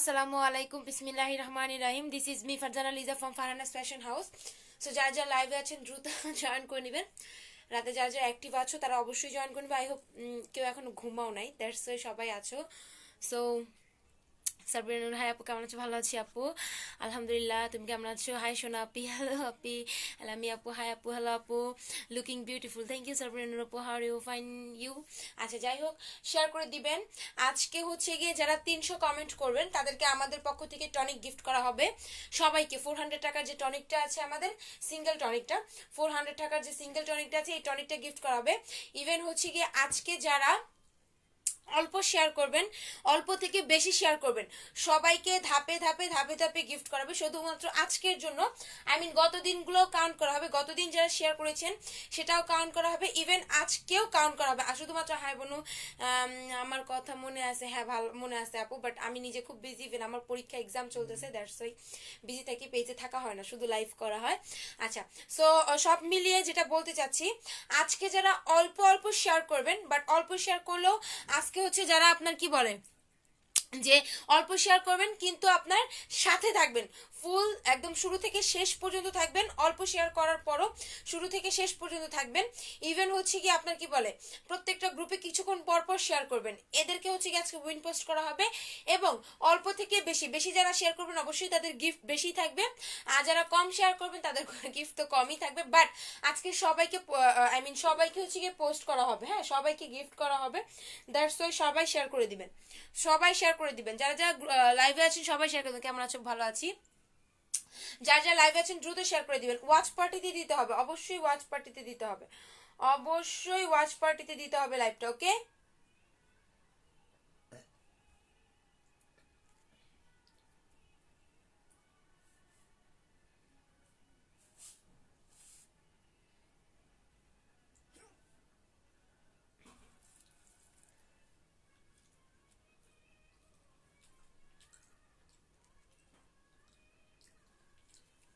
আসসালামু আলাইকুম বিসমিল্লাহির রহমানির রহিম। This is me Farzana Liza from Farhana's fashion house. So যারা যারা লাইভে আছেন দ্রুত জয়েন করে নেবেন। রাতে যারা যারা অ্যাক্টিভ আছো তারা অবশ্যই জয়েন করবে। আই হোপ কেউ এখনো ঘুমাও নাই, দ্যাটস ওয়াই সবাই আছো। সো সাবরিনুর, হাই আপু, কেমন আছো? ভালো আছি আপু, আলহামদুলিল্লাহ। তুমি কেমন আছো? হাই সোনা আপি, হ্যালো আপি, আমি আপু, হাই আপু, হ্যালো আপু, লুকিং বিউটিফুল, থ্যাংক ইউ সাবরিনুর আপু, how are you? Fine you. আচ্ছা, যাই হোক, শেয়ার করে দিবেন। আজকে হচ্ছে গিয়ে যারা 300 কমেন্ট করবেন তাদেরকে আমাদের পক্ষ থেকে টনিক গিফট করা হবে সবাইকে। 400 টাকার যে টনিকটা আছে আমাদের সিঙ্গেল টনিকটা, 400 টাকার যে সিঙ্গেল টনিকটা আছে এই টনিকটা গিফট করা হবে। ইভেন হচ্ছে গিয়ে আজকে যারা অল্প শেয়ার করবেন, অল্প থেকে বেশি শেয়ার করবেন, সবাইকে ধাপে ধাপে ধাপে ধাপে গিফট করাবে শুধুমাত্র আজকের জন্য। আই মিন গত দিনগুলো কাউন্ট করা হবে, গতদিন যারা শেয়ার করেছেন সেটাও কাউন্ট করা হবে, ইভেন আজকেও কাউন্ট করা হবে। আর শুধুমাত্র হাই বনু, আমার কথা মনে আছে? হ্যাঁ, ভালো মনে আছে আপু, বাট আমি নিজে খুব বিজি, ইভেন আমার পরীক্ষা এক্সাম চলতেছে, দ্যাটস ওয়াই বিজি থাকি, পেজে থাকা হয় না, শুধু লাইভ করা হয়। আচ্ছা, সো সব মিলিয়ে যেটা বলতে চাচ্ছি, আজকে যারা অল্প অল্প শেয়ার করবেন, বাট অল্প শেয়ার করলেও আজকে হচ্ছে যারা আপনার কি বলে যে অল্প শেয়ার করবেন কিন্তু আপনার সাথে থাকবেন, ফুল একদম শুরু থেকে শেষ পর্যন্ত থাকবেন, অল্প শেয়ার করার পরও শুরু থেকে শেষ পর্যন্ত থাকবেন। ইভেন হচ্ছে কি আপনার কি বলে প্রত্যেকটা গ্রুপে কিছুক্ষণ পর পর শেয়ার করবেন, এদেরকে হচ্ছে কি আজকে উইন পোস্ট করা হবে। এবং অল্প থেকে বেশি বেশি যারা শেয়ার করবেন অবশ্যই তাদের গিফট বেশি থাকবে, আর যারা কম শেয়ার করবেন তাদের গিফট তো কমই থাকবে। বাট আজকে সবাইকে আই মিন সবাইকে হচ্ছে গিয়ে পোস্ট করা হবে, হ্যাঁ সবাইকে গিফট করা হবে, দ্যাটস ওয়াই সবাই শেয়ার করে দিবেন, সবাই শেয়ার করে দিবেন। যারা যারা লাইভে আছেন সবাই শেয়ার করে দেবেন। কেমন আছো? ভালো আছি। যারা যারা লাইভে আছেন দ্রুত শেয়ার করে দিবেন। ওয়াচ পার্টিতে দিতে হবে, অবশ্যই ওয়াচ পার্টিতে দিতে হবে, অবশ্যই ওয়াচ পার্টিতে দিতে হবে লাইভটা, ওকে?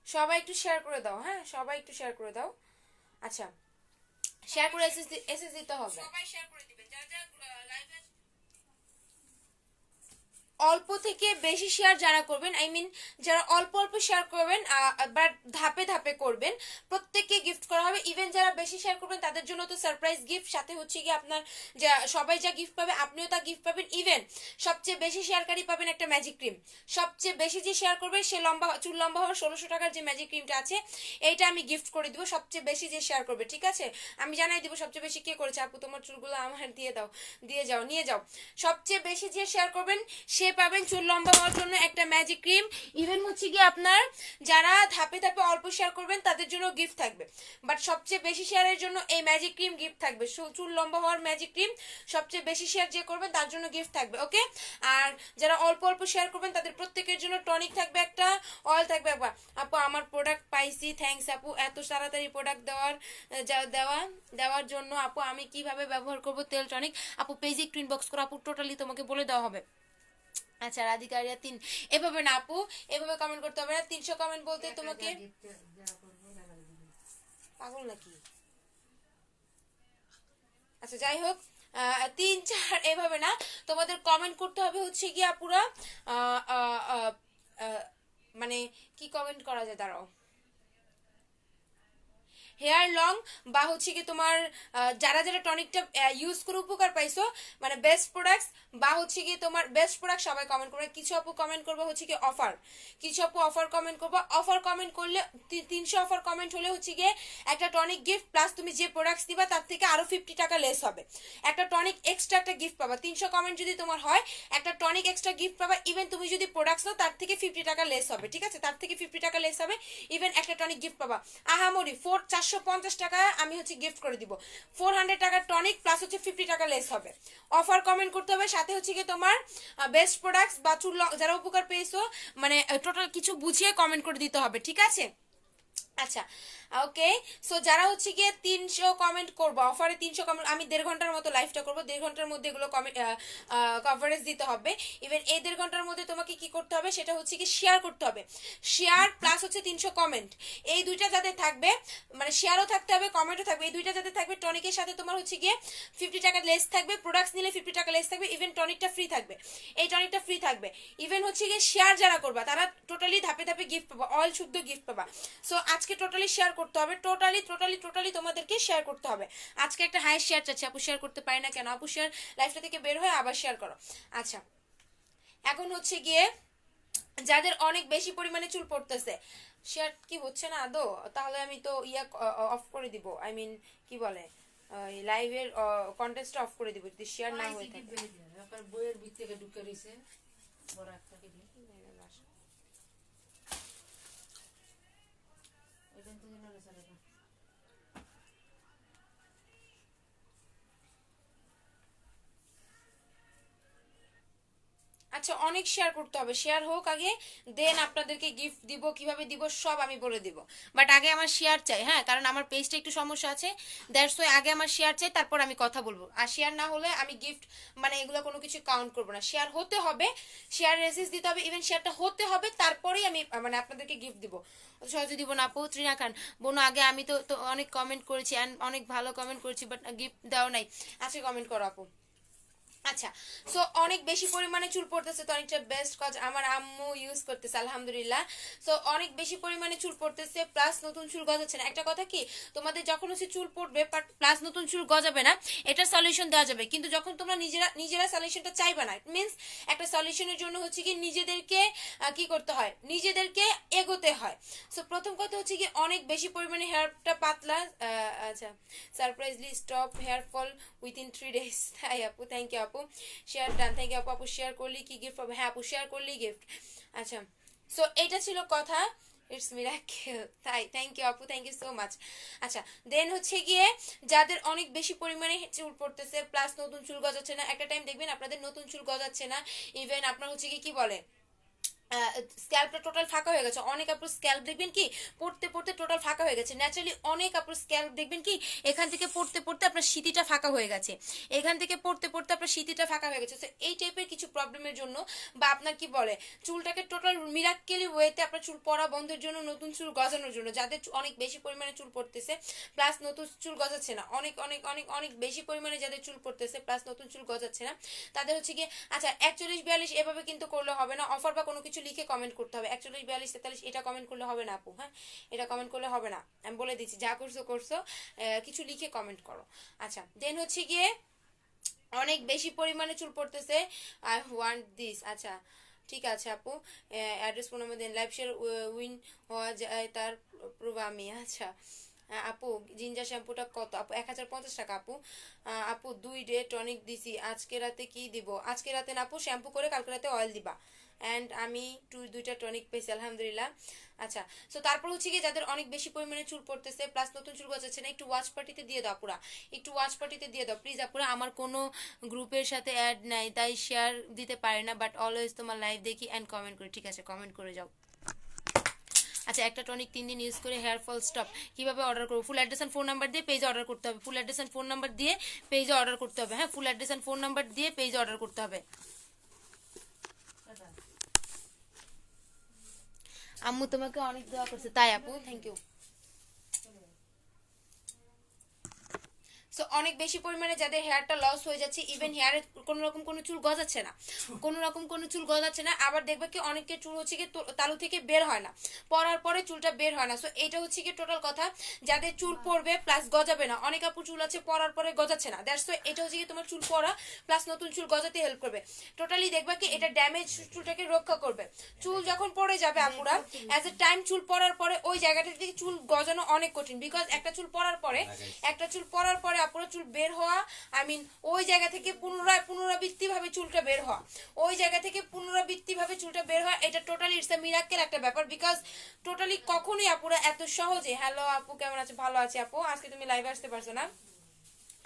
সবাই একটু শেয়ার করে দাও, হ্যাঁ সবাই একটু শেয়ার করে দাও। আচ্ছা, শেয়ার করে এসএস দিতে হবে, সবাই শেয়ার করে দিবেন। যারা যারা লাইভে অল্প থেকে বেশি শেয়ার যারা করবেন, আই মিন যারা অল্প অল্প শেয়ার করবেন বাট ধাপে ধাপে করবেন, প্রত্যেককে গিফট করা হবে। ইভেন যারা বেশি শেয়ার করবেন তাদের জন্য তো সারপ্রাইজ গিফট, সাথে হচ্ছে কি আপনার যা সবাই যা গিফট পাবে আপনিও তা গিফট পাবেন। ইভেন সবচেয়ে বেশি শেয়ারকারী পাবেন একটা ম্যাজিক ক্রিম, সবচেয়ে বেশি যে শেয়ার করবে সে লম্বা চুল লম্বা হওয়ার 1600 টাকার যে ম্যাজিক ক্রিমটা আছে এইটা আমি গিফট করে দিব সবচেয়ে বেশি যে শেয়ার করবে, ঠিক আছে? আমি জানাই দিব সবচেয়ে বেশি কে করেছে। আপু তোমার চুলগুলো আমার দিয়ে দাও, দিয়ে যাও, নিয়ে যাও। সবচেয়ে বেশি যে শেয়ার করবেন সে পাবেন চুল লম্বা হওয়ার জন্য একটা ম্যাজিক ক্রিম। ইভেন হচ্ছে কি আপনার যারা ধাপে ধাপে অল্প শেয়ার করবেন তাদের জন্য গিফট থাকবে, বাট সবচেয়ে বেশি শেয়ারের জন্য এই ম্যাজিক ক্রিম গিফট থাকবে, চুল লম্বা হওয়ার ম্যাজিক ক্রিম সবচেয়ে বেশি শেয়ার যে করবেন তার জন্য গিফট থাকবে, ওকে? আর যারা অল্প অল্প শেয়ার করবেন তাদের প্রত্যেকের জন্য টনিক থাকবে একটা, অয়েল থাকবে একবার। আপু আমার প্রোডাক্ট পাইছি, থ্যাঙ্কস আপু, এত তাড়াতাড়ি প্রোডাক্ট দেওয়ার জন্য। আপু আমি কিভাবে ব্যবহার করব তেল টনিক? আপু পেজে একটু ইনবক্স করো আপু, টোটালি তোমাকে বলে দেওয়া হবে। আচ্ছা, রাধিকা আরিয়া 3, এভাবে না আপু, এভাবে কমেন্ট করতে হবে না। 300 কমেন্ট বলতে তোমাকে পাগল নাকি? আচ্ছা, যাই হোক, 3 4 এভাবে না, তোমাদের কমেন্ট করতে হবে হচ্ছে কি আপুরা মানে কি কমেন্ট করা যায়, দাঁড়াও। হেয়ার লং বা হচ্ছে কি তোমার যারা যারা টনিকটা ইউজ করে উপকার পাইছো, মানে বেস্ট প্রোডাক্টস বা হচ্ছে কি তোমার বেস্ট প্রোডাক্ট সবাই কমেন্ট করবে। কিছু আপু কমেন্ট করবে হচ্ছে কি অফার, কিছু আপু অফার কমেন্ট করবে। অফার কমেন্ট করলে 300 অফার কমেন্ট হলে হচ্ছে গিয়ে একটা টনিক গিফট প্লাস তুমি যে প্রোডাক্টস দিবা তার থেকে আরো 50 টাকা লেস হবে, একটা টনিক এক্সট্রা একটা গিফট পাবা। 300 কমেন্ট যদি তোমার হয় একটা টনিক এক্সট্রা গিফট পাবা। ইভেন তুমি যদি প্রোডাক্টস নাও তার থেকে 50 টাকা লেস হবে, ঠিক আছে? তার থেকে 50 টাকা লেস হবে, ইভেন একটা টনিক গিফট পাবা। আহামরি 450 টাকা আমি হচ্ছে গিফট করে দিব। 400 টাকার টনিক প্লাস হচ্ছে 50 টাকা লেস হবে। অফার কমেন্ট করতে হবে, সাথে হচ্ছে কি তোমার বেস্ট প্রোডাক্টস বা চুল যারা উপকার পেয়েছো, মানে টোটাল কিছু বুঝিয়ে কমেন্ট করে দিতে হবে, ঠিক আছে? আচ্ছা, ওকে, সো যারা হচ্ছে গিয়ে 300 কমেন্ট করবো, অফারে 300 কমেন্ট, আমি 1.5 ঘন্টার মতো লাইভটা করবো, 1.5 ঘন্টার মধ্যে এগুলো কমেন্ট কভারেজ দিতে হবে। ইভেন এই 1.5 ঘন্টার মধ্যে তোমাকে কি করতে হবে সেটা হচ্ছে কি শেয়ার করতে হবে, শেয়ার প্লাস হচ্ছে 300 কমেন্ট, এই দুইটা যাতে থাকবে, মানে শেয়ারও থাকতে হবে কমেন্টও থাকবে, এই দুইটা যাতে থাকবে, টনিকের সাথে তোমার হচ্ছে গিয়ে 50 টাকা লেস থাকবে, প্রোডাক্টস নিলে 50 টাকা লেস থাকবে, ইভেন টনিকটা ফ্রি থাকবে, এই টনিকটা ফ্রি থাকবে। ইভেন হচ্ছে গিয়ে শেয়ার যারা করবা তারা টোটালি ধাপে ধাপে গিফট পাবা, অয়েল শুদ্ধ গিফট পাবা। সো আজকে টোটালি শেয়ার করতে হবে, টোটালি টোটালি টোটালি তোমাদেরকে শেয়ার করতে হবে। আজকে একটা হাই শেয়ার চাচ্ছি, আপু শেয়ার করতে পারি না কেন? আপু শেয়ার লাইফটা থেকে বের হয়ে আবার শেয়ার করো। আচ্ছা, এখন হচ্ছে গিয়ে যাদের অনেক বেশি পরিমাণে চুল পড়তেছে, শেয়ার কি হচ্ছে না আদৌ? তাহলে আমি তো ইয়া অফ করে দিব, আই মিন কি বলে লাইভের কন্টেস্টটা অফ করে দিব যদি শেয়ার না হয়ে থাকে। বইয়ের ভিতর থেকে ঢুকে রয়েছে বড় একটা কি ওইখান থেকে নড়ে চলে না। আচ্ছা, অনেক শেয়ার করতে হবে, শেয়ার হোক আগে, দেন আপনাদেরকে গিফট দিব, কিভাবে দিব সব আমি বলে দিব, বাট আগে আমার শেয়ার চাই, হ্যাঁ, কারণ আমার পেজটা একটু সমস্যা আছে, দ্যাটস ওয়াই আগে আমার শেয়ার চাই, তারপর আমি কথা বলবো। আর শেয়ার না হলে আমি গিফট মানে এগুলো কোনো কিছু কাউন্ট করবো না, শেয়ার হতে হবে, শেয়ার রেসিস দিতে হবে, ইভেন শেয়ারটা হতে হবে, তারপরেই আমি মানে আপনাদেরকে গিফট দিব। সহজে দিব না আপু। ত্রিনা খান, বোনো আগে আমি তো তো অনেক কমেন্ট করেছি অ্যান্ড অনেক ভালো কমেন্ট করেছি, বাট গিফট দাও নাই। আজকে কমেন্ট করো আপু। আচ্ছা, সো অনেক বেশি পরিমাণে চুল পড়তেছে, তো অনেকটা বেস্ট কাজ আমার আম্মু ইউজ করতেছে আলহামদুলিল্লাহ। সো অনেক বেশি পরিমাণে চুল পড়তেছে প্লাস নতুন চুল গজাচ্ছে না। একটা কথা কি, তোমাদের যখন হচ্ছে চুল পড়বে প্লাস নতুন চুল গজাবে না, এটা সলিউশন দেওয়া যাবে, কিন্তু যখন তোমরা নিজেরা নিজেরা সলিউশনটা চাইবে না, ইট মিনস একটা সলিউশনের জন্য হচ্ছে কি নিজেদেরকে কি করতে হয়, নিজেদেরকে এগোতে হয়। সো প্রথম কথা হচ্ছে কি অনেক বেশি পরিমাণে হেয়ারটা পাতলা, আচ্ছা, surprisingly stop hair fall within 3 days। তাই আপু, থ্যাংক ইউ আপু, শেয়ার ডান, থ্যাংক ইউ আপু। আপু শেয়ার করলি কি গিফট পাবো? হ্যাঁ আপু, শেয়ার করলেই গিফট। আচ্ছা, সো এটা ছিল কথা, ইটস মিরাকেল, তাই থ্যাংক ইউ আপু, থ্যাংক ইউ সো মাচ। আচ্ছা, দেন হচ্ছে গিয়ে যাদের অনেক বেশি পরিমাণে চুল পড়তেছে প্লাস নতুন চুল গজাচ্ছে না, একটা টাইম দেখবেন আপনাদের নতুন চুল গজাচ্ছে না, ইভেন আপনার হচ্ছে কি কি বলে স্ক্যাল্পটা টোটাল ফাঁকা হয়ে গেছে, অনেক আপুর স্ক্যাল্প দেখবেন কি পড়তে পড়তে টোটাল ফাঁকা হয়ে গেছে, ন্যাচারালি অনেক আপুর স্ক্যাল্প দেখবেন কি এখান থেকে পড়তে পড়তে আপনার সিতিটা ফাঁকা হয়ে গেছে, এখান থেকে পড়তে পড়তে আপনার সিতিটা ফাঁকা হয়ে গেছে। তো এই টাইপের কিছু প্রবলেমের জন্য বা আপনার কি বলে চুলটাকে টোটাল মিরাক্কেলি ওয়েতে আপনার চুল পড়া বন্ধের জন্য, নতুন চুল গজানোর জন্য, যাদের অনেক বেশি পরিমাণে চুল পড়তেছে প্লাস নতুন চুল গজাচ্ছে না, অনেক অনেক অনেক অনেক বেশি পরিমাণে যাদের চুল পড়তেছে প্লাস নতুন চুল গজাচ্ছে না, তাদের হচ্ছে গিয়ে আচ্ছা 41 42 এভাবে কিন্তু করলে হবে না, অফার বা কোনো কিছু লিখে কমেন্ট করতে হবে। 41 42 43 এটা কমেন্ট করলে হবে না আপু, হ্যাঁ, এটা কমেন্ট করলে হবে না, আমি বলে দিচ্ছি, যা করছো করছো, কিছু লিখে কমেন্ট করো। আচ্ছা, দেন হচ্ছে গিয়ে অনেক বেশি পরিমাণে চুল পড়তেছে, আই ওয়ান্ট দিস। আচ্ছা ঠিক আছে আপু, অ্যাড্রেস ফোন নাম্বার দেন, লাইভ শেয়ার উইন হওয়া যায় তার প্রুফ আমি। আচ্ছা আপু, জিঞ্জার শ্যাম্পুটা কত আপু? 1050 টাকা আপু। আপু 2 ডে টনিক দিছি, আজকে রাতে কি দিব? আজকে রাতে না আপু, শ্যাম্পু করে কালকে রাতে অয়েল দিবা, অ্যান্ড আমি দুইটা টনিক পেয়েছি আলহামদুলিল্লাহ। আচ্ছা, সো তারপর হচ্ছে কি যাদের অনেক বেশি পরিমাণে চুল পড়তেছে প্লাস নতুন চুল গজাচ্ছে না, একটু ওয়াচ পার্টিতে দিয়ে দাও আপুরা, একটু ওয়াচ পার্টিতে দিয়ে দাও প্লিজ আপুরা, আমার কোনো গ্রুপের সাথে অ্যাড নাই তাই শেয়ার দিতে পারে না, বাট অলওয়েজ তোমার লাইভ দেখি অ্যান্ড কমেন্ট করি। ঠিক আছে, কমেন্ট করে যাও। আচ্ছা, একটা টনিক 3 দিন ইউজ করে হেয়ার ফল স্টপ, কিভাবে অর্ডার করবো? Full address and phone number দিয়ে পেজে অর্ডার করতে হবে, full address and phone number দিয়ে পেজে অর্ডার করতে হবে, হ্যাঁ, full address and phone number দিয়ে পেজে অর্ডার করতে হবে। আম্মু তোমাকে অনেক দোয়া করছে, তাই আপু, থ্যাংক ইউ। সো অনেক বেশি পরিমাণে যাদের হেয়ারটা লস হয়ে যাচ্ছে, ইভেন হেয়ারে কোনো রকম কোনো চুল গজাচ্ছে না, কোনো রকম কোনো চুল গজাচ্ছে না, আবার দেখবে কি অনেকের চুল হচ্ছে কি তালু থেকে বের হয় না, পরার পরে চুলটা বের হয় না। সো এটা হচ্ছে কি টোটাল কথা, যাদের চুল পড়বে প্লাস গজাবে না, অনেক আপু চুল আছে পরার পরে গজাচ্ছে না, দ্যাটস ওয়াই এটা হচ্ছে কি তোমার চুল পড়া প্লাস নতুন চুল গজাতে হেল্প করবে, টোটালি দেখবা কি এটা ড্যামেজ চুলটাকে রক্ষা করবে। চুল যখন পড়ে যাবে আপুরা, অ্যাজ এ টাইম চুল পড়ার পরে ওই জায়গাটা থেকে চুল গজানো অনেক কঠিন, বিকজ একটা চুল পড়ার পরে পুরো চুল বের হওয়া, আই মিন ওই জায়গা থেকে পুনরাবৃত্তি ভাবে চুলটা বের হওয়া, ওই জায়গা থেকে পুনরাবৃত্তি ভাবে চুলটা বের হওয়া, এটা টোটালি ইটস আ মিরাকেল একটা ব্যাপার, বিকজ টোটালি কখনোই আপুরা এত সহজে। হ্যালো আপু, কেমন আছে? ভালো আছে আপু, আজকে তুমি লাইভে আসতে পারছো না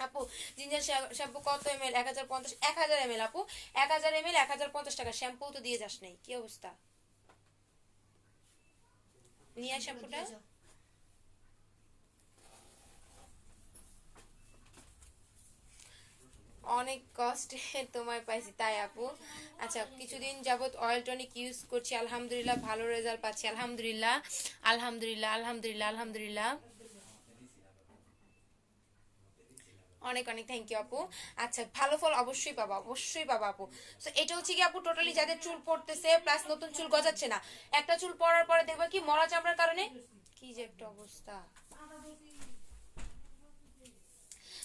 আপু? জিঞ্জার শ্যাম্পু কত ml? 1050, 1000 ml আপু, 1000 ml 1050 টাকা, শ্যাম্পু তো দিয়ে যাস নাই, কি অবস্থা? নিয়ে শ্যাম্পুটা অনেক কষ্টে তোমায় পাইছি তাই আপু। আচ্ছা, কিছুদিন যাবত অয়েল টনিক ইউজ করছি, আলহামদুলিল্লাহ ভালো রেজাল্ট পাচ্ছি, আলহামদুলিল্লাহ আলহামদুলিল্লাহ আলহামদুলিল্লাহ আলহামদুলিল্লাহ। অনেক অনেক থ্যাংক ইউ আপু। আচ্ছা, ভালো ফল অবশ্যই পাবা, অবশ্যই পাবা আপু। তো এটা হচ্ছে কি আপু, টোটালি যাদের চুল পড়তেছে প্লাস নতুন চুল গজাচ্ছে না, একটা চুল পড়ার পরে দেখবা কি মরা চামড়ার কারণে কি যে একটা অবস্থা।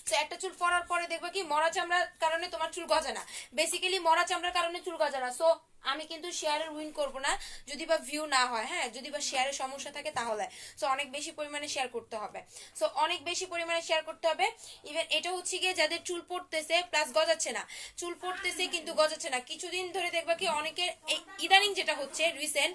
তো একটা চুল পড়ার পরে দেখবা কি মরা চামড়ার কারণে তোমার চুল গজে না, বেসিক্যালি মরা চামড়ার কারণে চুল গজে না। সো আমি কিন্তু শেয়ারের উইন করব না যদি বা ভিউ না হয়, হ্যাঁ, যদি বা শেয়ারের সমস্যা থাকে তাহলে। সো অনেক বেশি পরিমাণে শেয়ার করতে হবে, সো অনেক বেশি পরিমাণে শেয়ার করতে হবে। ইভেন এটা হচ্ছে গিয়ে যাদের চুল পড়তেছে প্লাস গজাচ্ছে না, চুল পড়তেছে কিন্তু গজাচ্ছে না, কিছুদিন ধরে দেখবা কি অনেকের এই ইদানিং যেটা হচ্ছে রিসেন্ট,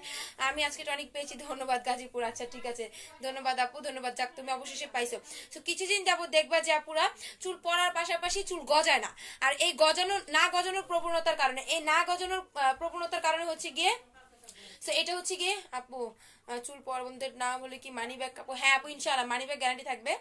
আমি আজকে অনেক পেয়েছি, ধন্যবাদ গাজীপুর। আচ্ছা ঠিক আছে, ধন্যবাদ আপু, ধন্যবাদ, যাক তুমি অবশেষে পাইছো। তো কিছুদিন যাবো দেখবা যে আপুরা চুল পড়ার পাশাপাশি চুল গজায় না, আর এই গজানো না গজানোর প্রবণতার কারণে, এই না গজানোর প্রবণতার কারণে হচ্ছে গিয়ে, তো এটা হচ্ছে গিয়ে আপু, চুল পড়া বন্ধের না বলে কি মানি ব্যাগ আপু? হ্যাঁ আপু, ইনশাআল্লাহ মানি ব্যাগ গ্যারান্টি থাকবে।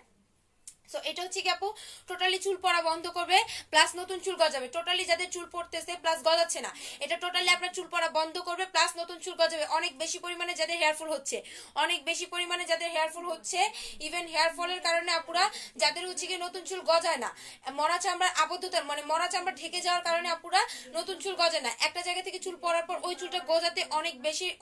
সো এটা হচ্ছে কি আপু, টোটালি চুল পড়া বন্ধ করবে প্লাস নতুন চুল গজাবে, টোটালি যাদের চুল পড়তেছে প্লাস গজাচ্ছে না, এটা টোটালি আপনার চুল পড়া বন্ধ করবে প্লাস নতুন চুল গজাবে। অনেক বেশি পরিমাণে যাদের হেয়ারফল হচ্ছে, অনেক বেশি পরিমাণে যাদের হেয়ারফল হচ্ছে, ইভেন হেয়ারফলের কারণে আপুরা যাদের হচ্ছে কি নতুন চুল গজায় না, মরা চামড়ার আবদ্ধতার মানে মরা চামড়া ঢেকে যাওয়ার কারণে আপুরা নতুন চুল গজায় না, একটা জায়গা থেকে চুল পড়ার পর ওই চুলটা গজাতে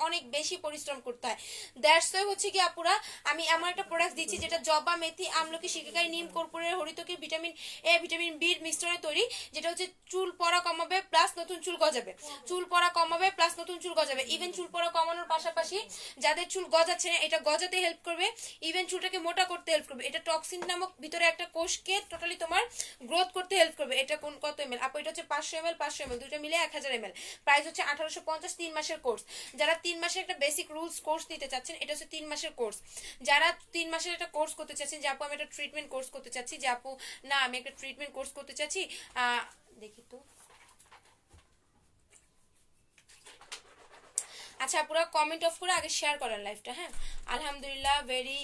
অনেক বেশি পরিশ্রম করতে হয়। দ্যাটস ওয়াই হচ্ছে কি আপুরা আমি এমন একটা প্রোডাক্ট দিচ্ছি যেটা জবা, মেথি, আমলকি, শিকাকাই, নিম, কর্পূরের, হরিতকি, ভিটামিন এ, ভিটামিন বির মিশ্রণে তৈরি, যেটা হচ্ছে চুল পড়া কমাবে প্লাস নতুন চুল গজাবে, চুল পড়া কমাবে প্লাস নতুন চুল গজাবে। ইভেন চুল পড়া কমানোর পাশাপাশি যাদের চুল গজাচ্ছে না এটা গজাতে হেল্প করবে, ইভেন চুলটাকে মোটা করতে হেল্প করবে। এটা টক্সিন নামক ভিতরে একটা কোষকে টোটালি তোমার গ্রোথ করতে হেল্প করবে। এটা কোন কত এমএল আপু? এটা হচ্ছে 500 ml, দুটো মিলে 1000 ml, প্রাইস হচ্ছে 1850, 3 মাসের কোর্স। যারা 3 মাসের একটা বেসিক রুলস কোর্স নিতে চাচ্ছেন, এটা হচ্ছে 3 মাসের কোর্স। যারা 3 মাসের একটা কোর্স করতে চাচ্ছেন যে আপু আমি একটা ট্রিটমেন্ট কোর্স করতে চাচ্ছি, যে আপু না আমি একটা ট্রিটমেন্ট কোর্স করতে চাচ্ছি, দেখি তো, আচ্ছা পুরো কমেন্ট অফ করে আগে শেয়ার করেন লাইভটা, হ্যাঁ। আলহামদুলিল্লাহ, very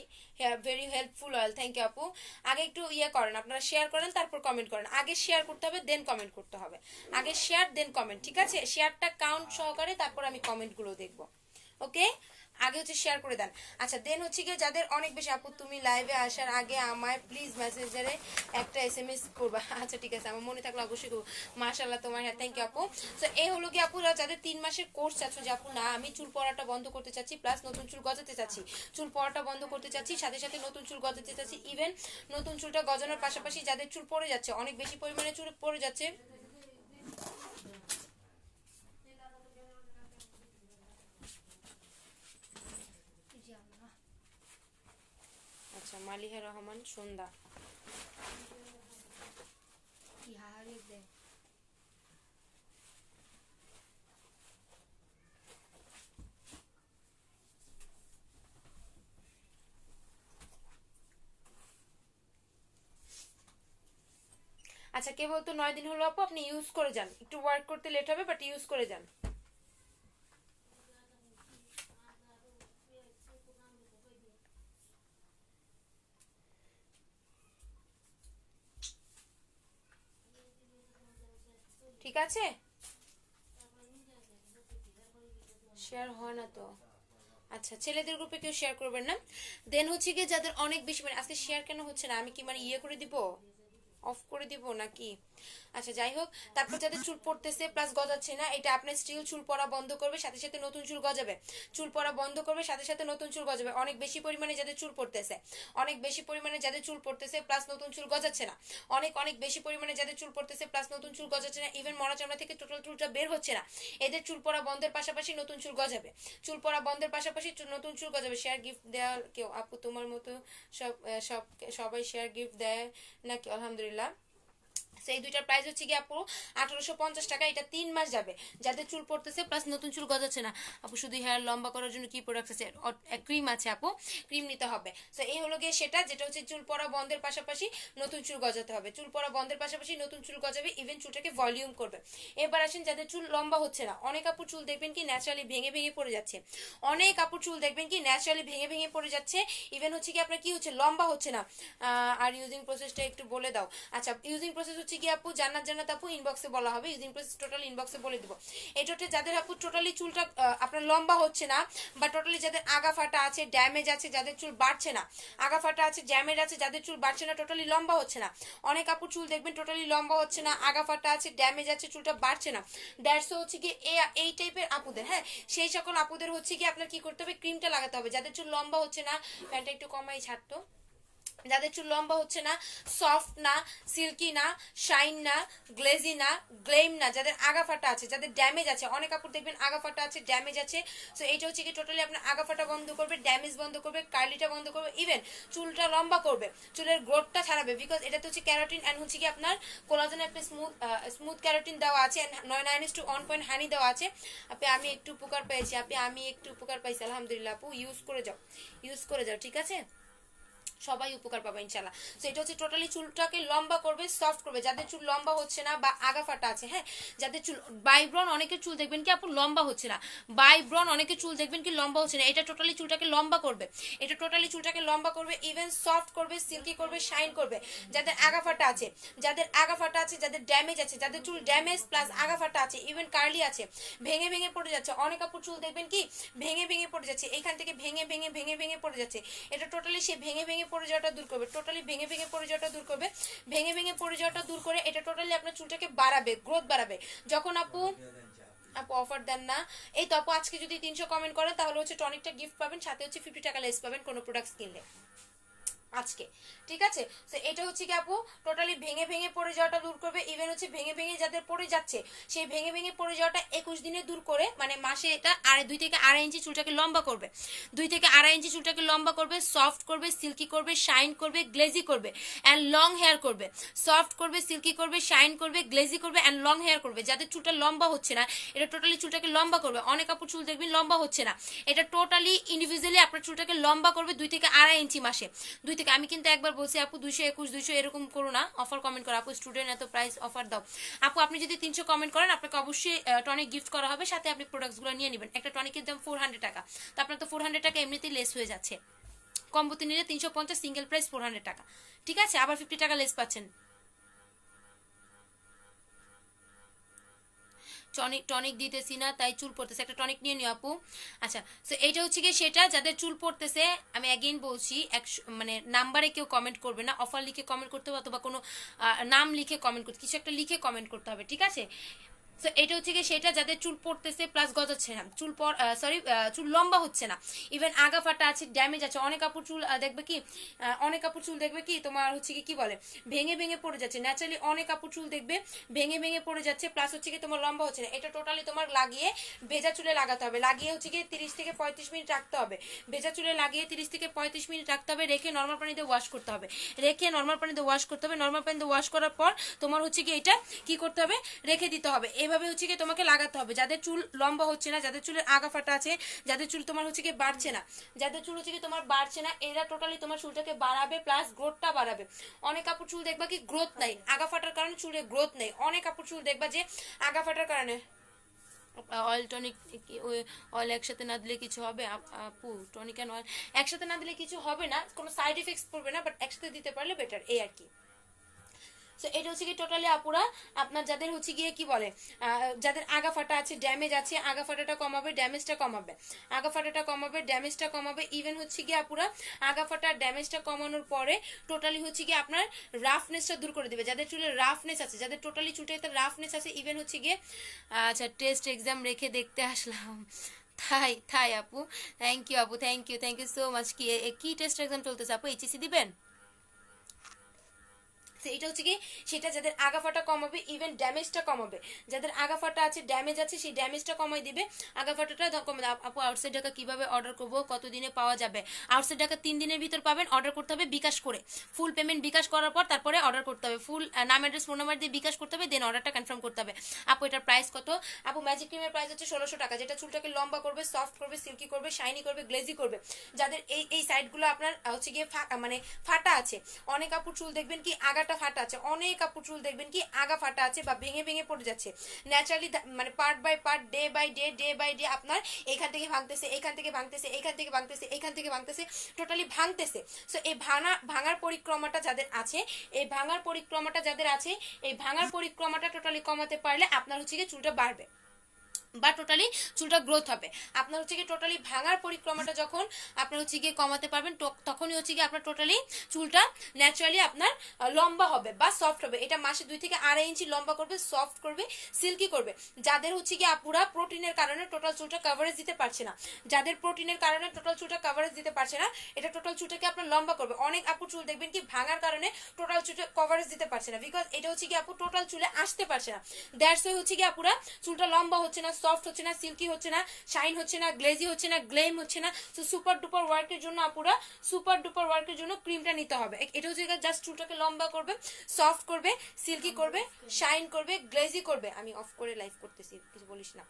very helpful oil, thank you আপু। আগে একটু ইয়ে করেন, আপনারা শেয়ার করেন তারপর কমেন্ট করেন, আগে শেয়ার করতে হবে দেন কমেন্ট করতে হবে, আগে শেয়ার দেন কমেন্ট, ঠিক আছে? শেয়ারটা কাউন্ট সহকারে তারপর আমি কমেন্টগুলো দেখবো, ওকে? আগে হচ্ছে শেয়ার করে দেন। আচ্ছা দেন হচ্ছে গিয়ে যাদের অনেক বেশি, আপু তুমি লাইভে আসার আগে আমায় প্লিজ মেসেঞ্জারে একটা এসএমএস করবা। আচ্ছা ঠিক আছে, আমার মনে থাকলে অবশ্যই করবো। মাশাআল্লাহ তোমার, হ্যাঁ থ্যাংক ইউ আপু। তো এই হলো কি আপুরা যাদের 3 মাসের কোর্স চাচ্ছ, যে আপু না আমি চুল পড়াটা বন্ধ করতে চাচ্ছি প্লাস নতুন চুল গজাতে চাচ্ছি, চুল পড়াটা বন্ধ করতে চাচ্ছি সাথে সাথে নতুন চুল গজাতে চাচ্ছি, ইভেন নতুন চুলটা গজানোর পাশাপাশি যাদের চুল পড়ে যাচ্ছে, অনেক বেশি পরিমাণে চুল পড়ে যাচ্ছে, আচ্ছা মালিহা রহমান সন্ধ্যা, আচ্ছা কে বলতো 9 দিন হলো আপু, আপনি ইউজ করে যান, একটু ওয়ার্ক করতে লেট হবে বাট ইউজ করে যান। ঠিক আছে, শেয়ার হয় না তো। আচ্ছা ছেলেদের গ্রুপে কেউ শেয়ার করবেন না। দেন হচ্ছে গিয়ে যাদের অনেক বেশি, মানে আজকে শেয়ার কেন হচ্ছে না, আমি কি মানে ইয়ে করে দিব, অফ করে দিব নাকি? আচ্ছা যাই হোক, তারপর যাদের চুল পড়তেছে প্লাস গজাচ্ছে না, এটা আপনার স্টিল চুল পড়া বন্ধ করবে সাথে সাথে নতুন চুল গজাবে, চুল পড়া বন্ধ করবে সাথে সাথে নতুন চুল গজাবে। অনেক বেশি পরিমাণে যাদের চুল পড়তেছে, অনেক বেশি পরিমাণে যাদের চুল পড়তেছে প্লাস নতুন চুল গজাচ্ছে না, অনেক বেশি পরিমাণে যাদের চুল পড়তেছে প্লাস নতুন চুল গজাচ্ছে না, ইভেন মরা চামড়া থেকে টোটাল চুলটা বের হচ্ছে না, এদের চুল পড়া বন্ধের পাশাপাশি নতুন চুল গজাবে, চুল পড়া বন্ধের পাশাপাশি নতুন চুল গজাবে। শেয়ার গিফট দেওয়ার কেউ আপু তোমার মতো সবাই শেয়ার গিফট দেয় নাকি? আলহামদুলিল্লাহ। সেই দুইটার প্রাইস হচ্ছে কি আপু 1850 টাকা, এটা 3 মাস যাবে যাদের চুল পড়তেছে প্লাস নতুন চুল গজাচ্ছে না। আপু শুধু হেয়ার লম্বা করার জন্য কি প্রোডাক্ট আছে? ক্রিম আছে আপু, ক্রিম নিতে হবে। তো এই হলো গিয়ে সেটা, যেটা হচ্ছে চুল পড়া বন্ধের পাশাপাশি নতুন চুল গজাতে হবে, চুল পড়া বন্ধের পাশাপাশি নতুন চুল গজাবে, ইভেন চুলটাকে ভলিউম করবে। এবার আসেন যাদের চুল লম্বা হচ্ছে না, অনেক আপুর চুল দেখবেন কি ন্যাচারালি ভেঙে ভেঙে পড়ে যাচ্ছে, অনেক আপুর চুল দেখবেন কি ন্যাচারালি ভেঙে ভেঙে পড়ে যাচ্ছে, ইভেন হচ্ছে কি আপনার কি হচ্ছে লম্বা হচ্ছে না। আর ইউজিং প্রসেসটা একটু বলে দাও। আচ্ছা ইউজিং প্রসেস হচ্ছে হচ্ছে কি আপু জান্নাত জান্নাত আপু ইনবক্সে বলা হবে, ইউজিং প্রসেস টোটাল ইনবক্সে বলে দিব। এটা হচ্ছে যাদের আপু টোটালি চুলটা আপনার লম্বা হচ্ছে না, বা টোটালি যাদের আগা ফাটা আছে, ড্যামেজ আছে, যাদের চুল বাড়ছে না, আগা ফাটা আছে, ড্যামেজ আছে, যাদের চুল বাড়ছে না, টোটালি লম্বা হচ্ছে না। অনেক আপু চুল দেখবেন টোটালি লম্বা হচ্ছে না, আগা ফাটা আছে, ড্যামেজ আছে, চুলটা বাড়ছে না। দ্যাটস হচ্ছে কি এই টাইপের আপুদের, হ্যাঁ সেই সকল আপুদের হচ্ছে কি আপনার কি করতে হবে, ক্রিমটা লাগাতে হবে। যাদের চুল লম্বা হচ্ছে না, প্যান্টটা একটু কমাই ছাড়তো, যাদের চুল লম্বা হচ্ছে না, সফট না, সিল্কি না, শাইন না, গ্লেজি না, গ্লেম না, যাদের আগা ফাটা আছে, যাদের ড্যামেজ আছে, অনেক কাপড় দেখবেন আগা ফাটা আছে, ড্যামেজ আছে। সো এইটা হচ্ছে কি টোটালি আপনার আগা ফাটা বন্ধ করবে, ড্যামেজ বন্ধ করবে, কার্লিটা বন্ধ করবে, ইভেন চুলটা লম্বা করবে, চুলের গ্রোথটা ছাড়াবে। বিকজ এটাতে হচ্ছে ক্যারোটিন অ্যান্ড হচ্ছে কি আপনার কোলাজেনের একটা স্মুথ ক্যারোটিন দেওয়া আছে, 9:1 হানি দেওয়া আছে। আমি একটু উপকার পেয়েছি, আমি একটু উপকার পাইছি আলহামদুলিল্লাহ। আপু ইউজ করে যাও, ঠিক আছে, সবাই উপকার পাবে ইনশাল্লাহ। তো এটা হচ্ছে টোটালি চুলটাকে লম্বা করবে, সফট করবে। যাদের চুল লম্বা হচ্ছে না বা আগা ফাটা আছে, হ্যাঁ যাদের চুল বাইব্রন, অনেকের চুল দেখবেন কি আপু লম্বা হচ্ছে না, বাইব্রন অনেকের চুল দেখবেন কি লম্বা হচ্ছে না, এটা টোটালি চুলটাকে লম্বা করবে, এটা টোটালি চুলটাকে লম্বা করবে, ইভেন সফট করবে, সিল্কি করবে, শাইন করবে। যাদের আগা ফাটা আছে, যাদের ড্যামেজ আছে, যাদের চুল ড্যামেজ প্লাস আগা ফাটা আছে, ইভেন কার্লি আছে, ভেঙে ভেঙে পড়ে যাচ্ছে, অনেক আপুর চুল দেখবেন কি ভেঙে ভেঙে পড়ে যাচ্ছে, এইখান থেকে ভেঙে ভেঙে ভেঙে ভেঙে পড়ে যাচ্ছে, এটা টোটালি সে ভেঙে ভেঙে পড়ে যাওয়াটা দূর করবে, টোটালি ভেঙে ভেঙে পড়ে যাওয়াটা দূর করবে, ভেঙে ভেঙে পড়ে যাওয়াটা দূর করে এটা টোটালি আপনার চুলটাকে বাড়াবে, গ্রোথ বাড়াবে। যখন আপু অফার দেন না, এই তো আপু আজকে যদি 300 কমেন্ট করেন তাহলে হচ্ছে টনিকটা গিফট পাবেন, সাথে হচ্ছে 50 টাকা লেস পাবেন কোনো প্রোডাক্ট কিনলে আজকে, ঠিক আছে। তো এটা হচ্ছে কি আপু টোটালি ভেঙে ভেঙে পড়ে যাওয়াটা দূর করবে, ইভেন হচ্ছে ভেঙে ভেঙে যাদের পড়ে যাচ্ছে সেই ভেঙে ভেঙে পড়ে যাওয়াটা 21 দিনে দূর করে, মানে মাসে এটা 2 থেকে 2.5 ইঞ্চি চুলটাকে লম্বা করবে, 2 থেকে 2.5 ইঞ্চি চুলটাকে লম্বা করবে, সফট করবে, সিল্কি করবে, শাইন করবে, গ্লেজি করবে অ্যান্ড লং হেয়ার করবে, সফট করবে, সিল্কি করবে, শাইন করবে, গ্লেজি করবে অ্যান্ড লং হেয়ার করবে। যাদের চুলটা লম্বা হচ্ছে না, এটা টোটালি চুলটাকে লম্বা করবে। অনেক আপুর চুল দেখবেন লম্বা হচ্ছে না, এটা টোটালি ইন্ডিভিজুয়ালি আপনার চুলটাকে লম্বা করবে 2 থেকে 2.5 ইঞ্চি মাসে, 2 থেকে, আমি কিন্তু একবার বলছি আপু 221 200 এরকম করো না, অফার কমেন্ট করো আপু, স্টুডেন্ট এত প্রাইস অফার দাও আপু। আপনি যদি 300 কমেন্ট করেন আপনাকে অবশ্যই টনিক গিফট করা হবে, সাথে আপনি প্রোডাক্টসগুলো নিয়ে নেবেন। একটা টনিকের দাম 400 টাকা, তো আপনার তো 400 টাকা এমনিতেই লেস হয়ে যাচ্ছে, কম্বোতে নিলে 350, সিঙ্গেল প্রাইস 400 টাকা, ঠিক আছে, আবার 50 টাকা লেস পাচ্ছেন। টনিক দিতেছি না তাই চুল পড়তেছে, একটা টনিক নিয়ে নিও আপু। আচ্ছা, তো এইটা হচ্ছে কি সেটা যাদের চুল পড়তেছে, আমি অ্যাগেইন বলছি মানে নাম্বারে কেউ কমেন্ট করবে না, অফার লিখে কমেন্ট করতে হবে অথবা কোনো নাম লিখে কমেন্ট করতে, কিছু একটা লিখে কমেন্ট করতে হবে, ঠিক আছে। তো এটা হচ্ছে কি সেটা যাদের চুল পড়তেছে প্লাস গজাচ্ছে না, চুল লম্বা হচ্ছে না, ইভেন আগা ফাটা আছে, ড্যামেজ আছে। অনেক কাপড় চুল দেখবে কি তোমার হচ্ছে কি বলে ভেঙে ভেঙে পড়ে যাচ্ছে, ন্যাচারালি অনেক কাপড় চুল দেখবে ভেঙে ভেঙে পড়ে যাচ্ছে, প্লাস হচ্ছে কি তোমার লম্বা হচ্ছে না। এটা টোটালি তোমার লাগিয়ে ভেজা চুলে লাগাতে হবে, লাগিয়ে হচ্ছে কি 30 থেকে 35 মিনিট রাখতে হবে, ভেজা চুলে লাগিয়ে 30 থেকে 35 মিনিট রাখতে হবে, রেখে নর্মাল পানিতে ওয়াশ করতে হবে, নর্মাল পানিতে ওয়াশ করার পর তোমার হচ্ছে কি এটা কি করতে হবে, রেখে দিতে হবে। এভাবে হচ্ছে কি তোমাকে লাগাতে হবে। যাদের চুল লম্বা হচ্ছে না, যাদের চুলের আগা ফাটা আছে, যাদের চুল তোমার হচ্ছে কি বাড়ছে না, এরা টোটালি তোমার চুলটাকে বাড়াবে প্লাস গ্রোথটা বাড়াবে। অনেক কাপড় চুল দেখবা কি গ্রোথ নাই, আগা ফাটার কারণে চুলে গ্রোথ নেই। অনেক কাপড় চুল দেখবা যে আগা ফাটার কারণে অয়েল টনিক, অয়েল একসাথে না দিলে কিছু হবে আপু? টনিক অ্যান্ড অয়েল একসাথে না দিলে কিছু হবে না, কোনো সাইড এফেক্টস পড়বে না, বাট একসাথে দিতে পারলে বেটার, এই আর কি। সো এটা হচ্ছে কি টোটালি আপুরা আপনার যাদের হচ্ছে গিয়ে কি বলে যাদের আগা ফাটা আছে, ড্যামেজ আছে, আগা ফাটাটা কমাবে, ড্যামেজটা কমাবে, ইভেন হচ্ছে গিয়ে আপুরা আগা ফাটা ড্যামেজটা কমানোর পরে টোটালি হচ্ছে গিয়ে আপনার রাফনেসটা দূর করে দিবে। যাদের চুলের রাফনেস আছে, যাদের টোটালি চুলটাতে রাফনেস আছে, ইভেন হচ্ছে গিয়ে আচ্ছা টেস্ট এক্সাম রেখে দেখতে আসলাম, তাই আপু, থ্যাংক ইউ আপু, থ্যাংক ইউ সো মাচ। কি টেস্ট এক্সাম চলতেছে আপু? এইচএসসি দিবেন? এটা হচ্ছে কি সেটা যাদের আগা ফাটা কমাবে, ইভেন ড্যামেজটা কমাবে। যাদের আগা ফাটা আছে, ড্যামেজ আছে, সেই ড্যামেজটা কমাই দিবে, আগা ফাটাটা কমাবে। আপু আউটসাইড ঢাকা কিভাবে অর্ডার করবো, কতদিনে পাওয়া যাবে? আউটসাইড ঢাকা 3 দিনের ভিতর পাবেন, অর্ডার করতে হবে বিকাশ করে, ফুল পেমেন্ট বিকাশ করার পর তারপরে অর্ডার করতে হবে, ফুল নাম অ্যাড্রেস ফোন নাম্বার দিয়ে বিকাশ করতে হবে, দেন অর্ডারটা কনফার্ম করতে হবে। আপু এটার প্রাইস কত? আপু ম্যাজিক ক্রিমের প্রাইস হচ্ছে 1600 টাকা, যেটা চুলটাকে লম্বা করবে, সফট করবে, সিল্কি করবে, শাইনি করবে, গ্লেজি করবে। যাদের এই সাইডগুলো আপনার হচ্ছে গিয়ে মানে ফাটা আছে, অনেক আপুর চুল দেখবেন কি আগাটা ফাটা ফাটা আছে, অনেক আপু চুল দেখবেন কি আগা ফাটা আছে বা ভেঙে ভেঙে পড়ে যাচ্ছে ন্যাচারালি, মানে part by part, day by day আপনার এখান থেকে ভাঙতেছে, এখান থেকে ভাঙতেছে, এখান থেকে ভাঙতেছে, এখান থেকে ভাঙতেছে, টোটালি ভাঙতেছে। সো এই ভাঙার পরিক্রমাটা যাদের আছে, এই ভাঙার পরিক্রমাটা যাদের আছে, এই ভাঙার পরিক্রমাটা টোটালি কমাতে পারলে আপনার হচ্ছে কি চুলটা বাড়বে বা টোটালি চুলটা গ্রোথ হবে। আপনার হচ্ছে কি টোটালি ভাঙার পরিক্রমাটা যখন আপনার হচ্ছে গিয়ে কমাতে পারবেন, তখনই হচ্ছে গিয়ে আপনার টোটালি চুলটা ন্যাচারালি আপনার লম্বা হবে বা সফট হবে। এটা মাসে 2 থেকে 2.5 ইঞ্চি লম্বা করবে, সফট করবে, সিল্কি করবে। যাদের হচ্ছে গিয়ে আপুরা প্রোটিনের কারণে টোটাল চুলটা কভারেজ দিতে পারছে না, যাদের প্রোটিনের কারণে টোটাল চুলটা কভারেজ দিতে পারছে না, এটা টোটাল চুলটাকে আপনার লম্বা করবে। অনেক আপু চুল দেখবেন কি ভাঙার কারণে টোটাল চুলটা কভারেজ দিতে পারছে না, বিকজ এটা হচ্ছে কি আপু টোটাল চুলে আসতে পারছে না। দ্যাটস ওয়াই হচ্ছে কি আপুরা চুলটা লম্বা হচ্ছে না, সফট হচ্ছে না, সিল্কি হচ্ছে না, শাইন হচ্ছে না, গ্লেজি হচ্ছে না, গ্লেম হচ্ছে না। তো সুপার ডুপার ওয়ার্কের জন্য আপুরা সুপার ডুপার ওয়ার্কের জন্য ক্রিমটা নিতে হবে। এটা হচ্ছে জাস্ট চুলটাকে লম্বা করবে, সফট করবে, সিল্কি করবে, শাইন করবে, গ্লেজি করবে। আমি অফ করে লাইভ করতেছি, কিছু বলিস না।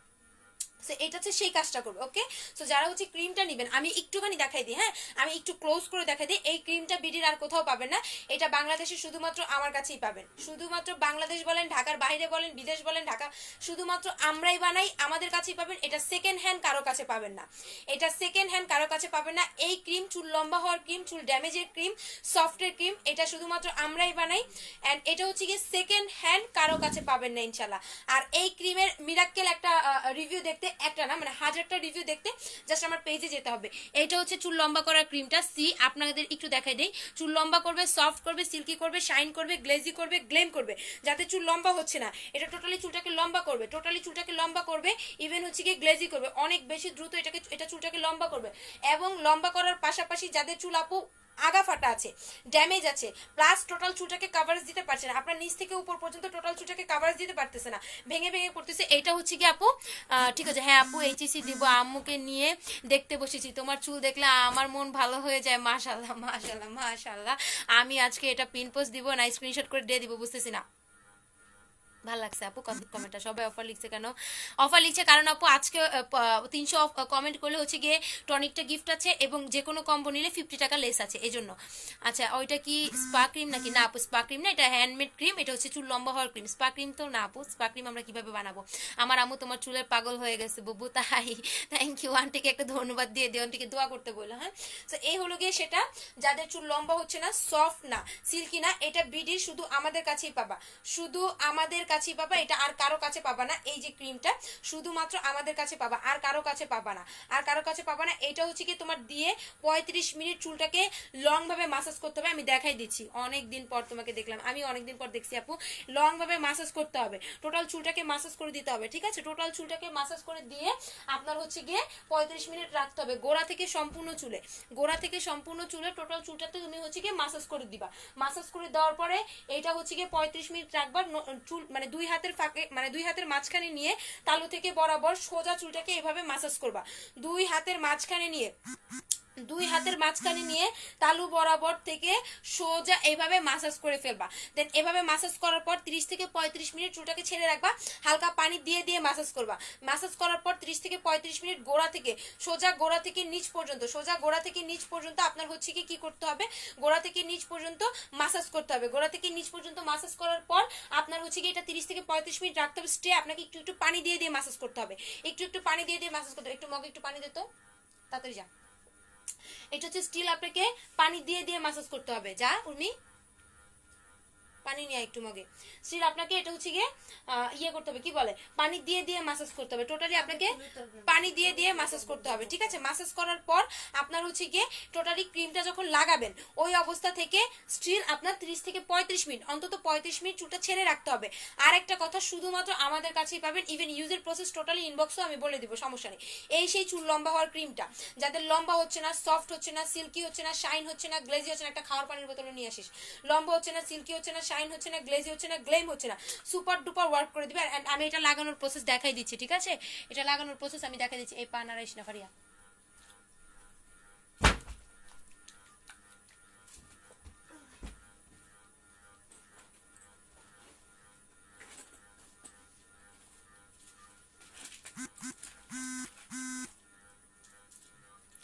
এটা হচ্ছে সেই কাজটা করবে। ওকে, সো যারা হচ্ছে ক্রিমটা নেবেন, আমি একটুখানি দেখাই দিই, হ্যাঁ আমি একটু ক্লোজ করে দেখাই দিই। এই ক্রিমটা বিডির আর কোথাও পাবেন না, এটা বাংলাদেশে শুধুমাত্র আমার কাছেই পাবেন। শুধুমাত্র বাংলাদেশ বলেন, ঢাকার বাইরে বলেন, বিদেশ বলেন, ঢাকা শুধুমাত্র আমরাই বানাই, আমাদের কাছেই পাবেন। এটা সেকেন্ড হ্যান্ড কারো কাছে পাবেন না, এটা সেকেন্ড হ্যান্ড কারো কাছে পাবেন না। এই ক্রিম চুল লম্বা হওয়ার ক্রিম, চুল ড্যামেজের ক্রিম, সফটের ক্রিম, এটা শুধুমাত্র আমরাই বানাই। অ্যান্ড এটা হচ্ছে কি সেকেন্ড হ্যান্ড কারো কাছে পাবেন না ইনশাল্লাহ। আর এই ক্রিমের মিরাক্কেল একটা রিভিউ দেখতে, একটা না মানে 1000টা রিভিউ দেখতে জাস্ট আমার পেজে যেতে হবে। এইটা হচ্ছে চুল লম্বা করার ক্রিমটা। আপনাদের একটু দেখাই দেই, চুল লম্বা করবে, সফট করবে, সিল্কি করবে, শাইন করবে, গ্লেজি করবে, গ্লেম করবে। যাতে চুল লম্বা হচ্ছে না, এটা টোটালি চুলটাকে লম্বা করবে, টোটালি চুলটাকে লম্বা করবে, ইভেন হচ্ছে কি গ্লেজি করবে, অনেক বেশি দ্রুত এটা চুলটাকে লম্বা করবে। এবং লম্বা করার পাশাপাশি যাদের চুল আপু আগা ফাটা আছে, ড্যামেজ আছে, প্লাস টোটাল চুলটাকে কভারেজ দিতে পারছে না, আপনার নিচ থেকে উপর পর্যন্ত টোটাল চুলটাকে কভারেজ দিতে পারতেছে না, ভেঙে ভেঙে পড়তেছে, এটা হচ্ছে কি আপু ঠিক আছে। হ্যাঁ আপু এইচএসি দিব, আম্মুকে নিয়ে দেখতে বসেছি, তোমার চুল দেখলে আমার মন ভালো হয়ে যায়। মাশাল্লাহ মাশাল্লাহ মাশাল্লাহ। আমি আজকে এটা পিন পোস্ট দিব না, স্ক্রিনশট করে দিয়ে দিব, বুঝতেছি না। ভালো লাগছে আপু কমেন্টটা, সবাই অফার লিখছে কেন? অফার লিখছে কারণ আপু আজকে 300 কমেন্ট করলে হচ্ছে গিয়ে টনিকটা গিফট আছে এবং যে কোনো কম্বো নিলে 50 টাকা লেস আছে, এই জন্য। আচ্ছা ওইটা কি স্পা ক্রিম নাকি? না আপু স্পা ক্রিম না, এটা হ্যান্ডমেড ক্রিম, এটা হচ্ছে চুল লম্বা হওয়ার ক্রিম। স্পা ক্রিম তো না আপু, স্পা ক্রিম আমরা কিভাবে বানাবো? আমার আম্মু তোমার চুলের পাগল হয়ে গেছে বুবু, তাই থ্যাংক ইউ। আন্টিকে একটা ধন্যবাদ দিয়ে দিও, আন্টিকে দোয়া করতে বললো। হ্যাঁ, তো এই হলো গিয়ে সেটা, যাদের চুল লম্বা হচ্ছে না, সফট না, সিল্কি না, এটা বিডি শুধু আমাদের কাছেই পাবা, শুধু আমাদের কাছেই পাবা, এটা আর কারো কাছে পাবা না। এই যে ক্রিমটা শুধুমাত্র আমাদের কাছে পাবা, আর কারো কাছে পাবা না, আর কারো কাছে পাবা না। এটা হচ্ছে কি তোমার দিয়ে 35 মিনিট চুলটাকে লং ভাবে মাসাজ করতে হবে। আমি দেখাই দিচ্ছি, অনেক দিন পর তোমাকে দেখলাম, আমি অনেক দিন পর দেখছি আপু। লং ভাবে মাসাজ করতে হবে, টোটাল চুলটাকে মাসাজ করে দিতে হবে, ঠিক আছে? টোটাল চুলটাকে মাসাজ করে দিয়ে আপনার হচ্ছে গিয়ে 35 মিনিট রাখতে হবে, গোড়া থেকে সম্পূর্ণ চুলে, গোড়া থেকে সম্পূর্ণ চুলে টোটাল চুলটাতে তুমি হচ্ছে গিয়ে মাসাজ করে দিবা। মাসাজ করে দেওয়ার পরে এটা হচ্ছে গিয়ে 35 মিনিট রাখবা। চুল মানে 2 হাতের ফাঁকে, মানে 2 হাতের মাঝখানে নিয়ে তালু থেকে বরাবর সোজা চুলটাকে এভাবে মাসাজ করবা। 2 হাতের মাঝখানে নিয়ে, 2 হাতের মাঝখানে নিয়ে তালু বরাবর থেকে সোজা এইভাবে মাসাজ করে ফেলবা। দেন এভাবে মাসাজ করার পর 30 থেকে 35 মিনিট চুলটাকে ছেড়ে রাখবা, হালকা পানি দিয়ে দিয়ে মাসাজ করবা। মাসাজ করার পর 30 থেকে 35 মিনিট গোড়া থেকে সোজা, গোড়া থেকে নিচ পর্যন্ত, সোজা গোড়া থেকে নিচ পর্যন্ত আপনার হচ্ছে কি করতে হবে, গোড়া থেকে নিচ পর্যন্ত মাসাজ করতে হবে। গোড়া থেকে নিচ পর্যন্ত মাসাজ করার পর আপনার হচ্ছে কি এটা 30 থেকে 35 মিনিট রাখতে হবে স্টে। আপনাকে একটু একটু পানি দিয়ে দিয়ে মাসাজ করতে হবে, একটু একটু পানি দিয়ে দিয়ে মাসাজ করতে হবে। একটু মগে একটু পানি দিত, তাড়াতাড়ি যা। এটা হচ্ছে স্টিল আপনাকে পানি দিয়ে দিয়ে মাসাজ করতে হবে। যা উর্মি, পানি নিয়ে একটু মগে। স্টিল আপনাকে এটা হচ্ছে গিয়ে ইয়ে করতে হবে, কি বলে, পানি দিয়ে দিয়ে মাসাজ করতে হবে। টোটালি আপনাকে পানি দিয়ে দিয়ে মাসাজ করতে হবে, ঠিক আছে? মাসাজ করার পর আপনার হচ্ছে গিয়ে টোটালি ক্রিমটা যখন লাগাবেন ওই অবস্থা থেকে স্টিল আপনার 30 থেকে 35 মিনিট, অন্তত 35 মিনিট চুলটা ছেড়ে রাখতে হবে। আর একটা কথা, শুধুমাত্র আমাদের কাছেই পাবেন, ইভেন ইউজের প্রসেস টোটালি ইনবক্সও আমি বলে দিব, সমস্যা নেই। এই সেই চুল লম্বা হওয়ার ক্রিমটা, যাদের লম্বা হচ্ছে না, সফট হচ্ছে না, সিল্কি হচ্ছে না, শাইন হচ্ছে না, গ্লেজি হচ্ছে না, একটা খাওয়ার পানির বোতলে নিয়ে আসিস। লম্বা হচ্ছে না, সিল্কি হচ্ছে না, শাইন হচ্ছে না, গ্লেজি হচ্ছে না, গ্লেম হচ্ছে না, সুপার ডুপার ওয়ার্ক করে দিবে। এন্ড আমি এটা লাগানোর প্রসেস দেখাই দিচ্ছি, ঠিক আছে? এটা লাগানোর প্রসেস আমি দেখাই দিচ্ছি। এই পান আর না ফারিয়া,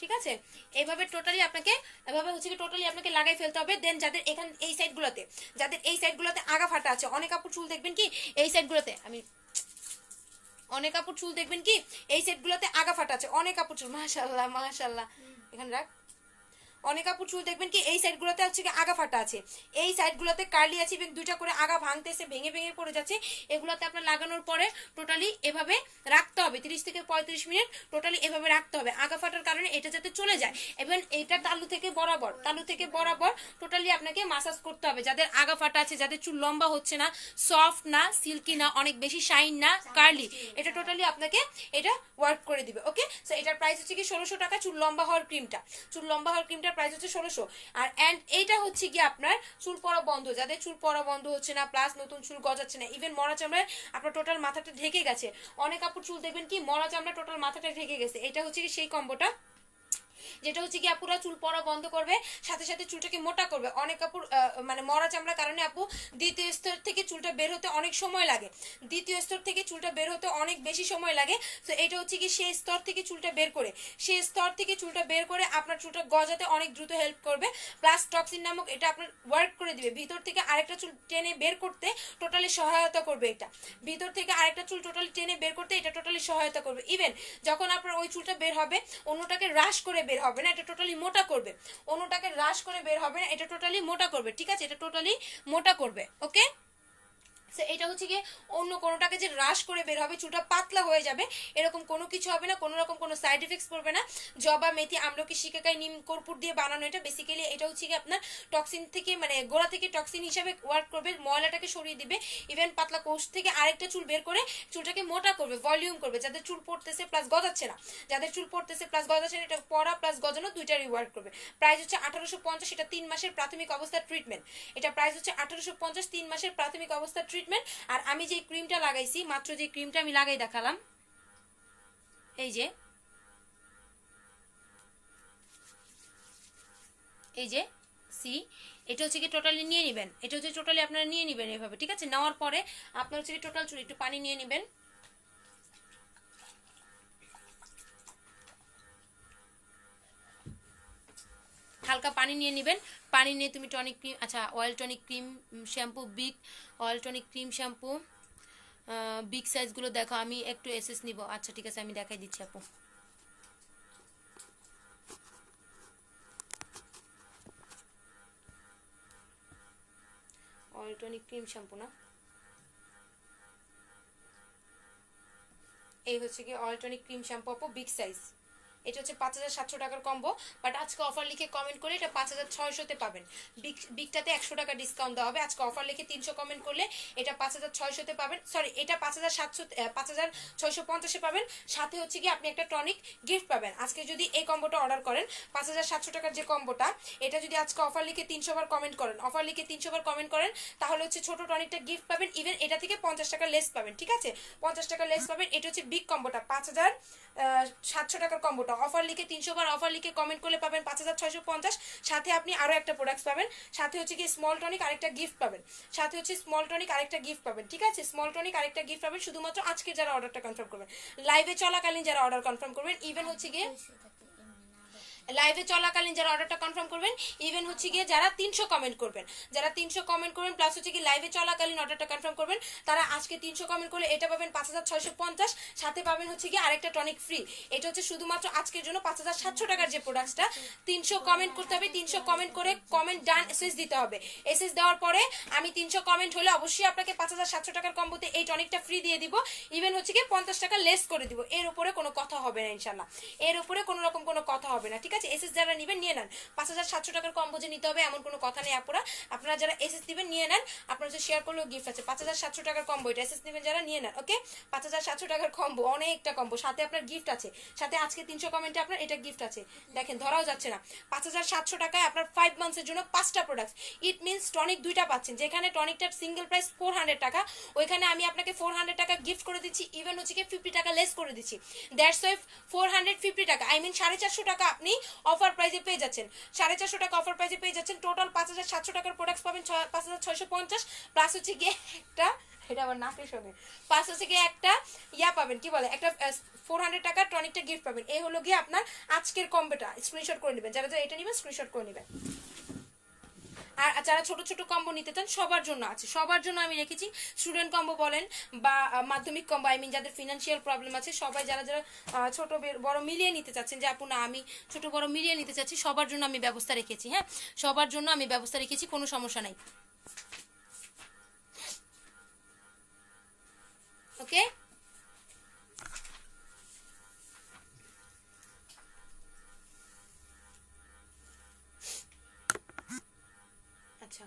ঠিক আছে? আছে, এইভাবে টোটালি আপনাকে এভাবে হচ্ছে কি টোটালি আপনাকে লাগাই ফেলতে হবে। দেন যাদের এখান এই সাইডগুলোতে আগা ফাটা আছে, অনেক আপুর চুল দেখবেন কি এই সাইডগুলোতে অনেক আপুর চুল দেখবেন কি এই সাইডগুলোতে আগা ফাটা আছে, অনেক আপুর চুল, মাশাআল্লাহ মাশাআল্লাহ, এখানে রাখ। অনেক আপুর চুল দেখবেন কি এই সাইডগুলোতে হচ্ছে কি আগা ফাটা আছে, এই সাইডগুলোতে কার্লি আছে এবং দুইটা করে আগা ভাঙতেছে, ভেঙে ভেঙে পড়ে যাচ্ছে। এগুলোতে আপনার লাগানোর পরে টোটালি এভাবে রাখতে হবে 30 থেকে 35 মিনিট, টোটালি এভাবে রাখতে হবে আগা ফাটার কারণে এটা যাতে চলে যায়। এবং এটা তালু থেকে বরাবর টোটালি আপনাকে মাসাজ করতে হবে। যাদের আগা ফাটা আছে, যাদের চুল লম্বা হচ্ছে না, সফট না, সিল্কি না, অনেক বেশি শাইন না, কার্লি, এটা টোটালি আপনাকে এটা ওয়ার্ক করে দিবে। ওকে, সো এটার প্রাইস হচ্ছে কি 1600 টাকা। চুল লম্বা হওয়ার ক্রিমটা প্রাইস হচ্ছে 1600। আর এন্ড এইটা হচ্ছে কি আপনার চুল পড়া বন্ধ, যাদের চুল পড়া বন্ধ হচ্ছে না, প্লাস নতুন চুল গজাচ্ছে না, ইভেন মরা চামড়ায় আপনার টোটাল মাথাটা ঢেকে গেছে, অনেক আপুর চুল দেখবেন কি মরা চামড়া টোটাল মাথাটা ঢেকে গেছে, এটা হচ্ছে কি সেই কম্বোটা যেটা হচ্ছে কি আপুরা চুল পড়া বন্ধ করবে, সাথে সাথে চুলটাকে মোটা করবে। অনেক আপুর মানে মরা চামড়ার কারণে আপু দ্বিতীয় স্তর থেকে চুলটা বের হতে অনেক সময় লাগে, দ্বিতীয় স্তর থেকে চুলটা বের হতে অনেক বেশি সময় লাগে। তো এটা হচ্ছে কি সেই স্তর থেকে চুলটা বের করে আপনার চুলটা গজাতে অনেক দ্রুত হেল্প করবে। প্লাস টক্সিন নামক এটা আপনার ওয়ার্ক করে দিবে, ভিতর থেকে আরেকটা চুল টেনে বের করতে টোটালি সহায়তা করবে। এটা ভিতর থেকে আরেকটা চুল টোটালি টেনে বের করতে এটা টোটালি সহায়তা করবে। ইভেন যখন আপনার ওই চুলটা বের হবে, অন্যটাকে হ্রাস করে বের হবে না, এটা টোটালি মোটা করবে। অন্যটাকে হ্রাস করে বের হবে না, এটা টোটালি মোটা করবে। ঠিক আছে, এটা টোটালি মোটা করবে। ওকে, এটা হচ্ছে গিয়ে অন্য কোনোটাকে যে হ্রাস করে বের হবে, চুলটা পাতলা হয়ে যাবে, এরকম কোনো কিছু হবে না, কোনো রকম কোনো সাইড এফেক্টস পড়বে না। জবা, মেথি, আমলকি, শিকাকাই, নিম, কর্পূর দিয়ে বানানো এটা বেসিক্যালি এটা হচ্ছে কি আপনার টক্সিন থেকে মানে গোড়া থেকে টক্সিন হিসাবে ওয়ার্ক করবে, ময়লাটাকে সরিয়ে দিবে। ইভেন পাতলা কোষ থেকে আরেকটা চুল বের করে চুলটাকে মোটা করবে, ভলিউম করবে। যাদের চুল পড়তেছে প্লাস গজাচ্ছে না, এটা পড়া প্লাস গজানো দুইটারই ওয়ার্ক করবে। প্রাইস হচ্ছে 1850, এটা 3 মাসের প্রাথমিক অবস্থার ট্রিটমেন্ট। এটা প্রাইস হচ্ছে 1850, 3 মাসের প্রাথমিক অবস্থার ট্রিটমেন্ট। আর আমি যে ক্রিমটা লাগাইছি, মাত্র যে ক্রিমটা আমি লাগাই দেখালাম, এই যে সি, এটা হচ্ছে কি টোটালি নিয়ে নেবেন, এটা হচ্ছে টোটালি আপনারা নিয়ে নেবেন এভাবে। ঠিক আছে, নেওয়ার পরে আপনার হচ্ছে টোটাল চুল একটু পানি নিয়ে নেবেন, হালকা পানি নিয়ে নেবেন। পানি নিয়ে তুমি টনিক ক্রিম, আচ্ছা oil tonic cream shampoo, big oil tonic cream shampoo, big সাইজগুলো দেখো। আমি একটু এসএস নিব, আচ্ছা ঠিক আছে আমি দেখাই দিচ্ছি আপু। অয়েল টনিক ক্রিম শ্যাম্পু না, এই হচ্ছে কি অয়েল টনিক ক্রিম শ্যাম্পু আপু, বিগ সাইজ। এটা হচ্ছে 5700 টাকার কম্বো, বাট আজকে অফার লিখে কমেন্ট করে এটা 5600-তে পাবেন। বিগটাতে 100 টাকা ডিসকাউন্ট দেওয়া হবে। আজকে অফার লিখে 300 কমেন্ট করলে এটা 5600-তে পাবেন, সরি এটা 5650-এ পাবেন। সাথে হচ্ছে কি আপনি একটা টনিক গিফট পাবেন। আজকে যদি এই কম্বোটা অর্ডার করেন 5700 টাকার যে কম্বোটা, এটা যদি আজকে অফার লিখে 300 বার কমেন্ট করেন, তাহলে হচ্ছে ছোট টনিকটা গিফট পাবেন। ইভেন এটা থেকে 50 টাকা লেস পাবেন। ঠিক আছে, 50 টাকা লেস পাবেন। এটা হচ্ছে বিগ কম্বোটা, 5700 টাকার কম্বোটা। অফার লিখে 300 বার অফার লিখে কমেন্ট করলে পাবেন 5650, সাথে আপনি আরো একটা প্রোডাক্ট পাবেন, সাথে হচ্ছে কি স্মল টনিক আরেকটা গিফট পাবেন, ঠিক আছে, স্মল টনিক আরেকটা গিফট পাবেন শুধুমাত্র আজকে যারা অর্ডারটা কনফার্ম করবেন, লাইভে চলাকালীন যারা অর্ডার কনফার্ম করবেন। ইভেন হচ্ছে গিয়ে লাইভে চলাকালীন যারা অর্ডারটা কনফার্ম করবেন, ইভেন হচ্ছে গিয়ে যারা 300 কমেন্ট করবেন, প্লাস হচ্ছে কি লাইভে চলাকালীন অর্ডারটা কনফার্ম করবেন, তারা আজকে 300 কমেন্ট করলে এটা পাবেন 5650, সাথে পাবেন হচ্ছে কি আরেকটা টনিক ফ্রি। এটা হচ্ছে শুধুমাত্র আজকের জন্য 5700 টাকার যে প্রোডাক্টটা। 300 কমেন্ট করতে হবে, 300 কমেন্ট করে কমেন্ট ডান এসএস দিতে হবে। এসএস দেওয়ার পরে আমি 300 কমেন্ট হলে অবশ্যই আপনাকে 5700 টাকার কম্বোতে এই টনিকটা ফ্রি দিয়ে দিব। ইভেন হচ্ছে কি 50 টাকা লেস করে দিব। এর উপরে কোনো কথা হবে না ইনশাআল্লাহ, এর উপরে কোনো রকম কোনো কথা হবে না। ঠিক আছে, এসএস যারা নেবেন নিয়ে নেন। 5700 টাকার কম্বো যে নিতে হবে এমন কোনো কথা নেই আপুরা, আপনারা যারা এসএস দিবেন নিয়ে নেন। আপনারা যে শেয়ার করলেও গিফট আছে। 5700 টাকার কম্বো, এটা এসএস নেবেন যারা নিয়ে নেন। ওকে, 5700 টাকার কম্বো, অনেকটা কম্বো, সাথে আপনার গিফট আছে, সাথে আজকে 300 কমেন্টে আপনার এটা গিফট আছে। দেখেন ধরাও যাচ্ছে না, 5700 টাকায় আপনার 5 মান্থসের জন্য 5টা প্রোডাক্ট। ইট মিনস টনিক 2টা পাচ্ছেন, যেখানে টনিকটার সিঙ্গেল প্রাইস 400 টাকা, ওইখানে আমি আপনাকে 400 টাকা গিফট করে দিচ্ছি। ইভেন হচ্ছে কি 50 টাকা লেস করে দিচ্ছি। দ্যাটস ওয়াই 450 টাকা, আই মিন 450 টাকা আপনি অফার প্রাইসে পেয়ে যাচ্ছেন, 450 টাকা অফার প্রাইসে পেয়ে যাচ্ছেন। টোটাল 5700 টাকার প্রোডাক্টস পাবেন, 5650 প্লাস হচ্ছে গিয়ে একটা, এটা আমার নাকের সঙ্গে, প্লাস হচ্ছে গিয়ে একটা ইয়া পাবেন, কি বলে, একটা 400 টাকার টনিকটা গিফট পাবেন। এই হলো গিয়ে আপনার আজকের কম্বোটা, স্ক্রিনশট করে নেবেন, যারা যারা এটা নেবেন স্ক্রিনশট করে নেবেন। আর যারা ছোট ছোট কম্বো নিতে চান সবার জন্য আছে, সবার জন্য আমি রেখেছি। স্টুডেন্ট কম্বো বলেন বা মাধ্যমিক কম্বো, আই মিন যাদের ফিনান্সিয়াল প্রবলেম আছে, সবাই যারা যারা ছোট বড় মিলিয়ে নিতে চাচ্ছেন, যে আপু না আমি ছোট বড় মিলিয়ে নিতে চাচ্ছি, সবার জন্য আমি ব্যবস্থা রেখেছি। হ্যাঁ, সবার জন্য আমি ব্যবস্থা রেখেছি, কোনো সমস্যা নাই। ওকে, আচ্ছা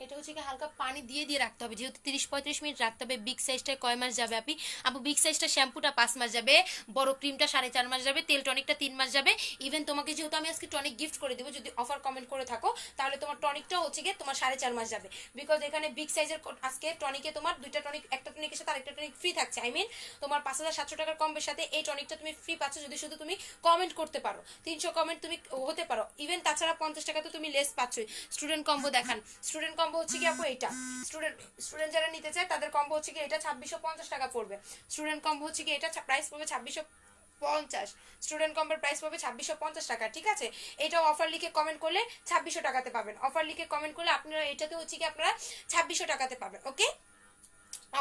এটা হচ্ছে কি হালকা পানি দিয়ে দিয়ে রাখতে হবে, যেহেতু 30-35 মিনিট রাখতে হবে। বিগ সাইজটা কয় মাস যাবে আপু বিগ সাইজটা শ্যাম্পুটা 5 মাস যাবে, বড় ক্রিমটা 4.5 মাস যাবে, তেল টনিকটা 3 মাস যাবে। ইভেন তোমাকে যেহেতু আমি আজকে টনিক গিফট করে দেবো, যদি অফার কমেন্ট করে থাকো, তাহলে তোমার টনিকটা হচ্ছে গিয়ে তোমার 4.5 মাস যাবে। বিকজ এখানে বিগ সাইজের আজকে টনিকে তোমার দুইটা টনিক, একটা টনিকের সাথে আরেকটা টনিক ফ্রি থাকছে। আই মিন তোমার 5700 টাকার কম্বের সাথে এই টনিকটা তুমি ফ্রি পাচ্ছ, যদি শুধু তুমি কমেন্ট করতে পারো। 300 কমেন্ট তুমি হতে পারো। ইভেন তাছাড়া 50 টাকা তো তুমি লেস পাচ্ছই। স্টুডেন্ট কম্বো দেখান, স্টুডেন্ট কম্বো হচ্ছে কি আপু এইটা, স্টুডেন্ট যারা নিতে চায় তাদের কম্বো হচ্ছে কি এটা 2650 টাকা পড়বে। স্টুডেন্ট কম্বো হচ্ছে কি এটা প্রাইস পড়বে 2650, স্টুডেন্ট কম্বোর প্রাইস পাবে 2650 টাকা। ঠিক আছে, এটাও অফার লিখে কমেন্ট করলে 2600 টাকাতে পাবেন। অফার লিখে কমেন্ট করলে আপনারা এটাতে হচ্ছে কি আপনারা 2600 টাকাতে পাবেন। ওকে,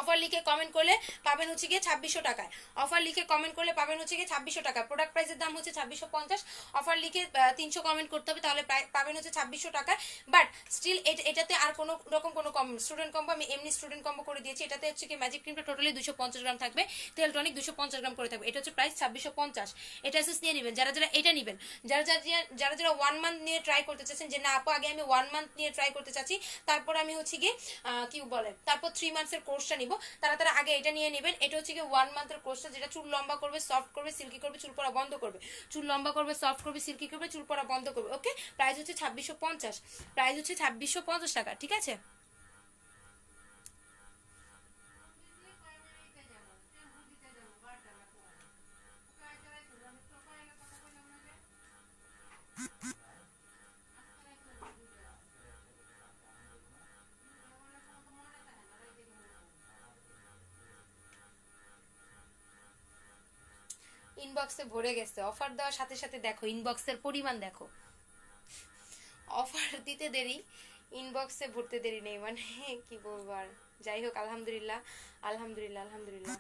অফার লিখে কমেন্ট করলে পাবেন হচ্ছে গিয়ে 2600 টাকায়। অফার লিখে কমেন্ট করলে পাবেন হচ্ছে গিয়ে 2600 টাকা। প্রোডাক্ট প্রাইসের দাম হচ্ছে 2650, অফার লিখে 300 কমেন্ট করতে হবে, তাহলে পাবেন হচ্ছে 2600 টাকায়। বাট স্টিল এটাতে আর কোনো রকম কোনো কম, স্টুডেন্ট কম্বো আমি এমনি স্টুডেন্ট কম্বো করে দিয়েছি। এটাতে হচ্ছে কি ম্যাজিক ক্রিমটা টোটালি 250 গ্রাম থাকবে, তেল টনিক 250 গ্রাম করে থাকবে। এটা হচ্ছে প্রাইস 2650। এটা এসএস নিয়ে নেবেন যারা যারা এটা নেবেন, যারা যারা 1 মান্থ নিয়ে ট্রাই করতে চাচ্ছেন, যে না আপু আগে আমি 1 মান্থ নিয়ে ট্রাই করতে চাচ্ছি, তারপর আমি হচ্ছে গিয়ে কি বলে তারপর 3 মান্থসের কোর্সটা নিব, তারা আগে এটা নিয়ে নেবেন। এটা হচ্ছে কি 1 মান্থের কোর্সটা, যেটা চুল লম্বা করবে, সফট করবে, সিল্কি করবে, চুল পড়া বন্ধ করবে। চুল লম্বা করবে, সফট করবে, সিল্কি করবে, চুল পড়া বন্ধ করবে। ওকে, প্রাইস হচ্ছে 2650, প্রাইস হচ্ছে 2650 টাকা। ঠিক আছে, ইনবক্সে ভরে গেছে। অফার দেওয়ার সাথে সাথে দেখো ইনবক্সের পরিমাণ দেখো, অফার দিতে দেরি, ইনবক্সে ভরতে দেরি নেই, মানে কি বলবো আর। যাই হোক, আলহামদুলিল্লাহ আলহামদুলিল্লাহ আলহামদুলিল্লাহ।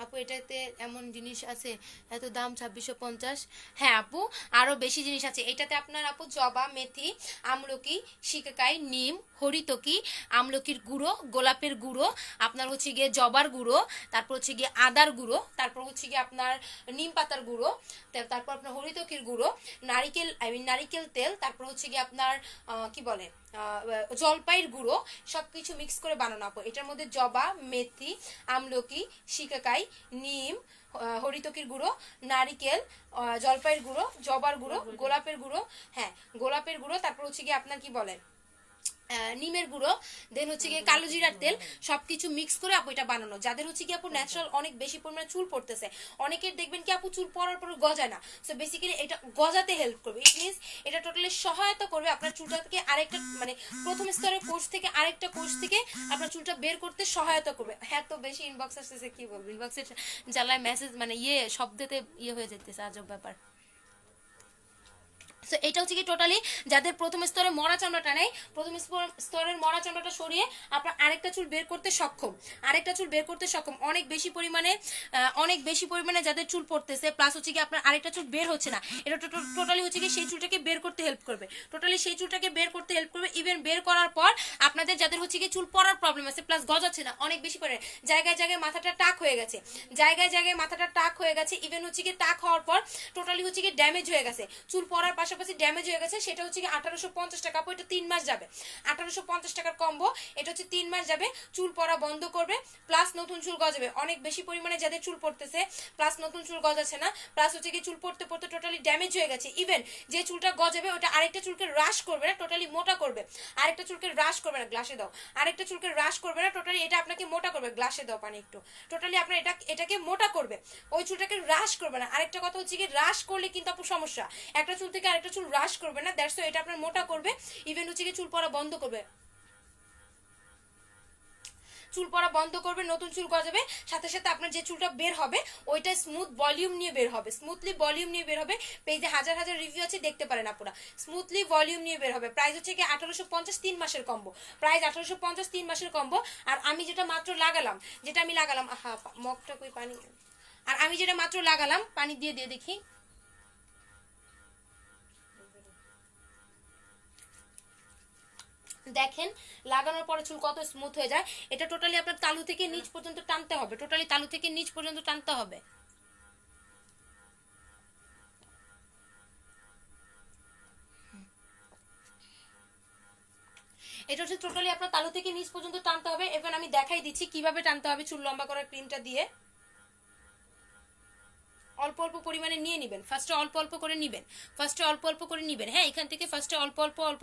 আপু এটাতে এমন জিনিস আছে, এত দাম 2650? হ্যাঁ আপু, আরো বেশি জিনিস আছে এটাতে আপনার আপু। জবা, মেথি, আমলকি, শিকাকাই, নিম, হরিতকি, আমলকির গুঁড়ো, গোলাপের গুঁড়ো, আপনার হচ্ছে গিয়ে জবার গুঁড়ো, তারপর হচ্ছে গিয়ে আদার গুঁড়ো, তারপর হচ্ছে গিয়ে আপনার নিম পাতার গুঁড়ো, তারপর আপনার হরিতকির গুঁড়ো, নারিকেল নারিকেল তেল, তারপর হচ্ছে গিয়ে আপনার কি বলে জলপাইয়ের গুঁড়ো, সবকিছু মিক্স করে বানানো আপু। এটার মধ্যে জবা, মেথি, আমলকি, শিকাকাই, নিম, হরিতকির গুঁড়ো, নারিকেল, জলপাইয়ের গুঁড়ো, জবার গুঁড়ো, গোলাপের গুঁড়ো, হ্যাঁ গোলাপের গুঁড়ো, তারপর হচ্ছে গিয়ে আপনার কি বলে নিমের গুঁড়ো, দেন হচ্ছে গিয়ে কালো জিরার তেল, সবকিছু মিক্স করে আপু এটা বানানো। যাদের হচ্ছে কি আপু ন্যাচারাল অনেক বেশি পরিমাণে চুল পড়তেছে, অনেকের দেখবেন কি আপু চুল পড়ার পর গজায় না, সো বেসিক্যালি এটা গজাতে হেল্প করবে। ইট মিনস এটা টোটালি সহায়তা করবে আপনার চুলটাকে আরেকটা, মানে প্রথম স্তরের কোর্স থেকে আরেকটা কোর্স থেকে আপনার চুলটা বের করতে সহায়তা করবে। হ্যাঁ, তো বেশি ইনবক্স আসতেছে, কি বলবো, ইনবক্সের জ্বালায় মেসেজ মানে শব্দতে হয়ে যেতেছে, আজব ব্যাপার। সো এটা হচ্ছে কি টোটালি যাদের প্রথম স্তরে মরা চামড়াটা নেই, প্রথম স্তরের মরা চামড়াটা সরিয়ে আপনার আরেকটা চুল বের করতে সক্ষম, আরেকটা চুল বের করতে সক্ষম। অনেক বেশি পরিমাণে যাদের চুল পড়তেছে, প্লাস হচ্ছে কি আপনার আরেকটা চুল বের হচ্ছে না, এটা টোটালি হচ্ছে কি সেই চুলটাকে বের করতে হেল্প করবে, টোটালি সেই চুলটাকে বের করতে হেল্প করবে। ইভেন বের করার পর আপনাদের যাদের হচ্ছে কি চুল পড়ার প্রবলেম আছে, প্লাস গজাচ্ছে না, অনেক বেশি পরিমাণে জায়গায় জায়গায় মাথাটা টাক হয়ে গেছে, জায়গায় জায়গায় মাথাটা টাক হয়ে গেছে, ইভেন হচ্ছে কি টাক হওয়ার পর টোটালি হচ্ছে কি ড্যামেজ হয়ে গেছে, চুল পড়ার পাশাপাশি পাশাপাশি ড্যামেজ হয়ে গেছে, সেটা হচ্ছে কি 1850 টাকা আপু, এটা 3 মাস যাবে। 1850 টাকার কম্বো, এটা হচ্ছে 3 মাস যাবে, চুল পড়া বন্ধ করবে, প্লাস নতুন চুল গজাবে। অনেক বেশি পরিমাণে যাদের চুল পড়তেছে, প্লাস নতুন চুল গজাচ্ছে না, প্লাস হচ্ছে কি চুল পড়তে পড়তে টোটালি ড্যামেজ হয়ে গেছে, ইভেন যে চুলটা গজাবে ওটা আরেকটা চুলকে হ্রাস করবে না, টোটালি মোটা করবে। আরেকটা চুলকে হ্রাস করবে না, গ্লাসে দাও। আরেকটা চুলকে হ্রাস করবে না, টোটালি এটা আপনাকে মোটা করবে, গ্লাসে দাও পানি একটু। টোটালি আপনার এটাকে মোটা করবে, ওই চুলটাকে হ্রাস করবে না। আরেকটা কথা হচ্ছে কি হ্রাস করলে কিন্তু আপু সমস্যা, একটা চুল থেকে আরেকটা চুল হ্রাস করবে না, দ্যাটস এটা আপনার মোটা করবে, ইভেন হচ্ছে কি চুল পড়া বন্ধ করবে, চুল পড়া বন্ধ করবে, নতুন চুল গজাবে, সাথে সাথে আপনার যে চুলটা বের হবে ওইটা স্মুথ ভলিউম নিয়ে বের হবে, স্মুথলি ভলিউম নিয়ে বের হবে। পেজে হাজার হাজার রিভিউ আছে, দেখতে পারেন আপনারা, স্মুথলি ভলিউম নিয়ে বের হবে। প্রাইস হচ্ছে কি 1850 3 মাসের কম্বো, প্রাইস 1850 3 মাসের কম্বো। আর আমি যেটা মাত্র লাগালাম, আহা মগটা কই পানি, আর আমি যেটা মাত্র লাগালাম, পানি দিয়ে দিয়ে দেখি, দেখেন লাগানোর পরে চুল কত স্মুথ হয়ে যায়। এটা টোটালি আপনার তালু থেকে নিচ পর্যন্ত টানতে হবে, টোটালি তালু থেকে নিচ পর্যন্ত টানতে হবে। এটা হচ্ছে টোটালি আপনার তালু থেকে নিচ পর্যন্ত টানতে হবে। এবার আমি দেখাই দিচ্ছি কিভাবে টানতে হবে চুল লম্বা করার ক্রিমটা দিয়ে। অল্প অল্প পরিমাণে নিয়ে নেবেন, ফার্স্টে অল্প অল্প করে নেবেন, হ্যাঁ এখান থেকে ফার্স্টে অল্প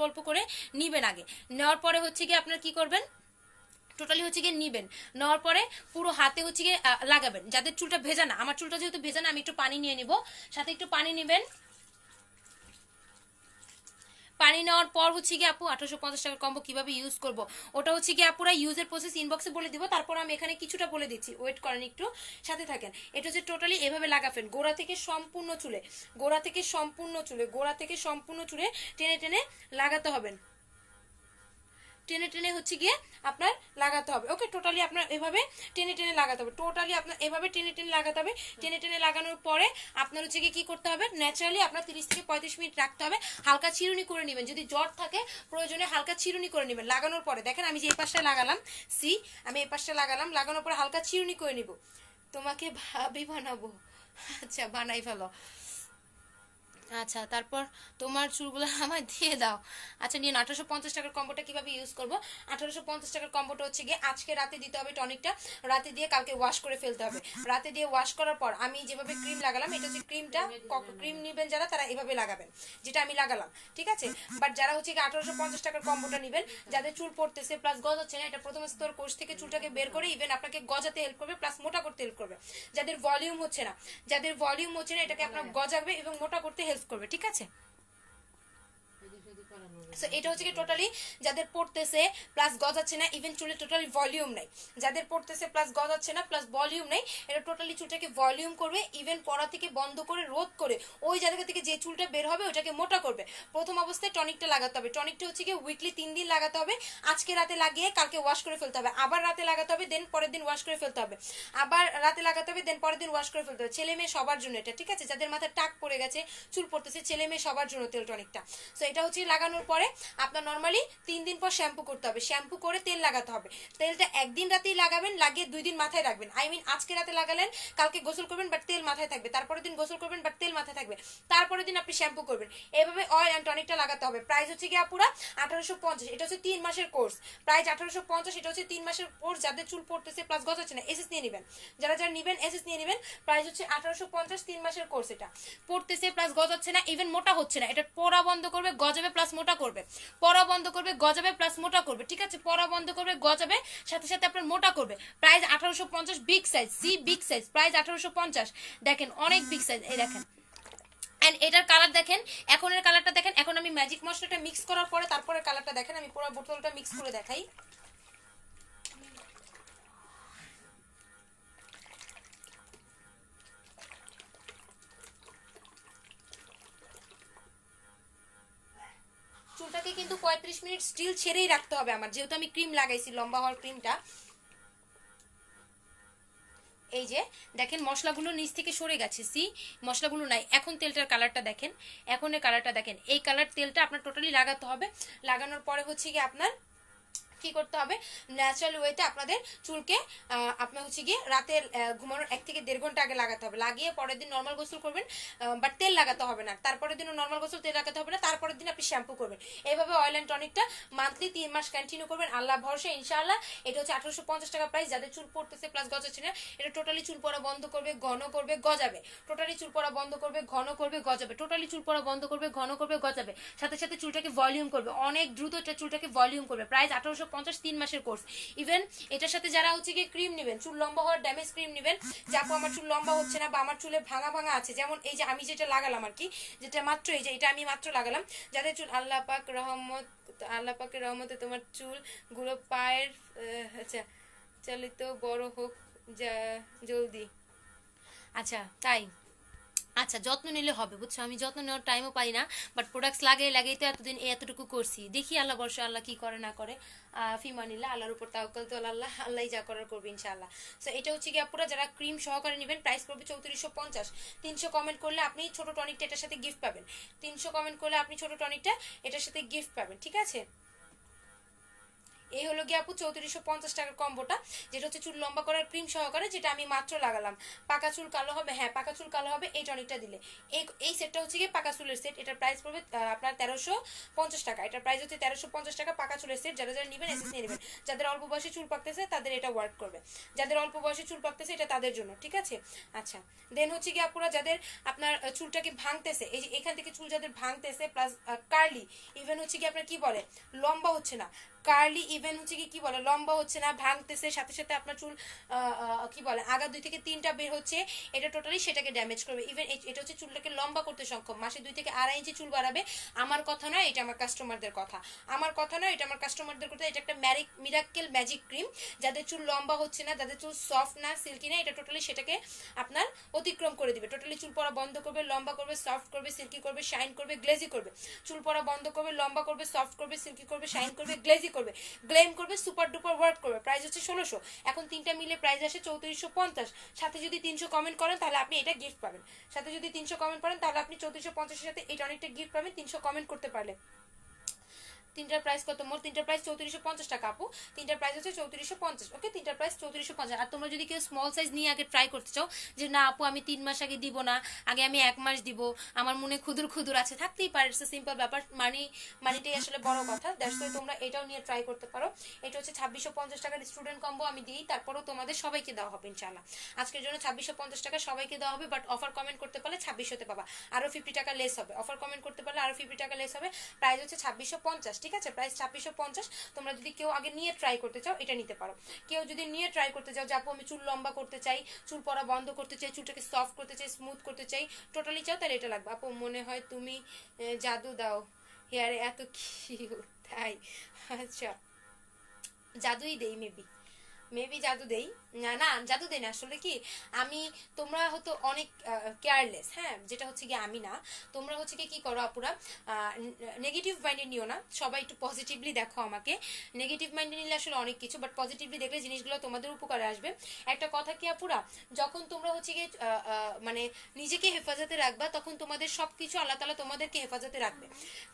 অল্প করে নেবেন। আগে নেওয়ার পরে হচ্ছে গিয়ে আপনার কি করবেন, টোটালি হচ্ছে গিয়ে নিবেন, নেওয়ার পরে পুরো হাতে হচ্ছে গিয়ে লাগাবেন। যাদের চুলটা ভেজা না, আমার চুলটা যেহেতু ভেজা না, আমি একটু পানি নিয়ে নিব, সাথে একটু পানি নেবেন। পানি নেওয়ার পর হচ্ছে গিয়ে আপু 1850 টাকার কম্বো কিভাবে ইউজ করব ওটা হচ্ছে গিয়ে আপুরা ইউজের প্রসেস ইনবক্সে বলে দিব, তারপর আমি এখানে কিছুটা বলে দিচ্ছি, ওয়েট করেন একটু, সাথে থাকেন। এটা হচ্ছে টোটালি এভাবে লাগাবেন, গোড়া থেকে সম্পূর্ণ চুলে টেনে টেনে লাগাতে হবে, টেনে টেনে হচ্ছে গিয়ে আপনার লাগাতে হবে। ওকে, টোটালি আপনার এভাবে টেনে টেনে লাগাতে হবে, টেনে টেনে লাগানোর পরে আপনার হচ্ছে গিয়ে কি করতে হবে, ন্যাচারালি আপনার 30 থেকে 35 মিনিট রাখতে হবে। হালকা চিরুনি করে নেবেন, যদি জ্বর থাকে প্রয়োজনে হালকা চিরুনি করে নেবেন। লাগানোর পরে দেখেন আমি যে এই পাশটা লাগালাম, আমি এই পাশটা লাগানোর পরে হালকা চিরুনি করে নিব। তোমাকে ভাবি বানাবো, আচ্ছা বানাই ফেলো। আচ্ছা, তারপর তোমার চুলগুলো আমায় দিয়ে দাও। আচ্ছা নিয়ে 1850 টাকার কম্বোটা কিভাবে ইউজ করবো, 1850 টাকার কম্বোটা হচ্ছে গিয়ে আজকে রাতে দিতে হবে টনিকটা, রাতে দিয়ে কালকে ওয়াশ করে ফেলতে হবে। রাতে দিয়ে ওয়াশ করার পর আমি যেভাবে ক্রিম লাগালাম, এটা হচ্ছে ক্রিমটা, ক্রিম নেবেন যারা তারা এভাবে লাগাবেন যেটা আমি লাগালাম, ঠিক আছে। বাট যারা হচ্ছে গিয়ে 1850 টাকার কম্বোটা নেবেন, যাদের চুল পড়তেছে প্লাস গজাচ্ছে না, এটা প্রথমে স্তর কোষ থেকে চুলটাকে বের করে ইভেন আপনাকে গজাতে হেল্প করবে, প্লাস মোটা করতে হেল্প করবে। যাদের ভলিউম হচ্ছে না, এটাকে আপনার গজাবে এবং মোটা করতে হেল্প করবে, ঠিক আছে। সো এটা হচ্ছে কি টোটালি যাদের পড়তেছে প্লাস গজাচ্ছে না, ইভেন চুলে টোটালি ভলিউম নাই, যাদের পড়তেছে প্লাস গজাচ্ছে না প্লাস ভলিউম নাই, এটা টোটালি চুলটাকে ভলিউম করবে, ইভেন পড়া থেকে বন্ধ করে রোধ করে ওই জায়গা থেকে যে চুলটা বের হবে ওটাকে মোটা করবে। প্রথম অবস্থায় টনিকটা লাগাতে হবে, টনিকটা হচ্ছে কি উইকলি 3 দিন লাগাতে হবে, আজকে রাতে লাগিয়ে কালকে ওয়াশ করে ফেলতে হবে, আবার রাতে লাগাতে হবে, দেন পরের দিন ওয়াশ করে ফেলতে হবে, আবার রাতে লাগাতে হবে, দেন পরের দিন ওয়াশ করে ফেলতে হবে। ছেলে মেয়ে সবার জন্য এটা, ঠিক আছে। যাদের মাথায় টাক পড়ে গেছে, চুল পড়তেছে, ছেলে মেয়ে সবার জন্য তেল টনিকটা। সো এটা হচ্ছে লাগানোর পরে আপনার নর্মালি 3 দিন পর শ্যাম্পু করতে হবে, শ্যাম্পু করে তেল লাগাতে হবে। তেলটা একদিন রাতেই লাগাবেন, লাগিয়ে 2 দিন মাথায় রাখবেন, আই মিন আজকে রাতে লাগালেন, কালকে গোসল করবেন বাট তেল মাথায় থাকবে, তারপরের দিন গোসল করবেন বাট তেল মাথায় থাকবে, তারপরের দিন আপনি শ্যাম্পু করবেন। এভাবে অয়েল অ্যান্ড টনিকটা লাগাতে হবে। প্রাইস হচ্ছে গিয়ে পুরো 1850, এটা হচ্ছে 3 মাসের কোর্স, প্রাইস 1850, এটা হচ্ছে 3 মাসের কোর্স। যাদের চুল পড়তেছে প্লাস গজাচ্ছে না, এসএস নিয়ে নেবেন, যারা নেবেন এসএস নিয়ে নেবেন। প্রাইস হচ্ছে 1850, 3 মাসের কোর্স। এটা পড়তেছে প্লাস গজাচ্ছে না, ইভেন মোটা হচ্ছে না, এটা পড়া বন্ধ করবে, গজাবে প্লাস মোটা করবে, পড়া বন্ধ করবে, গজাবে প্লাস মোটা করবে, ঠিক আছে। পড়া বন্ধ করবে, গজাবে, সাথে সাথে আপনার মোটা করবে। Price 1850, big size, big size, price 1850। দেখেন অনেক বিগ সাইজ, এই দেখেন। এন্ড এটার কালার দেখেন, এখনের কালারটা দেখেন, এখন আমি ম্যাজিক মশলাটা মিক্স করার পরে তারপরে কালারটা দেখেন, আমি পুরো বোতলটা মিক্স করে দেখাই। চুলটাকে কিন্তু 35 মিনিট স্টিল ছেড়েই রাখতে হবে আমার, যেহেতু আমি ক্রিম লাগাইছি লম্বা হওয়ার ক্রিমটা। এই যে দেখেন মশলাগুলো নিচ থেকে সরে গেছে, মশলাগুলো নাই। এখন তেলটার কালারটা দেখেন, এই কালার তেলটা আপনার টোটালি লাগাতে হবে। লাগানোর পরে হচ্ছে কি আপনার কি করতে হবে, ন্যাচারাল ওয়েতে আপনাদের চুলকে আপনার হচ্ছে গিয়ে রাতে ঘুমানোর 1 থেকে 1.5 ঘন্টা আগে লাগাতে হবে, লাগিয়ে পরের দিন নর্মাল গোসল করবেন, বাট তেল লাগাতে হবে না, তারপরের দিনও নর্মাল গোসল, তেল লাগাতে হবে না, তারপরের দিন আপনি শ্যাম্পু করবেন। এইভাবে অয়েল অ্যান্ড টনিকটা মান্থলি 3 মাস কন্টিনিউ করবেন, আল্লাহ ভরসা ইনশাআল্লাহ। এটা হচ্ছে 1850 টাকা প্রাইস। যাদের চুল পড়তেছে প্লাস গজাচ্ছে না, এটা টোটালি চুল পড়া বন্ধ করবে, ঘন করবে, গজাবে, টোটালি চুল পড়া বন্ধ করবে, ঘন করবে, গজাবে, টোটালি চুল পড়া বন্ধ করবে, ঘন করবে, গজাবে, সাথে সাথে চুলটাকে ভলিউম করবে, অনেক দ্রুত এটা চুলটাকে ভলিউম করবে। প্রাইস 1850, 3 মাসের কোর্স। ইভেন এটার সাথে যারা হচ্ছে গিয়ে ক্রিম নেবেন, চুল লম্বা হওয়ার ড্যামেজ ক্রিম নেবেন, যে আপু আমার চুল লম্বা হচ্ছে না বা আমার চুলে ভাঙা ভাঙা আছে, যেমন এই যে আমি যেটা লাগালাম আর কি, যেটা মাত্র এই যে এটা আমি মাত্র লাগালাম, যাদের চুল আল্লাহ পাকের রহমতে তোমার চুল গুলো পায়ের আচ্ছা চালিত বড় হোক যা জলদি। আচ্ছা তাই, আচ্ছা যত্ন নিলে হবে, বুঝছো, আমি যত্ন নেওয়ার টাইমও পাই না, বাট প্রোডাক্টস লাগাই তো এতদিন এতটুকু করছি, দেখি আল্লাহ বর্ষে আল্লাহ কি করে না করে। ফিমানিল্লাহ, আল্লাহর উপর তাওয়াক্কাল তো আল্লাহ, আল্লাহই যা করার করবে ইনশাআল্লাহ। সো এটা হচ্ছে কি আপুরা যারা ক্রিম সহকারে নেবেন, প্রাইস পড়বে 3450। 300 কমেন্ট করলে আপনি ছোট টনিকটা এটার সাথে গিফট পাবেন, 300 কমেন্ট করলে আপনি ছোট টনিকটা এটার সাথে গিফট পাবেন, ঠিক আছে। এই হলো গিয়ে আপু 3450 টাকার কম্বোটা, যেটা হচ্ছে চুল লম্বা করার ক্রিম সহকারে, যেটা আমি মাত্র লাগালাম। পাকা চুল কালো হবে, হ্যাঁ পাকা চুল কালো হবে এই টনিকটা দিলে। এই সেটটা হচ্ছে গিয়ে পাকা চুলের সেট, এটার প্রাইস পড়বে আপনার 1350 টাকা। এটার প্রাইস হচ্ছে 1350 টাকা, পাকা চুলের সেট। যারা যারা নেবেন এসএস নিয়ে নেবেন। যাদের অল্প বয়সে চুল পাকতেছে তাদের এটা ওয়ার্ক করবে, যাদের অল্প বয়সে চুল পাকতেছে এটা তাদের জন্য, ঠিক আছে। আচ্ছা দেন হচ্ছে গিয়ে আপুরা যাদের আপনার চুলটাকে ভাঙতেছে, এই যে এখান থেকে চুল যাদের ভাঙতেছে প্লাস কার্লি, ইভেন হচ্ছে কি আপনার কি বলে লম্বা হচ্ছে না, কার্লি ইভেন হচ্ছে কি বলে লম্বা হচ্ছে না, ভাঙতেছে, সাথে সাথে আপনার চুল কি বলে আগা 2 থেকে 3টা বের হচ্ছে, এটা টোটালি সেটাকে ড্যামেজ করবে। ইভেন এটা হচ্ছে চুলটাকে লম্বা করতে সক্ষম, মাসে 2 থেকে 2.5 ইঞ্চি চুল বাড়াবে। আমার কথা নয়, এটা আমার কাস্টমারদের কথা, আমার কথা নয়, এটা আমার কাস্টমারদের কথা। এটা একটা মিরাক্কেল ম্যাজিক ক্রিম, যাদের চুল লম্বা হচ্ছে না, যাদের চুল সফট না, সিল্কি না, এটা টোটালি সেটাকে আপনার অতিক্রম করে দিবে, টোটালি চুল পড়া বন্ধ করবে, লম্বা করবে, সফট করবে, সিল্কি করবে, শাইন করবে, গ্লেজি করবে, চুল পড়া বন্ধ করবে, লম্বা করবে, সফট করবে, সিল্কি করবে, শাইন করবে, গ্লেজি করবে, গ্লেম করবে, সুপার ডুপার ওয়ার্ক করবে। প্রাইস হচ্ছে 1600, এখন 3টা মিলে প্রাইস আসে 3450। সাথে যদি 300 কমেন্ট করেন তাহলে আপনি এটা গিফট পাবেন, সাথে যদি 300 কমেন্ট করেন তাহলে আপনি 3450 এর সাথে এটা অনেকটা গিফট পাবেন 300 কমেন্ট করতে পারলে। 3টার প্রাইস কত মোট? 3টার প্রাইস 3450 টাকা আপু, 3টার প্রাইস হচ্ছে 3450। ওকে, 3টার প্রাইস 3450। আর তোমরা যদি কেউ স্মল সাইজ নিয়ে আগে ট্রাই করতে চাও, যে না আপু আমি 3 মাস আগে দিব না, আগে আমি 1 মাস দিব, আমার মনে খুদুর আছে, থাকতেই পারে, ইটস সিম্পল ব্যাপার, মানিটাই আসলে বড় কথা। দ্যাটস ওয়াই তোমরা এটাও নিয়ে ট্রাই করতে পারো। এটা হচ্ছে 2650 টাকার স্টুডেন্ট কম্বো আমি দিই, তারপরেও তোমাদের সবাইকে দেওয়া হবে ইনশাআল্লাহ। আজকের জন্য 2650 টাকা সবাইকে দেওয়া হবে, বাট অফার কমেন্ট করতে পারলে 2600তে পাবা, আরো 50 টাকা লেস হবে। অফার কমেন্ট করতে পারলে আরো 50 টাকা লেস হবে। প্রাইস হচ্ছে 2650, ঠিক আছে, প্রাইস 2650। তোমরা যদি কেউ আগে নিয়ে ট্রাই করতে চাও এটা নিতে পারো। কেউ যদি নিয়ে ট্রাই করতে চাও যে আপু আমি চুল লম্বা করতে চাই, চুল পড়া বন্ধ করতে চাই, চুলটাকে সফট করতে চাই, স্মুথ করতে চাই, টোটালি চাও, তাহলে এটা লাগবে। আপু মনে হয় তুমি জাদু দাও হেয়ারে, এত কিউট, তাই? আচ্ছা জাদুই দেই, মেবি জাদু দেই না, না জাদু দেই না, আসলে কি আমি, তোমরা হয়তো অনেক কেয়ারলেস, হ্যাঁ, যেটা হচ্ছে কি আমি না, তোমরা হচ্ছে কি করো আপুরা, নেগেটিভ মাইন্ডে নিও না, সবাই একটু পজিটিভলি দেখো আমাকে। নেগেটিভ মাইন্ডে নিলে আসলে অনেক কিছু, বাট পজিটিভলি দেখলে জিনিসগুলো তোমাদের উপকারে আসবে। একটা কথা কি আপুরা, যখন তোমরা হচ্ছে কি মানে নিজেকে হেফাজতে রাখবা, তখন তোমাদের সবকিছু আল্লাহ তাআলা তোমাদেরকে হেফাজতে রাখবে।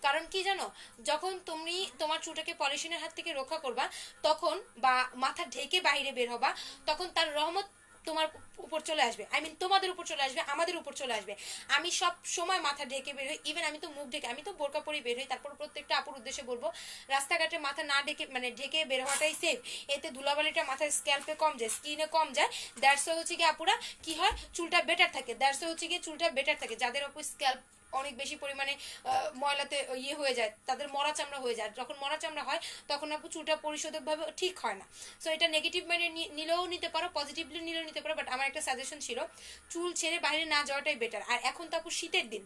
কারণ কি জানো, যখন তুমি তোমার চুলটাকে পলিশনের হাত থেকে রক্ষা করবা, তখন বা মাথা ঢেকে বাইরে বের হবা, তখন তার রহমত তোমার উপর চলে আসবে, আই মিন তোমাদের উপর চলে আসবে, আমাদের উপর চলে আসবে। আমি সব সময় মাথা ঢেকে বের হই, ইভেন আমি তো মুখ ঢেকে, আমি তো বোরকা পরে বের হই। তারপর প্রত্যেকটা আপুর উদ্দেশ্যে বলবো, রাস্তাঘাটে মাথা না ঢেকে মানে ঢেকে বের হওয়াটাই সেফ। এতে ধুলাবালিটা মাথার স্ক্যাল্পে কম যায়, স্কিনে কম যায়। দ্যাটস হচ্ছে কি আপুরা কি হয়, চুলটা বেটার থাকে। দ্যাটস হচ্ছে কি চুলটা বেটার থাকে, যাদের উপর স্ক্যাল্প অনেক বেশি পরিমাণে ময়লাতে ইয়ে হয়ে যায়, তাদের মরা চামড়া হয়ে যায়। যখন মরা চামড়া হয় তখন আপু চুলটা পরিশোধকভাবে ঠিক হয় না। সো এটা নেগেটিভ মাইন্ডে নিলেও নিতে পারো, পজিটিভলি নিলেও নিতে পারো, বাট আমার একটা সাজেশন ছিল চুল ছেড়ে বাইরে না যাওয়াটাই বেটার। আর এখন তো আপু শীতের দিন,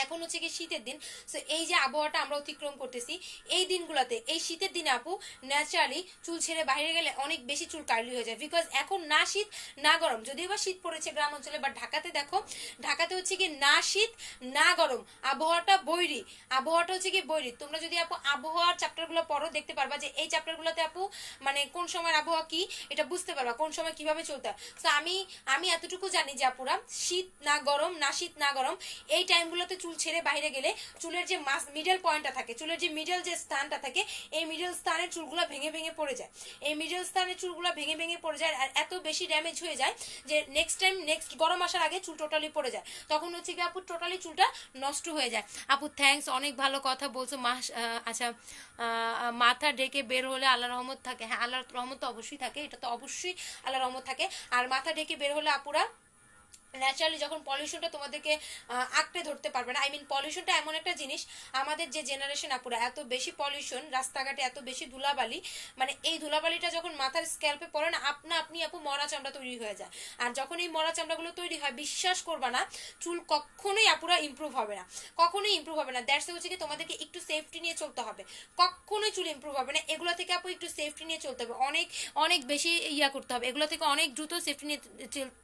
এখন হচ্ছে কি শীতের দিন, সো এই যে আবহাওয়াটা আমরা অতিক্রম করতেছি এই দিনগুলোতে, এই শীতের দিনে আপু ন্যাচারালি চুল ছেড়ে বাইরে গেলে অনেক বেশি চুল কার্লি হয়ে যায়, বিকজ এখন না শীত না গরম, যদিও বা শীত পড়েছে গ্রাম অঞ্চলে, বাট ঢাকাতে দেখো, ঢাকাতে হচ্ছে কি না শীত না গরম, আবহাওয়াটা বৈরী, আবহাওয়াটা হচ্ছে কি বৈরী। তোমরা যদি আপু আবহাওয়ার চ্যাপ্টারগুলো পড়ো, দেখতে পারবা যে এই চ্যাপ্টারগুলোতে আপু মানে কোন সময় আবহাওয়া কি এটা বুঝতে পারবা, কোন সময় কিভাবে চলতে হয়। সো আমি এতটুকু জানি যে আপুরা শীত না গরম, না শীত না গরম, এই টাইমগুলোতে চুল ছেড়ে বাইরে গেলে চুলের যে মিডল পয়েন্টটা থাকে, চুলের যে মিডল যে স্থানটা থাকে, এই মিডল স্থানের চুলগুলো ভেঙে ভেঙে পড়ে যায়, এই মিডল স্থানের চুলগুলো ভেঙে ভেঙে পড়ে যায়, আর এত বেশি ড্যামেজ হয়ে যায় যে নেক্সট গরম আসার আগে চুল টোটালি পড়ে যায়, তখন হচ্ছে কি আপু টোটালি চুলটা নষ্ট হয়ে যায়। আপু থ্যাঙ্কস, অনেক ভালো কথা বলছো। আচ্ছা, মাথা ঢেকে বের হলে আল্লাহ রহমত থাকে, হ্যাঁ আল্লাহ রহমত তো অবশ্যই থাকে, এটা তো অবশ্যই আল্লাহ রহমত থাকে। আর মাথা ঢেকে বের হলে আপুরা ন্যাচারালি যখন পলিউশনটা তোমাদেরকে আঁকড়ে ধরতে পারবে না, আই মিন পলিউশনটা এমন একটা জিনিস, আমাদের যে জেনারেশন আপুরা এত বেশি পলিউশন, রাস্তাঘাটে এত বেশি ধুলাবালি, মানে এই ধুলাবালিটা যখন মাথার স্ক্যাল্পে পড়ে না, আপনি আপু মরা চামড়া তৈরি হয়ে যায়। আর যখন এই মরা চামড়াগুলো তৈরি হয়, বিশ্বাস করবা না, চুল কখনোই আপুরা ইমপ্রুভ হবে না, কখনোই ইমপ্রুভ হবে না। দ্যাটস হচ্ছে কি তোমাদেরকে একটু সেফটি নিয়ে চলতে হবে, কখনোই চুল ইমপ্রুভ হবে না। এগুলো থেকে আপু একটু সেফটি নিয়ে চলতে হবে, অনেক অনেক বেশি করতে হবে, এগুলো থেকে অনেক দ্রুত সেফটি নিয়ে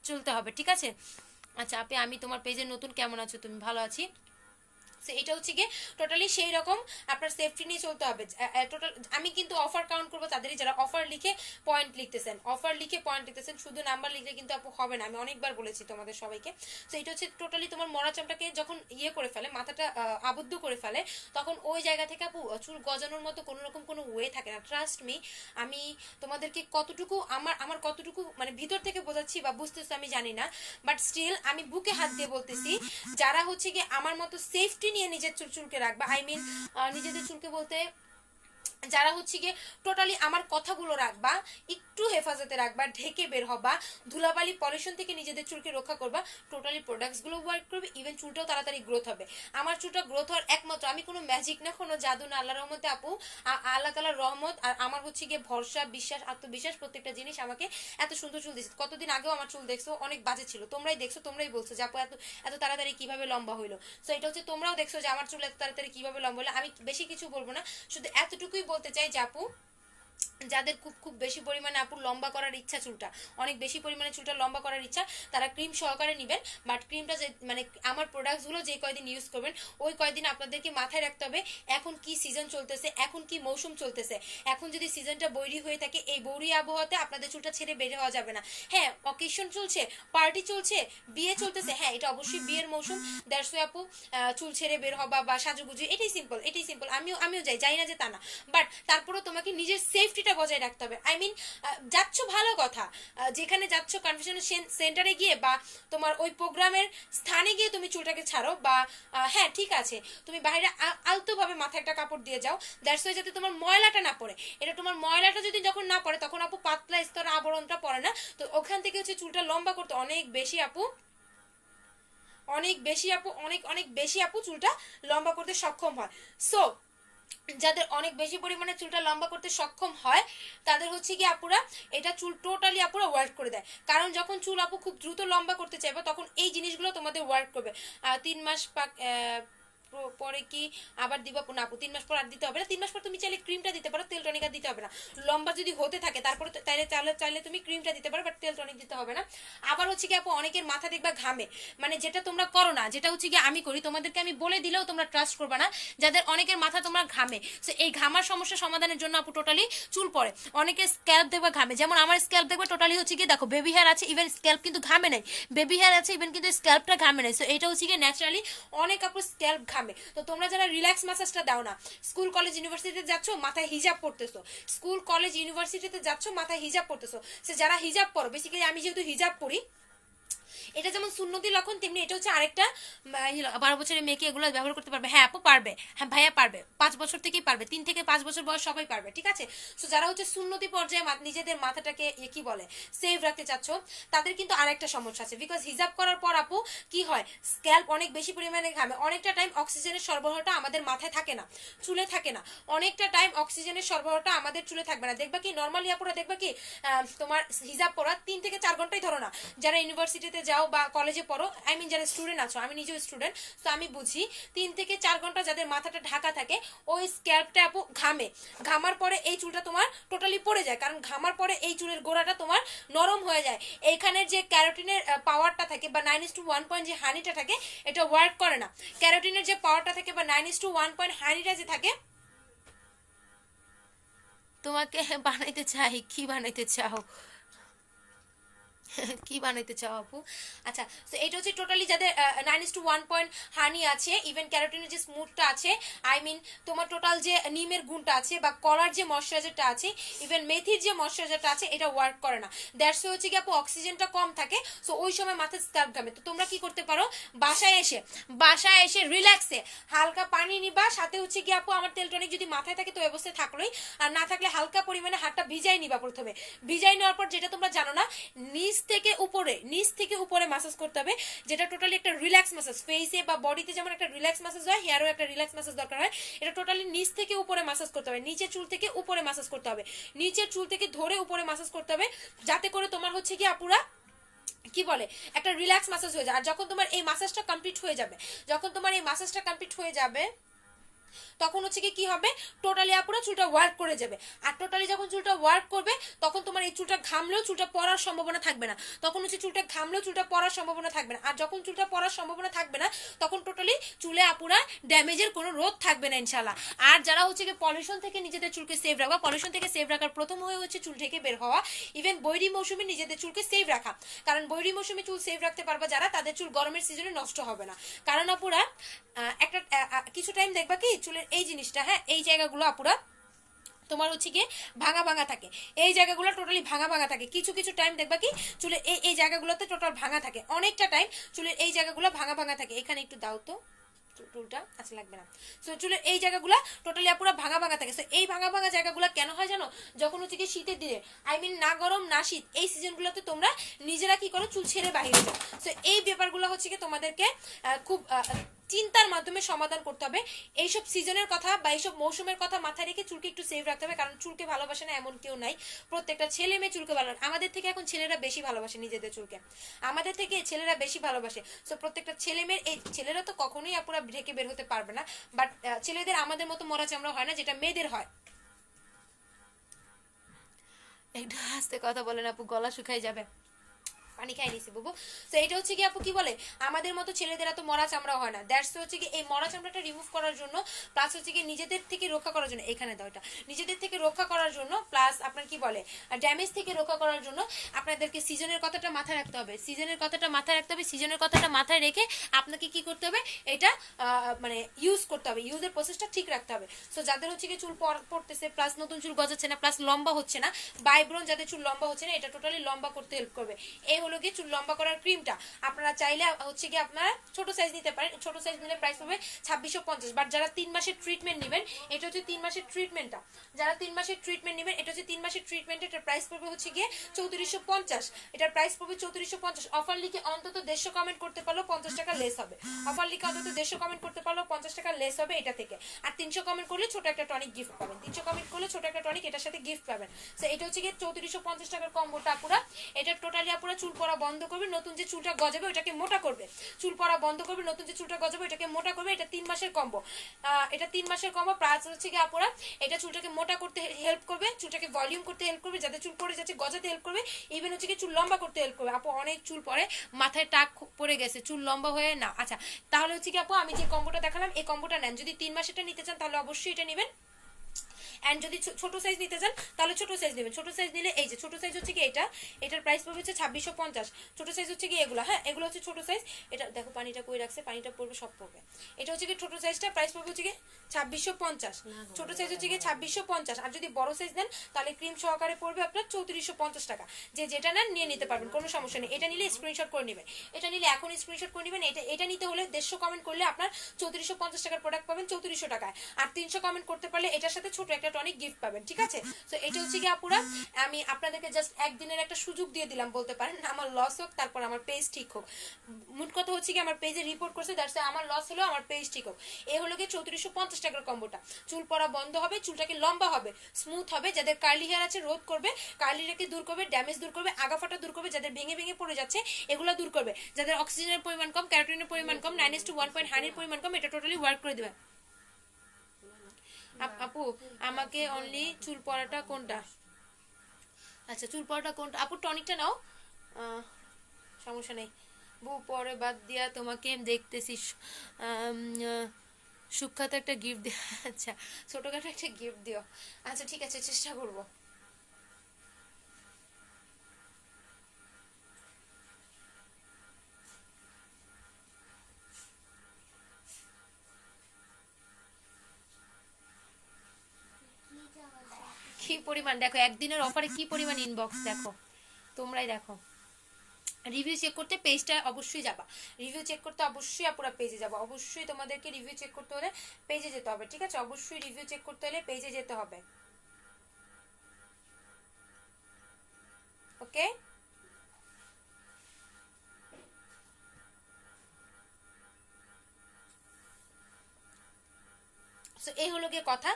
চলতে হবে, ঠিক আছে? আচ্ছা আপনি, আমি তোমার পেজে নতুন, কেমন আছো তুমি? ভালো আছি। এটা হচ্ছে গিয়ে টোটালি সেই রকম আপনার সেফটি নিয়ে চলতে হবে। টোটাল আমি কিন্তু অফার কাউন্ট করবো তাদেরই যারা অফার লিখে পয়েন্ট লিখতেছেন, অফার লিখে পয়েন্ট লিখতেছেন, শুধু নাম্বার লিখলে কিন্তু আপু হবে না, আমি অনেকবার বলেছি তোমাদের সবাইকে। তো এটা হচ্ছে টোটালি তোমার মরা চামটাকে যখন করে ফেলে, মাথাটা আবদ্ধ করে ফেলে, তখন ওই জায়গা থেকে আপু চুল গজানোর মতো কোনো রকম কোনো ওয়ে থাকে না। ট্রাস্ট মি, আমি তোমাদেরকে কতটুকু আমার কতটুকু মানে ভিতর থেকে বোঝাচ্ছি বা বুঝতেছি আমি জানি না, বাট স্টিল আমি বুকে হাত দিয়ে বলতেছি, যারা হচ্ছে কি আমার মতো সেফটি নিয়ে নিজের চুলকে রাখবা, আই মিন নিজেদের চুলকে বলতে যারা হচ্ছে গিয়ে টোটালি আমার কথাগুলো রাখবা, একটু হেফাজতে রাখবা, ঢেকে বের হবা, ধুলাবালি পলিউশন থেকে নিজেদের চুলকে রক্ষা করবা, টোটালি প্রোডাক্টসগুলো ওয়ার্ক করবে, ইভেন চুলটাও তাড়াতাড়ি গ্রোথ হবে। আমার চুলটা গ্রোথ হওয়ার একমাত্র, আমি কোনো ম্যাজিক না, কোনো জাদু না, আল্লাহর রহমতে আপু, আল্লাহ তাআলার রহমত আর আমার হচ্ছে গিয়ে ভরসা, বিশ্বাস, আত্মবিশ্বাস, প্রত্যেকটা জিনিস আমাকে এত সুন্দর চুল দিচ্ছে। কতদিন আগেও আমার চুল দেখছো অনেক বাজে ছিল, তোমরাই দেখছো, তোমরাই বলছো যে আপু এত এত তাড়াতাড়ি কিভাবে লম্বা হইলো। সো এটা হচ্ছে তোমরাও দেখছো যে আমার চুল এত তাড়াতাড়ি কিভাবে লম্বা হলো। আমি বেশি কিছু বলবো না, শুধু এতটুকুই বলতে চাই যে আপু, যাদের খুব খুব বেশি পরিমাণে আপুর লম্বা করার ইচ্ছা, চুলটা অনেক বেশি পরিমাণে চুলটা লম্বা করার ইচ্ছা, তারা ক্রিম সহকারে নেবেন। বাট ক্রিমটা যে মানে আমার প্রোডাক্টসগুলো যে কয়দিন ইউজ করবেন, ওই কয়দিন আপনাদেরকে মাথায় রাখতে হবে এখন কি সিজন চলতেছে, এখন কি মৌসুম চলতেছে। এখন যদি সিজনটা বৈরী হয়ে থাকে, এই বৈরী আবহাওয়াতে আপনাদের চুলটা ছেড়ে বের হওয়া যাবে না। হ্যাঁ অকেশন চলছে, পার্টি চলছে, বিয়ে চলতেছে, হ্যাঁ এটা অবশ্যই বিয়ের মৌসুম, দ্যাটস ওয়াই আপু চুল ছেড়ে বের হবা বা সাজুগুজু, এটাই সিম্পল, এটাই সিম্পল। আমিও যাই না যে তা না, বাট তারপরেও তোমাকে নিজের সেফটিটা বজায় রাখতে হবে। আই মিন যাচ্ছ ভালো কথা, যেখানে যাচ্ছ কনভেনশন সেন্টারে গিয়ে বা তোমার ওই প্রোগ্রামের স্থানে গিয়ে তুমি চুলটাকে ছাড়ো, বা হ্যাঁ ঠিক আছে তুমি বাইরে আলতোভাবে মাথায় একটা কাপড় দিয়ে যাও, দ্যাটস ওয়াই যাতে তোমার ময়লাটা না পড়ে। এটা তোমার ময়লাটা যদি যখন না পড়ে, তখন আপু পাতলা স্তর আবরণটা পড়ে না, তো ওখান থেকে হচ্ছে চুলটা লম্বা করতে অনেক বেশি আপু, অনেক বেশি আপু চুলটা লম্বা করতে সক্ষম হয়। সো যাদের অনেক বেশি পরিমাণে চুলটা লম্বা করতে সক্ষম হয়, তাদের হচ্ছে কি আপুরা এটা চুল টোটালি আপুরা ওয়ার্ক করে দেয়। কারণ যখন চুল আপু খুব দ্রুত লম্বা করতে চাইবে, তখন এই জিনিসগুলো তোমাদের ওয়ার্ক করবে। 3 মাস পরে কি আবার দিবা না আপু? 3 মাস পর আর দিতে হবে না, 3 মাস পর তুমি চাইলে ক্রিমটা দিতে পারো, তেল টনিক দিতে হবে না। লম্বা যদি হতে থাকে তারপরে চাইলে তুমি ক্রিমটা দিতে পারো, বাট তেল টনিক দিতে হবে না। আবার হচ্ছে কি আপু অনেকের মাথা দেখবা ঘামে, মানে যেটা তোমরা করো না, যেটা হচ্ছে কি আমি করি, তোমাদেরকে আমি বলে দিলেও তোমরা ট্রাস্ট করবে না, যাদের অনেকের মাথা তোমরা ঘামে। সো এই ঘামার সমস্যা সমাধানের জন্য আপু টোটালি চুল পড়ে, অনেকের স্ক্যাল্প দেখবা ঘামে, যেমন আমার স্ক্যাল্প দেখবা টোটালি হচ্ছে কি দেখো বেবি হেয়ার আছে, ইভেন স্ক্যাল্প কিন্তু ঘামে নাই, বেবি হেয়ার আছে ইভেন কিন্তু স্ক্যাল্পটা ঘামে নাই। সো এটা হচ্ছে কি ন্যাচারালি অনেক আপু স্ক্যাল্প ঘামে। তো তোমরা যারা রিল্যাক্স ম্যাসাজটা দাও না, স্কুল কলেজ ইউনিভার্সিটিতে যাচ্ছ মাথায় হিজাব পড়তেছো, স্কুল কলেজ ইউনিভার্সিটিতে যাচ্ছ মাথায় হিজাব পড়তেছো, সে যারা হিজাব পড়ো, বেসিক্যালি আমি যেহেতু হিজাব পড়ি, এটা যেমন সুন্নতি লক্ষণ, তেমনি এটা হচ্ছে আরেকটা 12 বছরের মেয়েকে এগুলো ব্যবহার করতে পারবে। হ্যাঁ আপু পারবে, হ্যাঁ ভাইয়া পারবে, 5 বছর থেকেই পারবে, 3 থেকে 5 বছর বয়স সবাই পারবে, ঠিক আছে? সো যারা হচ্ছে সুন্নতি পর্যায়ে নিজেদের মাথাটাকে কি বলে সেভ রাখতে চাচ্ছ, তাদের কিন্তু আরেকটা সমস্যা আছে, বিকজ হিজাব করার পর আপু কি হয়, স্ক্যাল্প অনেক বেশি পরিমাণে ঘামে, অনেকটা টাইম অক্সিজেনের সরবরাহটা আমাদের মাথায় থাকে না, চুলে থাকে না, অনেকটা টাইম অক্সিজেনের সরবরাহটা আমাদের চুলে থাকবে না। দেখবা কি নর্মালি আপুরা দেখবা কি তোমার হিজাব পরা 3 থেকে 4 ঘন্টাই ধরো না, যারা ইউনিভার্সিটিতে যাও বা কলেজে পড়ো, আই মিন যারা স্টুডেন্ট আছো, আমি নিজেও স্টুডেন্ট, তো আমি বুঝি 3 থেকে 4 ঘন্টা যাদের মাথাটা ঢাকা থাকে, ওই স্ক্যাল্পটা আপু ঘামে, ঘামার পরে এই চুলটা তোমার টোটালি পড়ে যায়, কারণ ঘামার পরে এই চুলের গোড়াটা তোমার নরম হয়ে যায়, এইখানের যে ক্যারোটিনের পাওয়ারটা থাকে বা 9:1 পয়েন্ট যে হানিটা থাকে, এটা ওয়ার্ক করে না। ক্যারোটিনের যে পাওয়ারটা থাকে বা 9:1 পয়েন্ট হানিটা যে থাকে, তোমাকে বানাইতে চাই, কি বানাইতে চাও? কি বানাইতে চাও আপু? আচ্ছা, তো এটা হচ্ছে টোটালি যাদের 9:1 হানি আছে, ইভেন ক্যারোটিনের যে স্মুথটা আছে, আই মিন তোমার টোটাল যে নিমের গুণটা আছে বা কলার যে ময়শ্চারাইজারটা আছে, ইভেন মেথির যে ময়শ্চারাইজারটা আছে, এটা ওয়ার্ক করে না। দ্যাটস হচ্ছে কি আপু অক্সিজেনটা কম থাকে, সো ওই সময় মাথা স্কার্ফ ঘামে। তো তোমরা কি করতে পারো, বাসায় এসে রিল্যাক্সে হালকা পানি নিবা, সাথে হচ্ছে কি আপু আমার তেল টনিক যদি মাথায় থাকে তো অবস্থায় থাকলোই, আর না থাকলে হালকা পরিমাণে হাতটা ভিজাই নিবা। প্রথমে ভিজাই নেওয়ার পর যেটা তোমরা জানো না, নিচ থেকে উপরে ম্যাসাজ করতে হবে, যেটা টোটালি একটা রিল্যাক্স ম্যাসাজ। ফেসে বা বডিতে যেমন একটা রিল্যাক্স ম্যাসাজ হয়, হেয়ারও একটা রিল্যাক্স ম্যাসাজ দরকার হয়। এটা টোটালি নিচ থেকে উপরে ম্যাসাজ করতে হবে, নিচের চুল থেকে উপরে ম্যাসাজ করতে হবে, নিচের চুল থেকে ধরে উপরে ম্যাসাজ করতে হবে, যাতে করে তোমার হচ্ছে কি আপুরা কি বলে একটা রিল্যাক্স ম্যাসাজ হয়ে যায়। আর যখন তোমার এই ম্যাসাজটা কমপ্লিট হয়ে যাবে, তখন হচ্ছে কি হবে, টোটালি আপুরা চুলটা ওয়ার্ক করে যাবে। আর টোটালি যখন চুলটা ওয়ার্ক করবে, তখন তোমার এই চুলটা ঘামলেও চুলটা পড়ার সম্ভাবনা থাকবে না। আর যখন চুলটা পড়ার সম্ভাবনা থাকবে না, তখন টোটালি চুলে আপুরা ড্যামেজের কোনো রোধ থাকবে না ইনশাল্লাহ। আর যারা হচ্ছে কি পলিউশন থেকে নিজেদের চুলকে সেভ রাখবা, পলিউশন থেকে সেভ রাখার প্রথম হয়ে হচ্ছে চুল থেকে বের হওয়া, ইভেন বৈরী মৌসুমে নিজেদের চুলকে সেভ রাখা। কারণ বৈরী মৌসুমে চুল সেভ রাখতে পারবা যারা, তাদের চুল গরমের সিজনে নষ্ট হবে না। কারণ আপুরা একটা কিছু টাইম দেখবা কি চুলের এই জিনিসটা, হ্যাঁ, এই জায়গাগুলো আপুরা তোমার হচ্ছে গিয়ে ভাঙা ভাঙা থাকে, এই জায়গাগুলো টোটালি ভাঙা ভাঙা থাকে। কিছু কিছু টাইম দেখবা কি চুলের এই জায়গাগুলোতে টোটাল ভাঙা থাকে, অনেকটা টাইম চুলের এই জায়গাগুলো ভাঙা ভাঙা থাকে। এখানে একটু দাও তো টুলটা, আচ্ছা লাগবে না। সো চুলের এই জায়গাগুলো টোটালি পুরো ভাঙা ভাঙা থাকে। সো এই ভাঙা ভাঙা জায়গাগুলো কেন হয় জানো, যখন হচ্ছে কি শীতের দিনে, আই মিন না গরম না শীত, এই সিজনগুলোতে তোমরা নিজেরা কি করো, চুল ছেড়ে বাহিরে যাও। সো এই ব্যাপারগুলো হচ্ছে কি তোমাদেরকে খুব চিন্তার মাধ্যমে সমাধান করতে হবে। এইসব সিজনের কথা বা এইসব মৌসুমের কথা মাথায় রেখে চুলকে একটু সেভ রাখতে হবে। কারণ চুলকে ভালোবাসে না এমন কেউ নাই, প্রত্যেকটা ছেলে মেয়ে চুলকে ভালোবাসে। আমাদের থেকে এখন ছেলেরা বেশি ভালোবাসে নিজেদের চুলকে, আমাদের থেকে ছেলেরা বেশি ভালোবাসে। সো প্রত্যেকটা ছেলে মেয়ের, এই ছেলেরা তো কখনোই আপুরা ঢেকে বের হতে পারবে না, বাট ছেলেদের আমাদের মতো মরা চামড়া হয় না, যেটা মেয়েদের হয়। একটু আস্তে কথা বলেন আপু, গলা শুকাই যাবে, পানি খাই নিছি বুবু। তো এটা হচ্ছে কি আপু কি বলে, আমাদের মতো ছেলেদের এত মরা চামড়া হয় না। দ্যাটস হচ্ছে কি এই মরা চামড়াটা রিমুভ করার জন্য, প্লাস হচ্ছে কি নিজেদের থেকে রক্ষা করার জন্য, এখানে দাও এটা, নিজেদের থেকে রক্ষা করার জন্য, প্লাস আপনার কি বলে ড্যামেজ থেকে রক্ষা করার জন্য আপনাদেরকে সিজনের কথাটা মাথায় রাখতে হবে। সিজনের কথাটা মাথায় রেখে আপনাকে কি করতে হবে, এটা মানে ইউজ করতে হবে, ইউজের প্রসেসটা ঠিক রাখতে হবে। সো যাদের হচ্ছে কি চুল পড়তেছে, প্লাস নতুন চুল গজাচ্ছে না, প্লাস লম্বা হচ্ছে না, বাইব্রন যাদের চুল লম্বা হচ্ছে না, এটা টোটালি লম্বা করতে হেল্প করবে। এই হলো গিয়ে চুল লম্বা করার ক্রিমটা। আপনারা চাইলে হচ্ছে কি আপনারা ছোট সাইজ নিতে পারেন, ছোট সাইজ নিলে প্রাইস পাবে 2650। বাট যারা 3 মাসের ট্রিটমেন্ট নেবেন, এটা হচ্ছে 3 মাসের ট্রিটমেন্টটা, যারা 3 মাসের ট্রিটমেন্ট নেবেন, এটা হচ্ছে 3 মাসের ট্রিটমেন্ট, এটার প্রাইস পড়বে হচ্ছে গিয়ে 3450। এটার প্রাইস পড়বে 3450। অফার লিখে অন্তত 150 কমেন্ট করতে পারলো 50 টাকা লেস হবে। অফার লিখে অন্তত 150 কমেন্ট করতে পারলো 50 টাকা লেস হবে এটা থেকে। আর 300 কমেন্ট করলে ছোট একটা টনিক গিফট পাবেন, 300 কমেন্ট করলে ছোট একটা টনিক এটার সাথে গিফট পাবেন। সো এটা হচ্ছে গিয়ে 3450 টাকার কম্বোটা আপুরা। এটা টোটালি আপুরা চুল পড়া বন্ধ করবে, নতুন যে চুলটা গজাবে ওটাকে মোটা করবে, চুল পড়া বন্ধ করবে, নতুন যে চুলটা গজাবে ওটাকে মোটা করবে। এটা 3 মাসের কম্বো, এটা 3 মাসের কম্বো। প্লাস হচ্ছে কি আপুরা এটা চুলটাকে মোটা করতে হেল্প করবে, চুলটাকে ভলিউম করতে হেল্প করবে, যাদের চুল পড়ে যাচ্ছে গজাতে হেল্প করবে, ইভেন হচ্ছে কি চুল লম্বা করতে হেল্প করবে। আপু অনেক চুল পড়ে, মাথায় টাক পড়ে গেছে, চুল লম্বা হয়ে না। আচ্ছা তাহলে হচ্ছে কি আপু আমি যে কম্বোটা দেখালাম এই কম্বোটা নেন, যদি 3 মাসেরটা নিতে চান তাহলে অবশ্যই এটা নেবেন। এন্ড যদি ছোট সাইজ নিতে চান তাহলে ছোট সাইজ নেবেন। ছোট সাইজ নিলে এই যে ছোট সাইজ হচ্ছে কি এটা, এটার প্রাইস পড়বে হচ্ছে 2650। ছোট সাইজ হচ্ছে কি এগুলো, হ্যাঁ এগুলো হচ্ছে ছোট সাইজ। এটা দেখো পানিটা কই রাখছে, পানিটা পড়বে সব পড়বে। এটা হচ্ছে কি ছোট সাইজটা, প্রাইস পড়বে হচ্ছে কি 2650। ছোট সাইজ হচ্ছে কি 2650। আর যদি বড় সাইজ নেন তাহলে ক্রিম সহকারে পড়বে আপনার 3450 টাকা। যে যেটা নেন নিয়ে নিতে পারবেন, কোনো সমস্যা নেই। এটা নিলে স্ক্রিনশট করে নেবেন, এটা নিলে এখন স্ক্রিনশট করে নেবেন। এটা নিতে হলে 150 কমেন্ট করলে আপনার 3450 টাকার প্রোডাক্ট পাবেন 3400 টাকায়। আর 300 কমেন্ট করতে পারলে এটার সাথে ছোট একটা টনিক গিফট পাবেন, ঠিক আছে। সো এটা হচ্ছে কি আপুরা আমি আপনাদেরকে জাস্ট একদিনের একটা সুযোগ দিয়ে দিলাম বলতে পারেন, আমার লস হোক তারপর আমার পেজ ঠিক হোক। মোট কথা হচ্ছে কি আমার পেজে রিপোর্ট করছে, দ্যাটস আমার লস হলো, আমার পেজ ঠিক হোক। এই হলো কি 3450 টাকার কম্বোটা। চুল পড়া বন্ধ হবে, চুলটাকে লম্বা হবে, স্মুথ হবে, যাদের কার্লি হেয়ার আছে রোধ করবে, কার্লি রেখে দূর করবে, ড্যামেজ দূর করবে, আগা ফাটা দূর করবে, যাদের ভেঙে ভেঙে পড়ে যাচ্ছে এগুলো দূর করবে, যাদের অক্সিজেনের পরিমাণ কম, ক্যারোটিনের পরিমাণ কম, 9:1 হানির পরিমাণ কম, এটা টোটালি ওয়ার্ক করে দেবে। আপু আমাকে অনলি চুল পড়াটা কোনটা, আচ্ছা চুল পড়াটা কোনটা আপু, টনিকটা নাও, সমস্যা নেই বউ, পরে বাদ দিয়া তোমাকে দেখতেছি। সুখ্যাত একটা গিফট দিও, আচ্ছা ছোটখাটো একটা গিফট দিও, আচ্ছা ঠিক আছে চেষ্টা করবো। পরিমাণ দেখো, একদিনের অফারে কি পরিমাণ ইনবক্স দেখো, তোমরাই দেখো। রিভিউ চেক করতে পেজটা অবশ্যই যাবা, রিভিউ চেক করতে অবশ্যই আপুরা পেজে যাবো, অবশ্যই তোমাদেরকে রিভিউ চেক করতে হলে পেজে যেতে হবে, ঠিক আছে? অবশ্যই রিভিউ চেক করতে হলে পেজে যেতে হবে, ওকে? সো এই হলো গিয়ে কথা।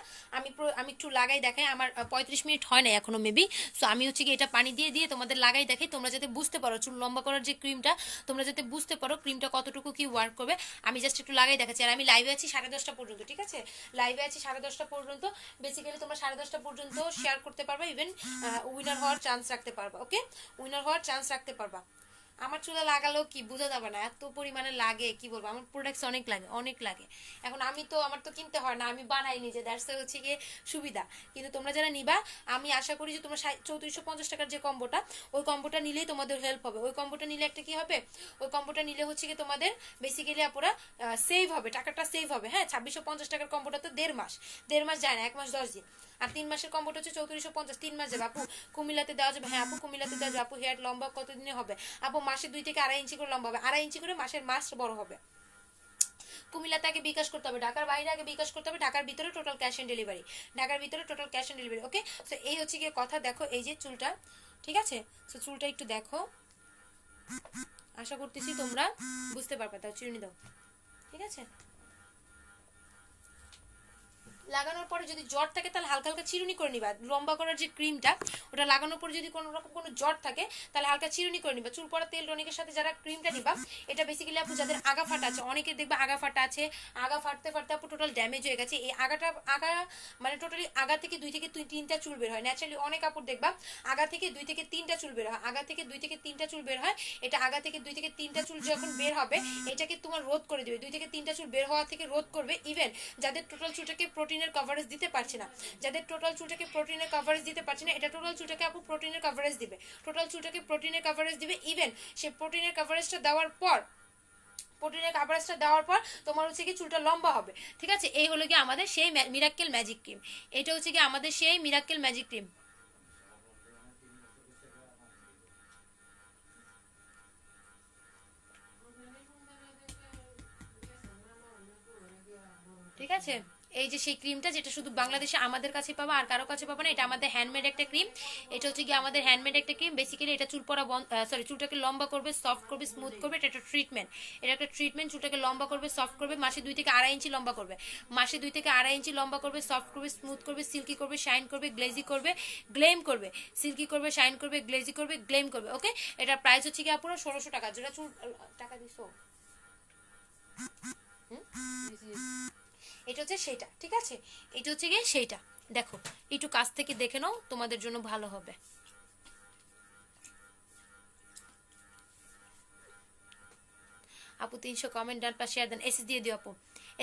আমি একটু লাগাই দেখাই, আমার 35 মিনিট হয় না এখনো মেবি। সো আমি হচ্ছে কি এটা পানি দিয়ে দিয়ে তোমাদের লাগাই দেখাই, তোমরা যাতে বুঝতে পারো চুল লম্বা করার যে ক্রিমটা, তোমরা যাতে বুঝতে পারো ক্রিমটা কতটুকু কি ওয়ার্ক করবে। আমি জাস্ট একটু লাগাই দেখাচ্ছি। আর আমি লাইভে আছি 10:30 পর্যন্ত, ঠিক আছে? লাইভে আছি 10:30 পর্যন্ত। বেসিক্যালি তোমরা 10:30 পর্যন্ত শেয়ার করতে পারবা, ইভেন উইনার হওয়ার চান্স রাখতে পারবা, ওকে? উইনার হওয়ার চান্স রাখতে পারবা। আমার চুলে লাগালেও কি বোঝা যাবে না, এত পরিমাণে লাগে কি বলবো, আমার প্রোডাক্টস অনেক লাগে, অনেক লাগে। এখন আমার তো কিনতে হয় না, আমি বানাই নিজে, দ্যাটস হচ্ছে গিয়ে সুবিধা। কিন্তু তোমরা যারা নিবা, আমি আশা করি যে তোমরা 3450 টাকার যে কম্বোটা, ওই কম্বোটা নিলেই তোমাদের হেল্প হবে। ওই কম্বোটা নিলে একটা কি হবে, ওই কম্বোটা নিলে হচ্ছে কি তোমাদের বেসিক্যালি আপুরা সেভ হবে, টাকাটা সেভ হবে। হ্যাঁ, 2650 টাকার কম্বোটা তো 1.5 মাস যায় না, 1 মাস 10 দিন। আর 3 মাসের কম্বোটা হচ্ছে 3450, 3 মাস যাবে। আপু কুমিল্লাতে দেওয়া যাবে? হ্যাঁ আপু কুমিল্লাতে দেওয়া যাবে। আপু হেয়ার লম্বা কতদিনে হবে? আপু মাসে 2 থেকে 2.5 ইঞ্চি করে লম্বা হবে, 2.5 ইঞ্চি করে মাসের মাস বড় হবে। কুমিল্লাতে আগে বিকাশ করতে হবে, ঢাকার বাইরে আগে বিকাশ করতে হবে, ঢাকার ভিতরে টোটাল ক্যাশ অন ডেলিভারি, ঢাকার ভিতরে total cash on delivery, okay? So এই হচ্ছে গিয়ে কথা। দেখো এই যে চুলটা, ঠিক আছে? সো চুলটা একটু দেখো, আশা করতেছি তোমরা বুঝতে পারবে। তাও চিরুনি দাও, ঠিক আছে? লাগানোর পরে যদি জ্বর থাকে তাহলে হালকা হালকা চিরুনি করে নিবা। লম্বা করার যে ক্রিমটা, ওটা লাগানোর পরে যদি কোনো রকম কোনো জ্বর থাকে তাহলে হালকা চিরুনি করে নিবা। চুল পড়া তেল টনিকের সাথে যারা ক্রিমটা নিবা, এটা বেসিক্যালি আপু যাদের আগা ফাটা আছে, অনেকে দেখবা আগা ফাটা আছে, আগা ফাটতে ফাটতে আপু টোটাল ড্যামেজ হয়ে গেছে। এই আগা মানে টোটালি আগা থেকে 2 থেকে 3টা চুল বের হয়। ন্যাচারালি অনেক আপুর দেখবা আগা থেকে 2 থেকে 3টা চুল বের হয়, আগা থেকে 2 থেকে 3টা চুল বের হয়। এটা আগা থেকে 2 থেকে 3টা চুল যখন বের হবে, এটাকে তোমার রোধ করে দিবে, 2 থেকে 3টা চুল বের হওয়া থেকে রোধ করবে। ইভেন যাদের টোটাল চুলটাকে প্রোটিনের কভারেজ দিতে পারছে না, যাদের টোটাল চুলটাকে প্রোটিনের কভারেজ দিতে পারছে না, এটা টোটাল চুলটাকে আপু প্রোটিনের কভারেজ দিবে, টোটাল চুলটাকে প্রোটিনের কভারেজ দিবে। ইভেন সে প্রোটিনের কভারেজটা দেওয়ার পর, প্রোটিনের কভারেজটা দেওয়ার পর তোমার হচ্ছে কি চুলটা লম্বা হবে, ঠিক আছে? এই হলো কি আমাদের সেই মিরাক্কেল ম্যাজিক ক্রিম, এটা হচ্ছে কি আমাদের সেই মিরাক্কেল ম্যাজিক ক্রিম। ঠিক আছে? এই যে সেই ক্রিমটা, যেটা শুধু বাংলাদেশে আমাদের কাছে পাবা, আর কারো কাছে পাবা না। এটা আমাদের হ্যান্ডমেড একটা ক্রিম, এটা হচ্ছে কি আমাদের হ্যান্ডমেড একটা ক্রিম। বেসিক্যালি এটা চুল পড়া চুলটাকে লম্বা করবে, সফট করবে, স্মুথ করবে। এটা একটা ট্রিটমেন্ট, এটা একটা ট্রিটমেন্ট। চুলটাকে লম্বা করবে, সফট করবে, মাসে 2 থেকে 2.5 ইঞ্চি লম্বা করবে, মাসে 2 থেকে 2.5 ইঞ্চি লম্বা করবে, সফট করবে, স্মুথ করবে, সিল্কি করবে, শাইন করবে, গ্লেজি করবে, গ্লেম করবে, সিল্কি করবে, শাইন করবে, গ্লেজি করবে, গ্লেম করবে, ওকে? এটার প্রাইস হচ্ছে কি আপুরা 1600 টাকা। যেটা চুল টাকা দিছো, এটা হচ্ছে সেইটা, ঠিক আছে? এটা হচ্ছে গিয়ে সেইটা। দেখো একটু কাছ থেকে দেখে নাও, তোমাদের জন্য ভালো হবে। আপু 300 কমেন্ট ডান পাশে শেয়ার দেন, এসএস দিয়ে দিও আপু,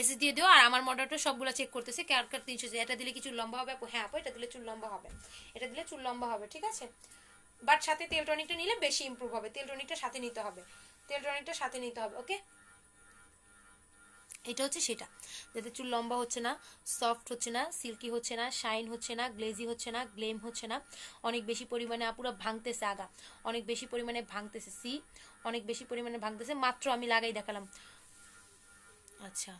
এসএস দিয়ে দিও। আর আমার মডারেটর সবগুলো চেক করতেছে কার কার 300। এটা দিলে কি চুল লম্বা হবে আপু? হ্যাঁ আপু, এটা দিলে চুল লম্বা হবে, এটা দিলে চুল লম্বা হবে, ঠিক আছে? বাট সাথে তেল টনিকটা নিলে বেশি ইমপ্রুভ হবে, তেল টনিকটা সাথে নিতে হবে, তেল টনিকটা সাথে নিতে হবে, ওকে? এটা হচ্ছে সেটা, যাতে চুল লম্বা হচ্ছে না, সফট হচ্ছে না, সিল্কি হচ্ছে না, শাইন হচ্ছে না, গ্লেজি হচ্ছে না, গ্লেম হচ্ছে না। অনেক বেশি পরিমাণে আপুরা ভাঙতেছে আগা, অনেক বেশি পরিমাণে ভাঙতেছে, অনেক বেশি পরিমাণে ভাঙতেছে। মাত্র আমি লাগাই দেখালাম, আচ্ছা।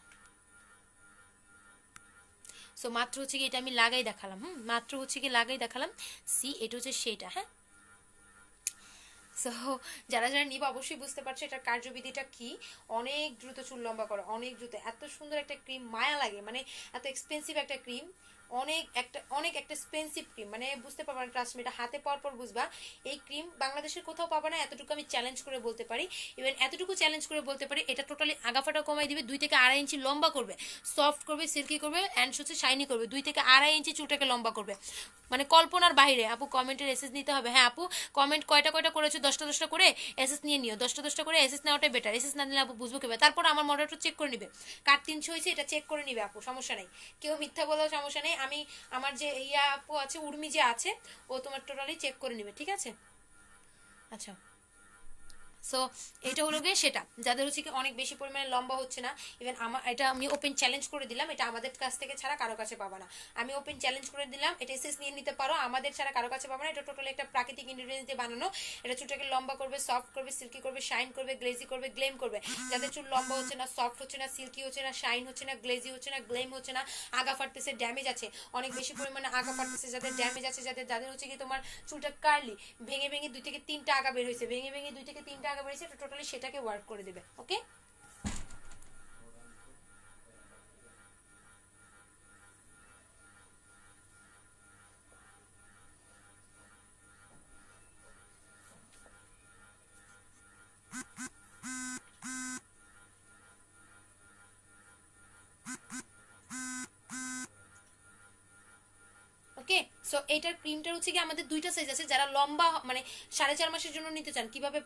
সো মাত্র হচ্ছে কি এটা আমি লাগাই দেখালাম, মাত্র হচ্ছে কি লাগাই দেখালাম। এটা হচ্ছে সেটা, হ্যাঁ। সো যারা যারা নিবা অবশ্যই বুঝতে পারছো এটার কার্যবিধিটা কি। অনেক দ্রুত চুল লম্বা করে, অনেক দ্রুত। এত সুন্দর একটা ক্রিম, মায়া লাগে, মানে এত এক্সপেন্সিভ একটা ক্রিম, অনেক একটা এক্সপেন্সিভ ক্রিম, মানে বুঝতে পারবা না, ট্রাস্ট মি, এটা হাতে পাওয়ার পর বুঝবা। এই ক্রিম বাংলাদেশের কোথাও পাবা না, এতটুকু আমি চ্যালেঞ্জ করে বলতে পারি। ইভেন এতটুকু চ্যালেঞ্জ করে বলতে পারি, এটা টোটালি আগাফাটা কমাই দিবে, 2 থেকে 2.5 ইঞ্চি লম্বা করবে, সফট করবে, সিল্কি করবে, অ্যান্ড হচ্ছে শাইনি করবে, 2 থেকে 2.5 ইঞ্চি চুলটাকে লম্বা করবে, মানে কল্পনার বাইরে। আপু কমেন্টের এসএস নিতে হবে? হ্যাঁ আপু, কমেন্ট কয়টা কয়টা করেছো, 10টা করে এসএস নিয়ে নিও, 10টা করে এসএস নেওয়াটাই বেটার। এসএস না নিলে আপু বুঝবো কেবে? তারপর আমার মডারেটর চেক করে নিবে কার 300 হয়েছে, এটা চেক করে নিবে আপু, সমস্যা নেই। কেউ মিথ্যা বলার সমস্যা নেই। আমি আমার যে ইয়া আপু আছে, উর্মি যে আছে, ও তোমার টোটালি চেক করে নিবে, ঠিক আছে? আচ্ছা, সো এটা হলো গিয়ে সেটা যাদের হচ্ছে কি অনেক বেশি পরিমাণে লম্বা হচ্ছে না। ইভেন আমার এটা আমি ওপেন চ্যালেঞ্জ করে দিলাম, এটা আমাদের কাছ থেকে ছাড়া কারো কাছে পাবা না। আমি ওপেন চ্যালেঞ্জ করে দিলাম, এটা এসএস নিয়ে নিতে পারো, আমাদের ছাড়া কারো কাছে পাবা না। এটা টোটালি একটা প্রাকৃতিক ইনগ্রেডিয়েন্টস দিয়ে বানানো। এটা চুলটাকে লম্বা করবে, সফট করবে, সিল্কি করবে, শাইন করবে, গ্লেজি করবে, গ্লেম করবে। যাদের চুল লম্বা হচ্ছে না, সফট হচ্ছে না, সিল্কি হচ্ছে না, শাইন হচ্ছে না, গ্লেজি হচ্ছে না, গ্লেম হচ্ছে না, আগা ফাটতেছে, ড্যামেজ আছে, অনেক বেশি পরিমাণে আগা ফাটতেছে, যাদের ড্যামেজ আছে, যাদের হচ্ছে কি তোমার চুলটা কার্লি, ভেঙে ভেঙে 2 থেকে 3টা আগা বের হয়েছে, ভেঙে ভেঙে 2 থেকে 3টা আগা বের হয়েছে, টোটালি সেটাকে ওয়ার্ক করে দেবে। ওকে, ওকে। সো এইটার ক্রিমটার হচ্ছে কি আমাদের 2টা সাইজ আছে। যারা লম্বা মানে 4.5 মাসের জন্য নিতে চান, কিভাবে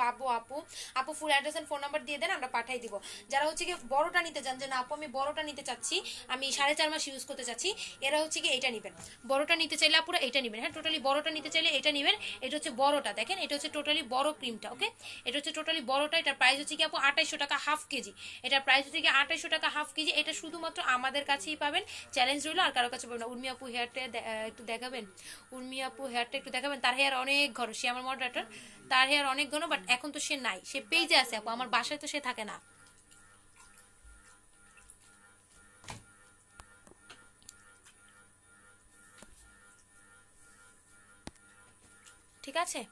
পাবো আপু? আপু full address and phone number দিয়ে দেন, আমরা পাঠাই দিব। যারা হচ্ছে কি বড়টা নিতে চান, যে না আপু আমি বড়টা নিতে চাচ্ছি, আমি 4.5 মাস ইউজ করতে চাচ্ছি, এরা হচ্ছে কি এটা নেবেন। বড়টা নিতে চাইলে আপুরা এটা নেবেন। হ্যাঁ, টোটালি বড়টা নিতে চাইলে এটা নেবেন। এটা হচ্ছে বড়টা, দেখেন এটা হচ্ছে টোটালি বড় ক্রিমটা। ওকে, এটা হচ্ছে টোটালি বড়টা। এটার প্রাইস হচ্ছে কি আপু 2800 টাকা হাফ কেজি। এটার প্রাইস হচ্ছে কি 2800 টাকা হাফ কেজি। এটা শুধুমাত্র আমাদের কাছেই পাবেন, চ্যালেঞ্জ রইলো, আর কারো কাছে পাবেন না। উর্মি আপু হেয়ারটা একটু দেখাবেন, উর্মি আপু হেয়ারটা একটু দেখাবেন। তার হেয়ার অনেক ঘন, সে আমার মডারেটর, তার হেয়ার অনেক ঘন, বাট এখন তো সে নাই, সে পেজে আছে আপু, আমার বাসায় তো সে থাকে না। ঠিক আছে,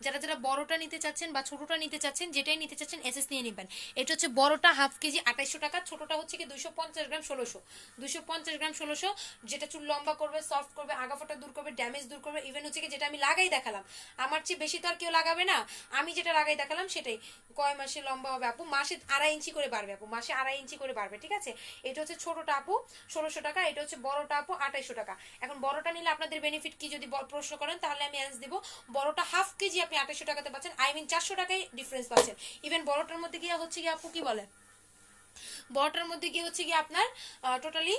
যারা যারা বড়টা নিতে চাচ্ছেন বা ছোটটা নিতে চাচ্ছেন, যেটাই নিতে চাচ্ছেন এসএস নিয়ে নেবেন। এটা হচ্ছে বড়টা হাফ কেজি 2800 টাকা, ছোটটা হচ্ছে কি 250 গ্রাম 1600। 250 গ্রাম 1600, যেটা চুল লম্বা করবে, সফট করবে, আগা ফোটা দূর করবে, ড্যামেজ দূর করবে। ইভেন হচ্ছে কি যেটা আমি লাগাই দেখালাম, আমার চেয়ে বেশি তো আর কেউ লাগাবে না, আমি যেটা লাগাই দেখালাম সেটাই। কয় মাসে লম্বা হবে আপু? মাসে 2.5 ইঞ্চি করে বাড়বে আপু, মাসে 2.5 ইঞ্চি করে বাড়বে। ঠিক আছে, এটা হচ্ছে ছোটটা আপু 1600 টাকা, এটা হচ্ছে বড়টা আপু 2800 টাকা। এখন বড়টা নিলে আপনাদের বেনিফিট কি যদি প্রশ্ন করেন, তাহলে আমি অ্যান্সার দিব, বড়টা হাফ কেজি আপনি 2800 টাকাতে পাচ্ছেন, আই মিন 400 টাকায় ডিফারেন্স পাচ্ছেন। ইভেন বড়টার মধ্যে গিয়ে হচ্ছে কি আপু কি বলে, বড়টার মধ্যে কি হচ্ছে কি আপনার টোটালি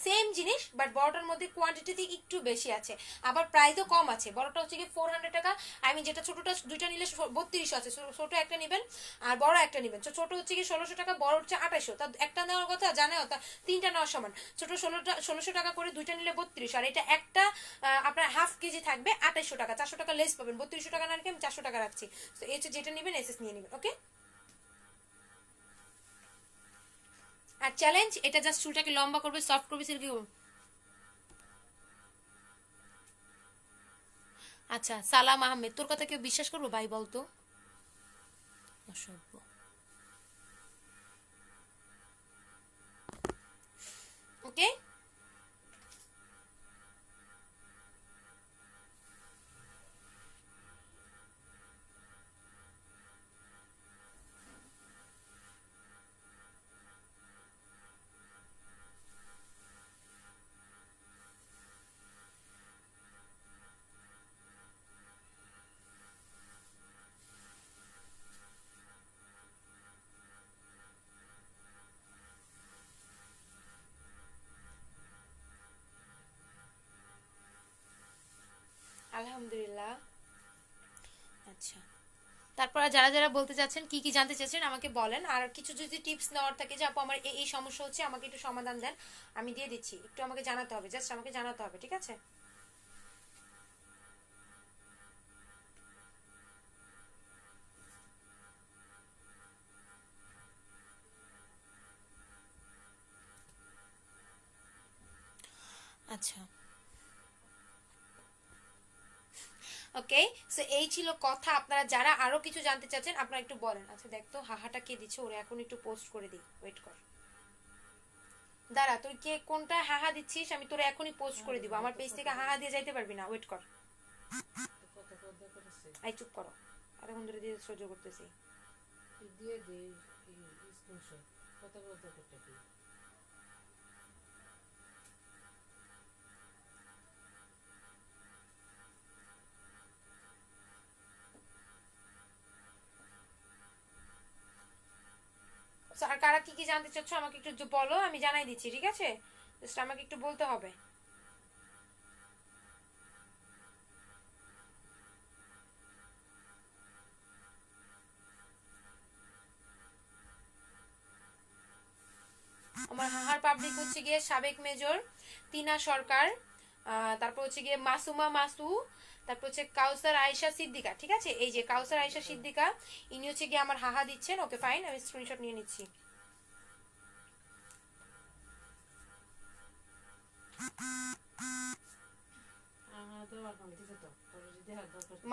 সেম জিনিস, বাট বড়টার মধ্যে কোয়ান্টিটিতে একটু বেশি আছে, আবার প্রাইসও কম আছে। বড়টা হচ্ছে কি 400 টাকা, আই মিন যেটা ছোটটা দুইটা নিলে 32 আছে, ছোট একটা নেবেন আর বড় একটা নেবেন। তো ছোট হচ্ছে কি 1600 টাকা, বড় হচ্ছে 2800, তা একটা নেওয়ার কথা জানে, তা 3টা নেওয়ার সমান। ছোট 1600 টাকা করে, দুইটা নিলে 32, আর এটা একটা আপনার হাফ কেজি থাকবে 2800 টাকা, 400 টাকা লেস পাবেন। 3200 টাকা না রেখে আমি 400 টাকা রাখছি। তো এই হচ্ছে যেটা নেবেন এসএস নিয়ে নেবেন। ওকে, আর চ্যালেঞ্জ এটা জাস্ট চুলটাকে লম্বা করবে, সফট করবে, সিল্কি করবে। আচ্ছা, সালাম আহমেদ, তোর কথা কেউ বিশ্বাস করবো ভাই বলতো? অসভ্য। ওকে, আলহামদুলিল্লাহ। আচ্ছা, তারপর যারা যারা বলতে চাচ্ছেন, কি কি জানতে চাচ্ছেন আমাকে বলেন। আর কিছু যদি টিপস নেওয়ার থাকে, যে আপু আমার এই সমস্যা হচ্ছে, আমাকে একটু সমাধান দেন, আমি দিয়ে দিচ্ছি। একটু আমাকে জানাতে হবে, জাস্ট আমাকে জানাতে হবে। ঠিক আছে, আচ্ছা। ওকে, সো এই ছিল কথা। আপনারা যারা আরো কিছু জানতে চাচ্ছেন আপনারা একটু বলেন। আচ্ছা দেখ তো, হাহাটা কে দিচ্ছে, ওরা এখন একটু পোস্ট করে দিই, ওয়েট কর। দাঁড়া, তুই কে কোনটা হাহা দিচ্ছিস, আমি তোরা এখনই পোস্ট করে দিব, আমার পেজ থেকে হাহা দিয়ে যাইতে পারবি না, ওয়েট কর। কত কত করেছে আই চুপ করো, এতক্ষণ ধরে দিয়ে সহ্য করতেছি। দিয়ে দে স্ক্রিনশট কত কত করতে কি So, আর কারা কি কি জানতে চাচ্ছ আমাকে একটু বলো, আমি জানাই দিচ্ছি। ঠিক আছে, জাস্ট আমাকে একটু বলতে হবে। আমার হাহার পাবলিক হচ্ছে গিয়ে সাবেক মেজর তিনা সরকার, তারপর হচ্ছে গিয়ে মাসুমা মাসু, তারপর হচ্ছে কাউসার আয়েশা সিদ্দিকা। ঠিক আছে, এই যে কাউসার আয়েশা সিদ্দিকা, ইনি হচ্ছে গিয়ে আমার হাহা দিচ্ছেন। ওকে ফাইন, আমি স্ক্রিনশট নিয়ে নিচ্ছি।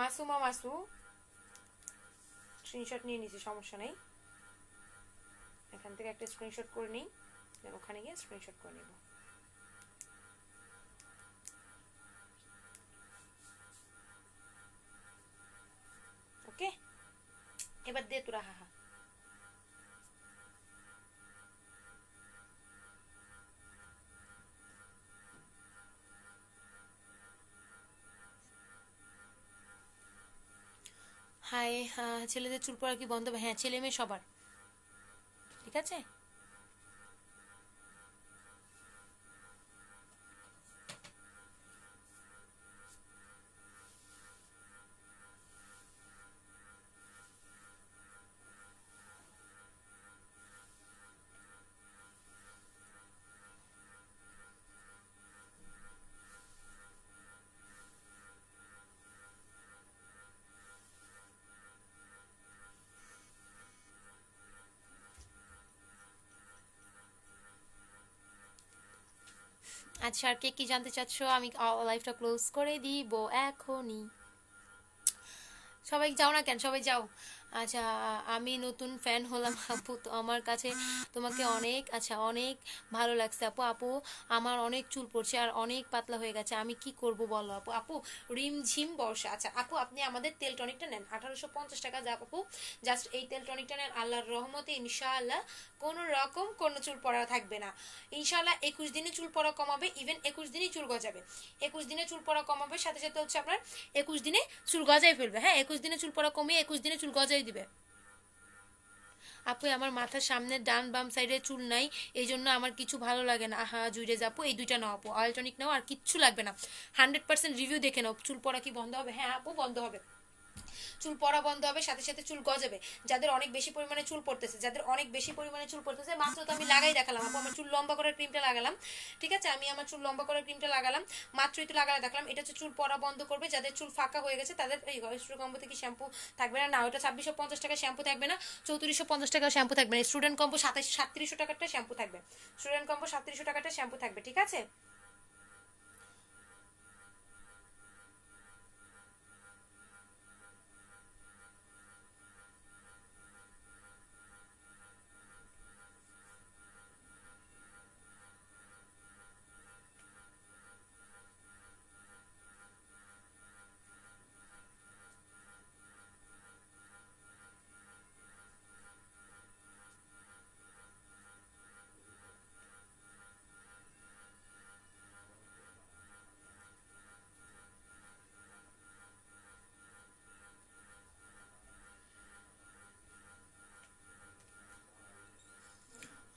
মাসুমা মাসু স্ক্রিনশট নিয়ে নিচ্ছি, সমস্যা নেই। এখান থেকে একটা স্ক্রিনশট করে নিই, দেন ওখানে গিয়ে স্ক্রিনশট করে নেব। ওকে, এবার দে তোরা হাহা। হাই, ছেলেদের চুল পড়া কি বন্ধ হবে? হ্যাঁ, ছেলে মেয়ে সবার। ঠিক আছে, আচ্ছা আর কে কি জানতে চাচ্ছ? আমি লাইভটা ক্লোজ করে দিব এখনই। সবাই যাও না কেন, সবাই যাও। আচ্ছা, আমি নতুন ফ্যান হলাম আপু, তো আমার কাছে তোমাকে অনেক অনেক ভালো লাগছে আপু। আপু আমার অনেক চুল পড়ছে আর অনেক পাতলা হয়ে গেছে, আমি কি করব বলো আপু? আপু রিমঝিম বর্ষা। আচ্ছা আপু, আপনি আমাদের তেল টনিকটা নেন, 1850 টাকা যা আপু। জাস্ট এই তেল টনিকটা নেন, আল্লাহর রহমতে ইনশাআল্লাহ কোনো রকম কোনো চুল পড়া থাকবে না। ইনশাআল্লাহ 21 দিনে চুল পড়া কমাবে, ইভেন 21 দিনই চুল গজাবে। 21 দিনে চুল পড়া কমাবে, সাথে সাথে হচ্ছে আপনার 21 দিনে চুল গজাই ফেলবে। হ্যাঁ, 21 দিনে চুল পড়া কমিয়ে 21 দিনে চুল গজাই দিবে। আপু আমার মাথার সামনে ডান বাম সাইডে চুল নাই, এই জন্য আমার কিছু ভালো লাগে না। আহা জুইরে আপু, এই দুইটা নাও আপু, অয়েল টনিক নাও, আর কিচ্ছু লাগবে না। 100% রিভিউ দেখে নাও, চুল পড়া কি বন্ধ হবে? হ্যাঁ আপু, বন্ধ হবে। চুল পড়া বন্ধ হবে, সাথে সাথে চুল গজাবে। যাদের অনেক বেশি পরিমাণে চুল পড়তেছে, যাদের অনেক বেশি পরিমাণে চুল পড়তেছে, মাত্র তো আমি লাগাই দেখালাম আপু, আমার চুল লম্বা করার ক্রিমটা লাগালাম। ঠিক আছে, আমি আমার চুল লম্বা করার ক্রিমটা লাগালাম, মাত্রই তো লাগালে দেখলাম। এটা হচ্ছে চুল পড়া বন্ধ করবে। যাদের চুল ফাঁকা হয়ে গেছে তাদের এই স্টুডেন্ট কম্বো থেকে শ্যাম্পু থাকবে না, না ওটা 2650 টাকা শ্যাম্পু থাকবে না, 3450 টাকা শ্যাম্পু থাকবে না। স্টুডেন্ট কম্বো 3700 টাকারটা শ্যাম্পু থাকবে, স্টুডেন্ট কম্বো 3700 টাকাটা শ্যাম্পু থাকবে। ঠিক আছে,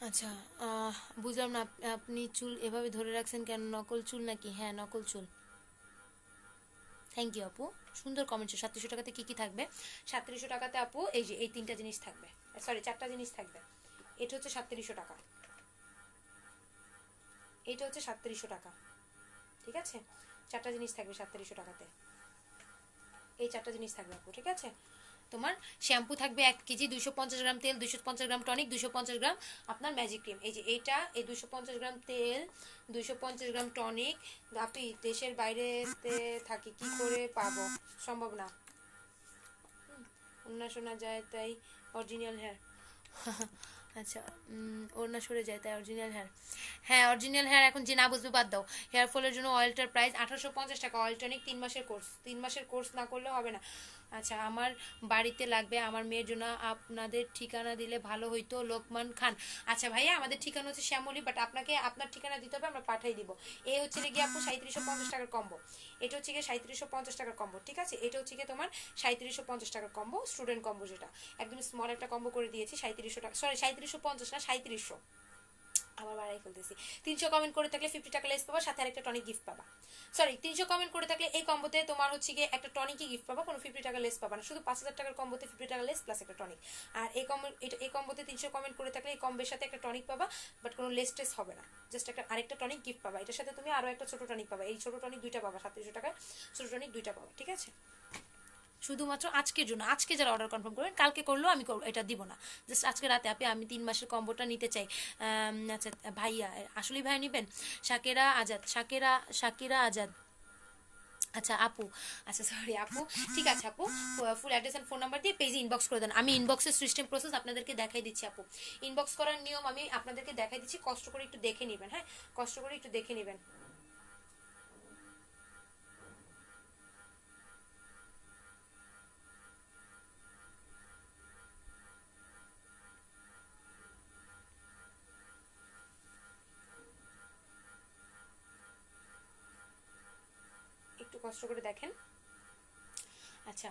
আচ্ছা বুঝলাম না, আপনি চুল এভাবে ধরে রাখছেন কেন? নকল চুল নাকি? হ্যাঁ নকল চুল। থ্যাংক ইউ আপু, সুন্দর কমেন্ট। 3700 টাকাতে কি কি থাকবে? 3700 টাকাতে আপু এই যে এই তিনটা জিনিস থাকবে, সরি 4টা জিনিস থাকবে। এটা হচ্ছে 3700 টাকা, এটা হচ্ছে 3700 টাকা। ঠিক আছে, 4টা জিনিস থাকবে 3700 টাকাতে, এই 4টা জিনিস থাকবে আপু। ঠিক আছে, তোমার শ্যাম্পু থাকবে 1 কেজি, 250 গ্রাম তেল, 250 গ্রাম টনিক, 250 গ্রাম আপনার ম্যাজিক ক্রিম। এই যে এইটা, এই 250 গ্রাম তেল, 250 গ্রাম টনিক। আপনি দেশের বাইরেতে থাকি, কি করে পাবো? সম্ভব না। অন্য শোনা যায় তাই অরিজিনাল হেয়ার। আচ্ছা, ওড়না সরে যায় তাই অরিজিনাল হেয়ার। হ্যাঁ অরিজিনাল হেয়ার, এখন যে না বুঝবে বাদ দাও। হেয়ার ফলের জন্য অয়েলটার প্রাইস 1850 টাকা, অয়েল টনিক 3 মাসের কোর্স, 3 মাসের কোর্স না করলে হবে না। আচ্ছা, আমার বাড়িতে লাগবে, আমার মেয়ের জন্য আপনাদের ঠিকানা দিলে ভালো হইতো। লোকমান খান। আচ্ছা ভাইয়া, আমাদের ঠিকানা হচ্ছে শ্যামলী, বাট আপনাকে আপনার ঠিকানা দিতে হবে, আমরা পাঠিয়ে দিব। এই হচ্ছে গিয়ে আপু 3750 টাকার কম্বো, এটা হচ্ছে গিয়ে 3750 টাকার কম্বো। ঠিক আছে, এটা হচ্ছে গিয়ে তোমার 3750 টাকার কম্বো, স্টুডেন্ট কম্বো, যেটা একদম স্মল একটা কম্বো করে দিয়েছি 3700 টাকা, সরি 3750 না 3700। আবার বাড়াই ফেলতেছি। 300 কমেন্ট করে থাকলে 50 টাকা লেস পাবা, সাথে আরেকটা টনিক গিফট পাবা। সরি, 300 কমেন্ট করে থাকলে এই কম্বোতে তোমার হচ্ছে গিয়ে একটা টনিকই গিফট পাবা, কোনো 50 টাকা লেস পাবা না, শুধু 5000 টাকার কম্বোতে 50 টাকা লেস প্লাস একটা টনিক। আর এই কম্বোতে 300 কমেন্ট করে থাকলে এই কম্বের সাথে একটা টনিক পাবা, বাট কোনো লেস টেস হবে না, জাস্ট একটা আরেকটা টনিক গিফট পাবা। এটার সাথে তুমি আরো একটা ছোট টনিক পাবা, এই ছোট টনিক 2টা পাবা, 3700 টাকায় ছোট টনিক 2টা পাবা, ঠিক আছে? শুধুমাত্র আজকের জন্য, আজকে যারা অর্ডার কনফার্ম করবেন, কালকে করলেও আমি এটা দিব না, জাস্ট আজকে রাতে আমি 3 মাসের কম্বোটা নিতে চাই। আচ্ছা ভাইয়া, আসলেই ভাইয়া নেবেন? শাকিরা আজাদ, আচ্ছা আপু, আচ্ছা সরি আপু, ঠিক আছে আপু, full address and phone number দিয়ে পেজে ইনবক্স করে দেন। আমি ইনবক্সের সিস্টেম প্রসেস আপনাদেরকে দেখাই দিচ্ছি আপু। ইনবক্স করার নিয়ম আমি আপনাদেরকে দেখাই দিচ্ছি, কষ্ট করে একটু দেখে নেবেন, হ্যাঁ, কষ্ট করে একটু দেখে নেবেন। একটু কষ্ট করে দেখেন। আচ্ছা,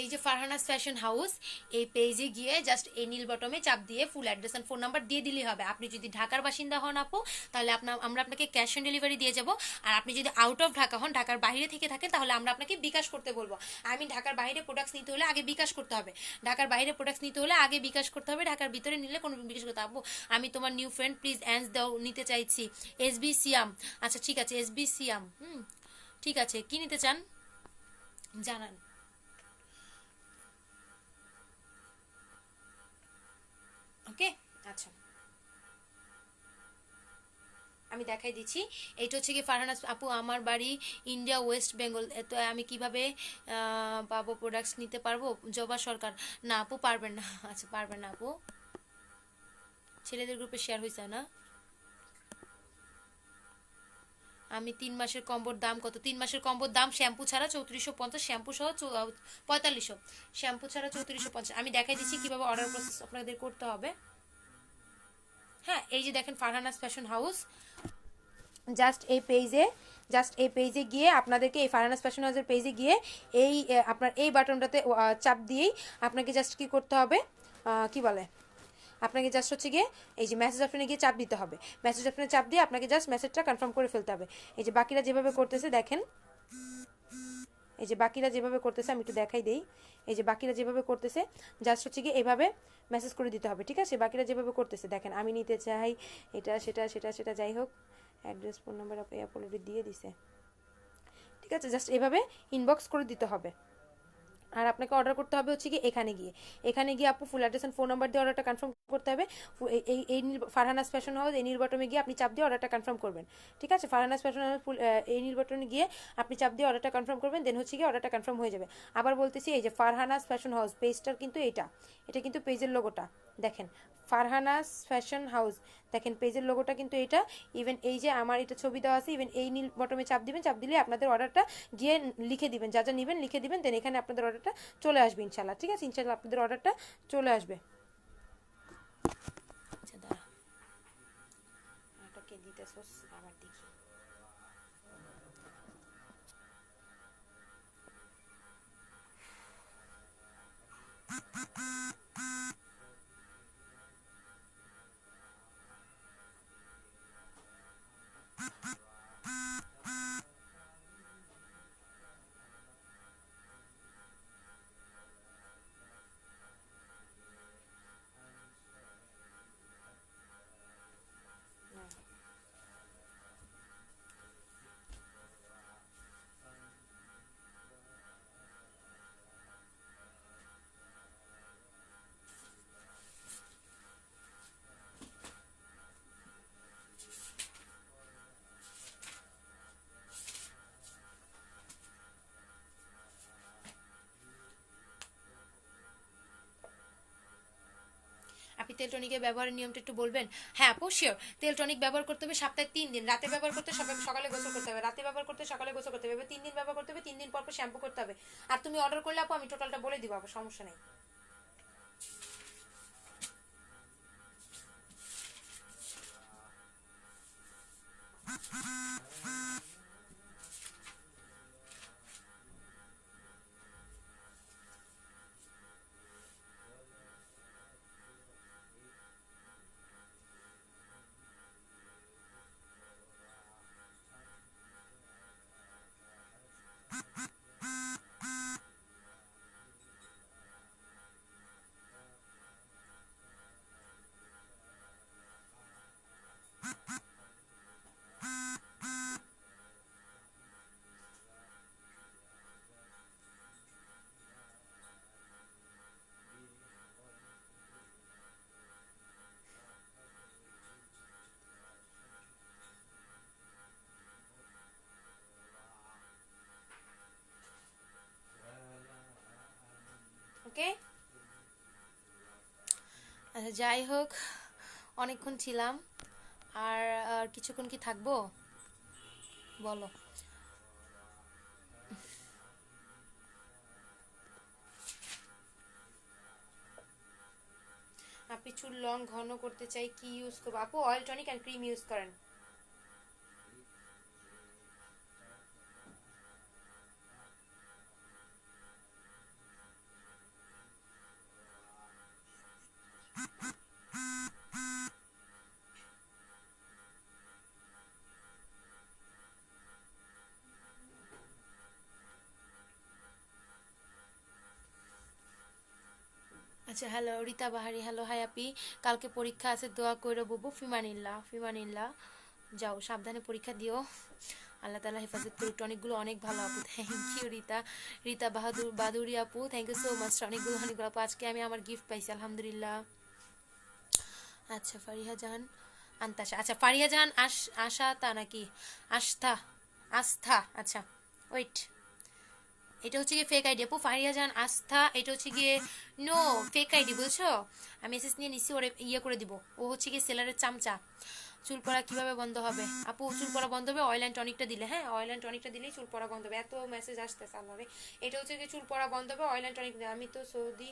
এই যে ফারহানাস ফ্যাশন হাউস, এই পেজে গিয়ে জাস্ট এই নীল বটমে চাপ দিয়ে full address and phone number দিয়ে দিলেই হবে। আপনি যদি ঢাকার বাসিন্দা হন আপু, তাহলে আমরা আপনাকে ক্যাশ অন ডেলিভারি দিয়ে যাব। আর আপনি যদি আউট অফ ঢাকা হন, ঢাকার বাইরে থেকে থাকেন, তাহলে আমরা আপনাকে বিকাশ করতে বলবো। আমি ঢাকার বাইরে প্রোডাক্টস নিতে হলে আগে বিকাশ করতে হবে, ঢাকার বাইরে প্রোডাক্টস নিতে হলে আগে বিকাশ করতে হবে, ঢাকার ভিতরে নিলে কোনো বিকাশ করতে হবে। আপু আমি তোমার নিউ ফ্রেন্ড, প্লিজ অ্যান্স দাও, নিতে চাইছি। এসবি সিয়াম, আচ্ছা ঠিক আছে এসবি সিয়াম, ঠিক আছে, কি নিতে চান জানান। ওকে, আচ্ছা আমি দেখাই দিচ্ছি। এইটা হচ্ছে কি ফারহানাস আপু, আমার বাড়ি ইন্ডিয়া ওয়েস্ট বেঙ্গল, তো আমি কিভাবে পাবো, প্রোডাক্টস নিতে পারবো? জবা সরকার, না আপু পারবেন না, আচ্ছা পারবেন না আপু, ছেলেদের গ্রুপে শেয়ার হয়েছে না? আমি 3 মাসের কম্বোর দাম কত? 3 মাসের কম্বোর দাম শ্যাম্পু ছাড়া 3450, শ্যাম্পু সহ 4500, শ্যাম্পু ছাড়া 3450। আমি দেখাই দিচ্ছি কিভাবে অর্ডার প্রসেস আপনাদের করতে হবে। হ্যাঁ, এই যে দেখেন ফারহানাস ফ্যাশন হাউস, জাস্ট এই পেজে গিয়ে আপনাদেরকে, এই ফারহানাস ফ্যাশন হাউসের পেজে গিয়ে এই আপনার এই বাটনটাতে চাপ দিয়েই আপনাকে জাস্ট কি করতে হবে, কি বলে, আপনাকে জাস্ট হচ্ছে গিয়ে এই যে মেসেজ অপশনে গিয়ে চাপ দিতে হবে। মেসেজ অপশনে চাপ দিয়ে আপনাকে জাস্ট মেসেজটা কনফার্ম করে ফেলতে হবে। এই যে বাকিরা যেভাবে করতেছে দেখেন, এই যে বাকিরা যেভাবে করতেছে আমি একটু দেখাই দেই। এই যে বাকিরা যেভাবে করতেছে জাস্ট হচ্ছে গিয়ে এইভাবে মেসেজ করে দিতে হবে, ঠিক আছে? বাকিরা যেভাবে করতেছে দেখেন, আমি নিতে চাই এটা সেটা যাই হোক, অ্যাড্রেস ফোন নাম্বার অলরেডি দিয়ে দিছে, ঠিক আছে? জাস্ট এভাবে ইনবক্স করে দিতে হবে। আর আপনাকে অর্ডার করতে হবে হচ্ছে কি এখানে গিয়ে আপু full address and phone number দিয়ে অর্ডারটা কনফার্ম করতে হবে। এই ফারহানাস ফ্যাশন হাউস এই নীল বটমে গিয়ে আপনি চাপ দিয়ে অর্ডারটা কনফার্ম করবেন, ঠিক আছে? ফারহানাস ফ্যাশন হাউস ফুল এই নীল বটমে গিয়ে আপনি চাপ দিয়ে অর্ডারটা কনফার্ম করবেন, দেন হচ্ছে গিয়ে অর্ডারটা কনফার্ম হয়ে যাবে। আবার বলতেছি, এই যে ফারহানাস ফ্যাশন হাউস পেজটার কিন্তু এটা কিন্তু পেজের লোগোটা দেখেন, ফারহানাস ফ্যাশন হাউস দেখেন পেজের লোগোটা কিন্তু এটা। ইভেন এই যে আমার এটা ছবি দেওয়া আছে, ইভেন এই নীল বটমে চাপ দিবেন, চাপ দিলে আপনাদের অর্ডারটা গিয়ে লিখে দিবেন, যা যা নেবেন লিখে দিবেন, দেন এখানে আপনাদের অর্ডারটা চলে আসবে ইনশাল্লাহ, ঠিক আছে? ইনশাল্লাহ আপনাদের অর্ডারটা চলে আসবে। আচ্ছা দাঁড়া, এটাকে দিতেছস আবার দেখি। আপনি তেল টনিকের ব্যবহারের নিয়মটা একটু বলবেন? হ্যাঁ আপু শিওর, তেল টনিক ব্যবহার করতে হবে সপ্তাহে 3 দিন, রাতে ব্যবহার করতে সকালে গোসল করতে হবে, রাতে ব্যবহার করতে সকালে গোসল করতে হবে, 3 দিন ব্যবহার করতে হবে, 3 দিন পর পর শ্যাম্পু করতে হবে। আর তুমি অর্ডার করলে আপু আমি টোটালটা বলে দিব আপু, সমস্যা নেই। ওকে। আচ্ছা যাই হোক, অনেকক্ষণ ছিলাম, আর আর কিছুক্ষণ কি থাকবো বলো? আপনি চুল লং ঘন করতে চাই, কি ইউজ করবো আপু? Oil tonic and cream use করেন। আচ্ছা হ্যালো রীতা বাহারি, হ্যালো হাই আপি, কালকে পরীক্ষা আছে, দোয়া কইরো বুবু। ফিমানিল্লাহ ফিমানিল্লাহ, যাও সাবধানে পরীক্ষা দিও, আল্লাহ তালা হেফাজত করুক। টনিকগুলো অনেক ভালো আপু, থ্যাংক ইউ রীতা, রীতা বাহাদুরি আপু, থ্যাংক ইউ সো মাচ। টনিকগুলো আপু, আজকে আমি আমার গিফট পাইছি আলহামদুলিল্লাহ। আচ্ছা ফারিহা জাহান আন্তাসা, আচ্ছা ফারিহা জাহান আশা তা নাকি আস্থা, আস্থা, আচ্ছা ওয়েট, এটা হচ্ছে গিয়ে ফেক আইডি আপু, ফারিয়া জান আস্থা, এটা হচ্ছে গিয়ে নো ফেক আইডি, বুঝছো? আমি এসএস নিয়ে নিচ্ছি, ওরে ইয়ে করে দিব, ও হচ্ছে গিয়ে সেলারের চামচা। চুল পড়া কিভাবে বন্ধ হবে আপু? চুল পড়া বন্ধ হবে অয়েল অ্যান্ড টনিকটা দিলে, হ্যাঁ অয়েল অ্যান্ড টনিকটা দিলেই চুল পড়া বন্ধ হবে। এত মেসেজ আসতেছে আল্লাহরে। এটা হচ্ছে গিয়ে চুল পড়া বন্ধ হবে অয়েল অ্যান্ড টনিক দিলে। আমি তো সৌদি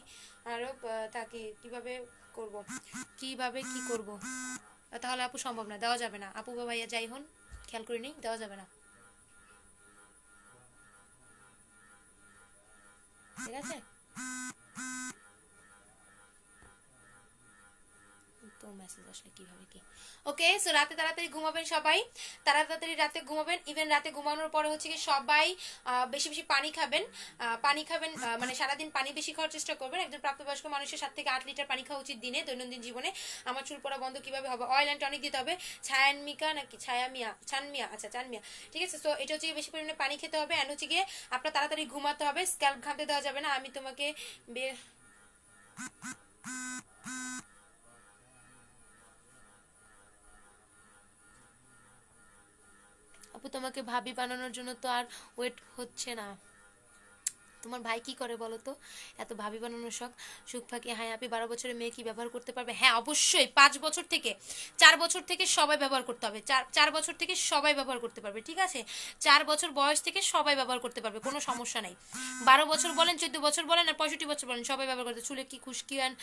আরব থাকি, কিভাবে করব, কিভাবে কি করব? তাহলে আপু সম্ভব না, দেওয়া যাবে না আপু বা ভাইয়া যাই হন, খেয়াল করে নিই, দেওয়া যাবে না, ঠিক আছে? তো মেসেজ আসলে কিভাবে কি? ওকে, সো রাতে তাড়াতাড়ি ঘুমাবেন সবাই, তাড়াতাড়ি রাতে ঘুমাবেন। ইভেন রাতে ঘুমানোর পরে হচ্ছে কি সবাই বেশি বেশি পানি খাবেন, পানি খাবেন, মানে সারাদিন পানি বেশি খাওয়ার চেষ্টা করবেন। একজন প্রাপ্তবয়স্ক মানুষের 7 থেকে 8 লিটার পানি খাওয়া উচিত দিনে, দৈনন্দিন জীবনে। আমার চুল পড়া বন্ধ কিভাবে হবে? অয়েল অ্যান্ড টনিক দিতে হবে। ছায়ানমিকা নাকি ছায়ামিয়া, চানমিয়া, আচ্ছা চানমিয়া, ঠিক আছে। সো এটা হচ্ছে বেশি পরিমাণে পানি খেতে হবে, অ্যান্ড হচ্ছে গিয়ে আপনার তাড়াতাড়ি ঘুমাতে হবে, স্ক্যাল্প ঘামতে দেওয়া যাবে না। আমি তোমাকে আপু তোমাকে ভাবি বানানোর জন্য তো আর ওয়েট হচ্ছে না। তোমার ভাই কি করে বলো তো, এত ভাবি বানানোর শখ? সুখ ফাঁকি, হ্যাঁ আপনি 12 বছরের মেয়ে কি ব্যবহার করতে পারবে? হ্যাঁ অবশ্যই, 5 বছর থেকে 4 বছর থেকে সবাই ব্যবহার করতে হবে, 4 বছর থেকে সবাই ব্যবহার করতে পারবে, ঠিক আছে? 4 বছর বয়স থেকে সবাই ব্যবহার করতে পারবে, কোনো সমস্যা নাই। 12 বছর বলেন, 14 বছর বলেন, আর 65 বছর বলেন, সবাই ব্যবহার করতে। চুলে কি খুশকি অ্যান্ড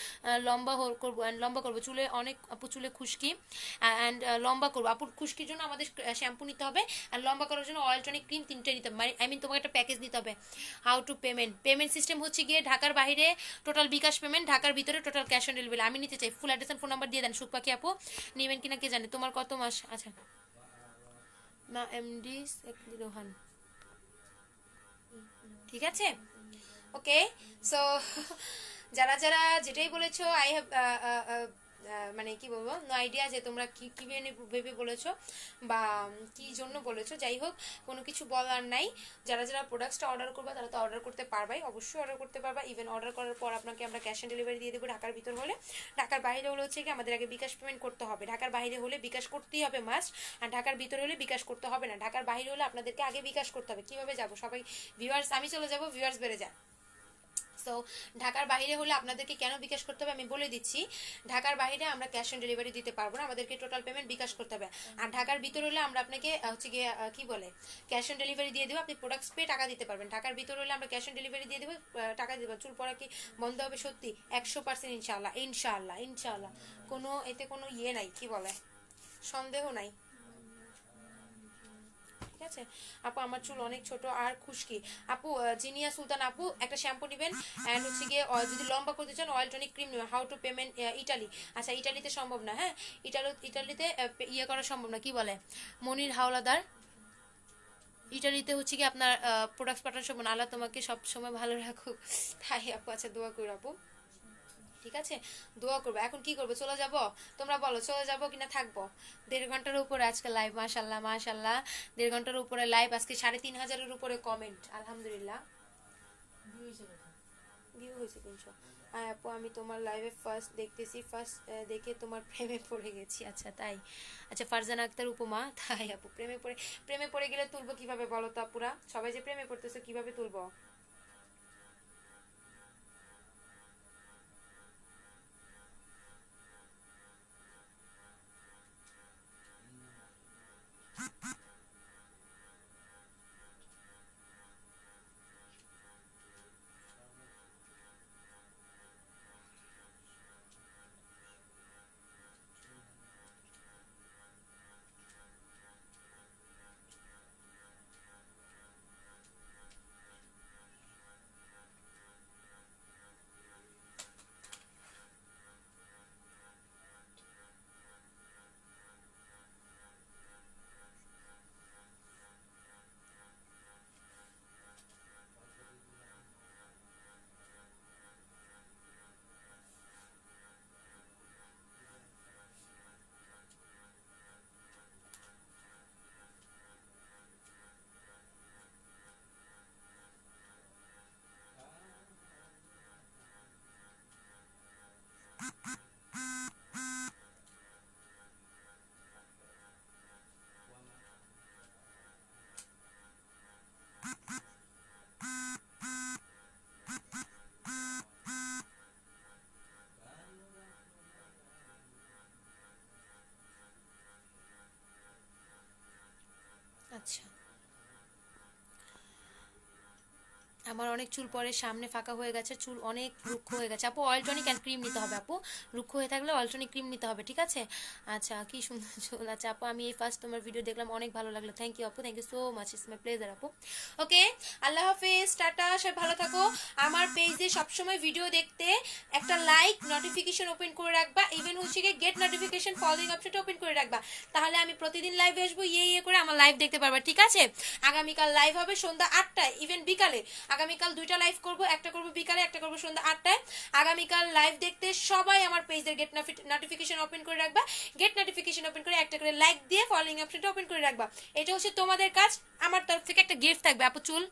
লম্বা করবো, অ্যান্ড লম্বা করবো চুলে, অনেক আপু চুলে খুশকি অ্যান্ড লম্বা করবো। আপুর খুশকির জন্য আমাদের শ্যাম্পু নিতে হবে, আর লম্বা করার জন্য অয়েল টনিক ক্রিম 3টে নিতে হবে, মানে আই মিন তোমাকে একটা প্যাকেজ নিতে হবে। হাউ টু পেমেন্ট সিস্টেম হচ্ছে গিয়ে ঢাকার বাইরে টোটাল বিকাশ পেমেন্ট, ঢাকার ভিতরে টোটাল ক্যাশ অন ডেলিভারি। আমি নিতে চাই, ফুল অ্যাড্রেস ফোন নাম্বার দিয়ে দেন। সুখ পাখি আপু নেবেন কিনা কে জানে? তোমার কত মাস? আচ্ছা না এমডি রোহান, ঠিক আছে ওকে। সো যারা যারা যেটাই বলেছো, আই হ্যাভ মানে কি বলবো, নো আইডিয়া যে তোমরা কি কি ভেবে বলেছো বা কি জন্য বলেছো। যাই হোক, কোনো কিছু বলার নাই। যারা যারা প্রোডাক্টসটা অর্ডার করবা তারা তো অর্ডার করতে পারবাই, অবশ্যই অর্ডার করতে পারবা। ইভেন অর্ডার করার পর আপনাকে আমরা ক্যাশ অন ডেলিভারি দিয়ে দেবো, ঢাকার ভিতর হলে। ঢাকার বাইরে হলে হচ্ছে কি আমাদের আগে বিকাশ পেমেন্ট করতে হবে। ঢাকার বাইরে হলে বিকাশ করতেই হবে মাস্ট, আর ঢাকার ভিতরে হলে বিকাশ করতে হবে না। ঢাকার বাইরে হলে আপনাদেরকে আগে বিকাশ করতে হবে। কিভাবে যাবো সবাই? ভিউয়ার্স, আমি চলে যাবো, ভিউয়ার্স বেড়ে যায়। সো ঢাকার বাইরে হলে আপনাদেরকে কেন বিকাশ করতে হবে আমি বলে দিচ্ছি। ঢাকার বাইরে আমরা ক্যাশ অন ডেলিভারি দিতে পারবো না, আমাদেরকে টোটাল পেমেন্ট বিকাশ করতে হবে। আর ঢাকার ভিতর হলে আমরা আপনাকে হচ্ছে গিয়ে কি বলে ক্যাশ অন ডেলিভারি দিয়ে দেবো, আপনি প্রোডাক্টস পেয়ে টাকা দিতে পারবেন। ঢাকার ভিতর হলে আমরা ক্যাশ অন ডেলিভারি দিয়ে দেবো, টাকা দিয়ে দেবো। চুল পড়া কি বন্ধ হবে সত্যি? 100% ইনশাল্লাহ, ইনশাল্লাহ, ইনশাল্লাহ। কোনো এতে কোনো ইয়ে নাই, কি বলে, সন্দেহ নাই, ঠিক আছে আপু? আমার চুল অনেক ছোট আর খুশকি। আপু জিনিয়া সুলতান আপু, একটা শ্যাম্পু নেবেন, অ্যান্ড হচ্ছে গিয়ে যদি লম্বা করতে চান অয়েল টনিক ক্রিম নেবেন। হাউ টু পেমেন্ট ইটালি, আচ্ছা ইটালিতে সম্ভব না, হ্যাঁ ইটালিতে ইয়ে করা সম্ভব না, কি বলে মনির হাওলাদার, ইটালিতে হচ্ছে কি আপনার প্রোডাক্ট পাঠানো সম্ভব না। আল্লাহ তোমাকে সব সময় ভালো রাখুক, তাই আপু। আচ্ছা দোয়া করো আপু, ঠিক আছে দোয়া করবো। এখন কি করবো, চলে যাব? তোমরা বলো চলে যাব কিনা থাকবো? 1.5 ঘন্টার উপরে আজকে লাইভ, মাশাল্লাহ মাশাল্লাহ, 1.5 ঘন্টার উপরে লাইভ, আজকে 3,500-এর উপরে কমেন্ট, আলহামদুলিল্লাহ। ভিউ হয়েছে 300। হ্যাঁ আপু আমি তোমার লাইভে ফার্স্ট দেখতেছি, ফার্স্ট দেখে তোমার প্রেমে পড়ে গেছি। আচ্ছা তাই? আচ্ছা ফারজানা আক্তার উপমা, তাই আপু? প্রেমে পড়ে গেলে তুলবো কিভাবে বলো তো আপুরা? সবাই যে প্রেমে পড়তেছে, কিভাবে তুলবো? আচ্ছা, আমার অনেক চুল পরে সামনে ফাঁকা হয়ে গেছে, চুল অনেক রুক্ষ হয়ে গেছে আপু, অয়েল টনিক অ্যান্ড ক্রিম নিতে হবে আপু, রুক্ষ হয়ে থাকলে অয়েল টনিক ক্রিম নিতে হবে, ঠিক আছে? আচ্ছা, কি সুন্দর চুল। আচ্ছা আপু, আমি এই ফার্স্ট তোমার ভিডিও দেখলাম, অনেক ভালো লাগলো, থ্যাংক ইউ আপু, thank you so much, it's my pleasure আপু। ওকে, আল্লাহ হাফেজ, টাটা, সবাই ভালো থাকো। আমার পেজে সবসময় ভিডিও দেখতে একটা লাইক, নোটিফিকেশন ওপেন করে রাখবা, ইভেন হচ্ছে গিয়ে গেট নোটিফিকেশন ফলোইং অপশনটা ওপেন করে রাখবা, তাহলে আমি প্রতিদিন লাইভে আসবো, ইয়ে করে আমার লাইভ দেখতে পারবা, ঠিক আছে? আগামীকাল লাইভ হবে সন্ধ্যা 8টায়, ইভেন বিকালে। আগামীকাল 2টা লাইভ করব, একটা করব বিকালে, একটা করব সন্ধ্যা 8টায়। আগামীকাল লাইভ দেখতে সবাই আমার পেজের গেট নোটিফিকেশন ওপেন করে রাখবা, গেট নোটিফিকেশন ওপেন করে একটা করে লাইক দিয়ে ফলোইং অপশনটা ওপেন করে রাখবা। এটা হচ্ছে তোমাদের কাজ, আমার তরফ থেকে একটা গিফট থাকবে আপু। চুল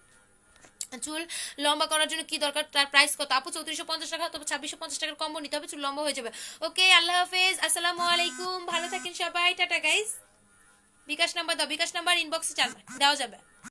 চুল লম্বা করার জন্য কি দরকার, তার প্রাইস কত আপু? 3450 টাকা, তবে 2650 টাকার কম্বো নিতে হবে, চুল লম্বা হয়ে যাবে। ওকে, আল্লাহ হাফেজ, আসসালামু আলাইকুম, ভালো থাকেন সবাই, টাটা গাইস। বিকাশ নাম্বার দাও, বিকাশ নাম্বার ইনবক্সে দেওয়া যাবে।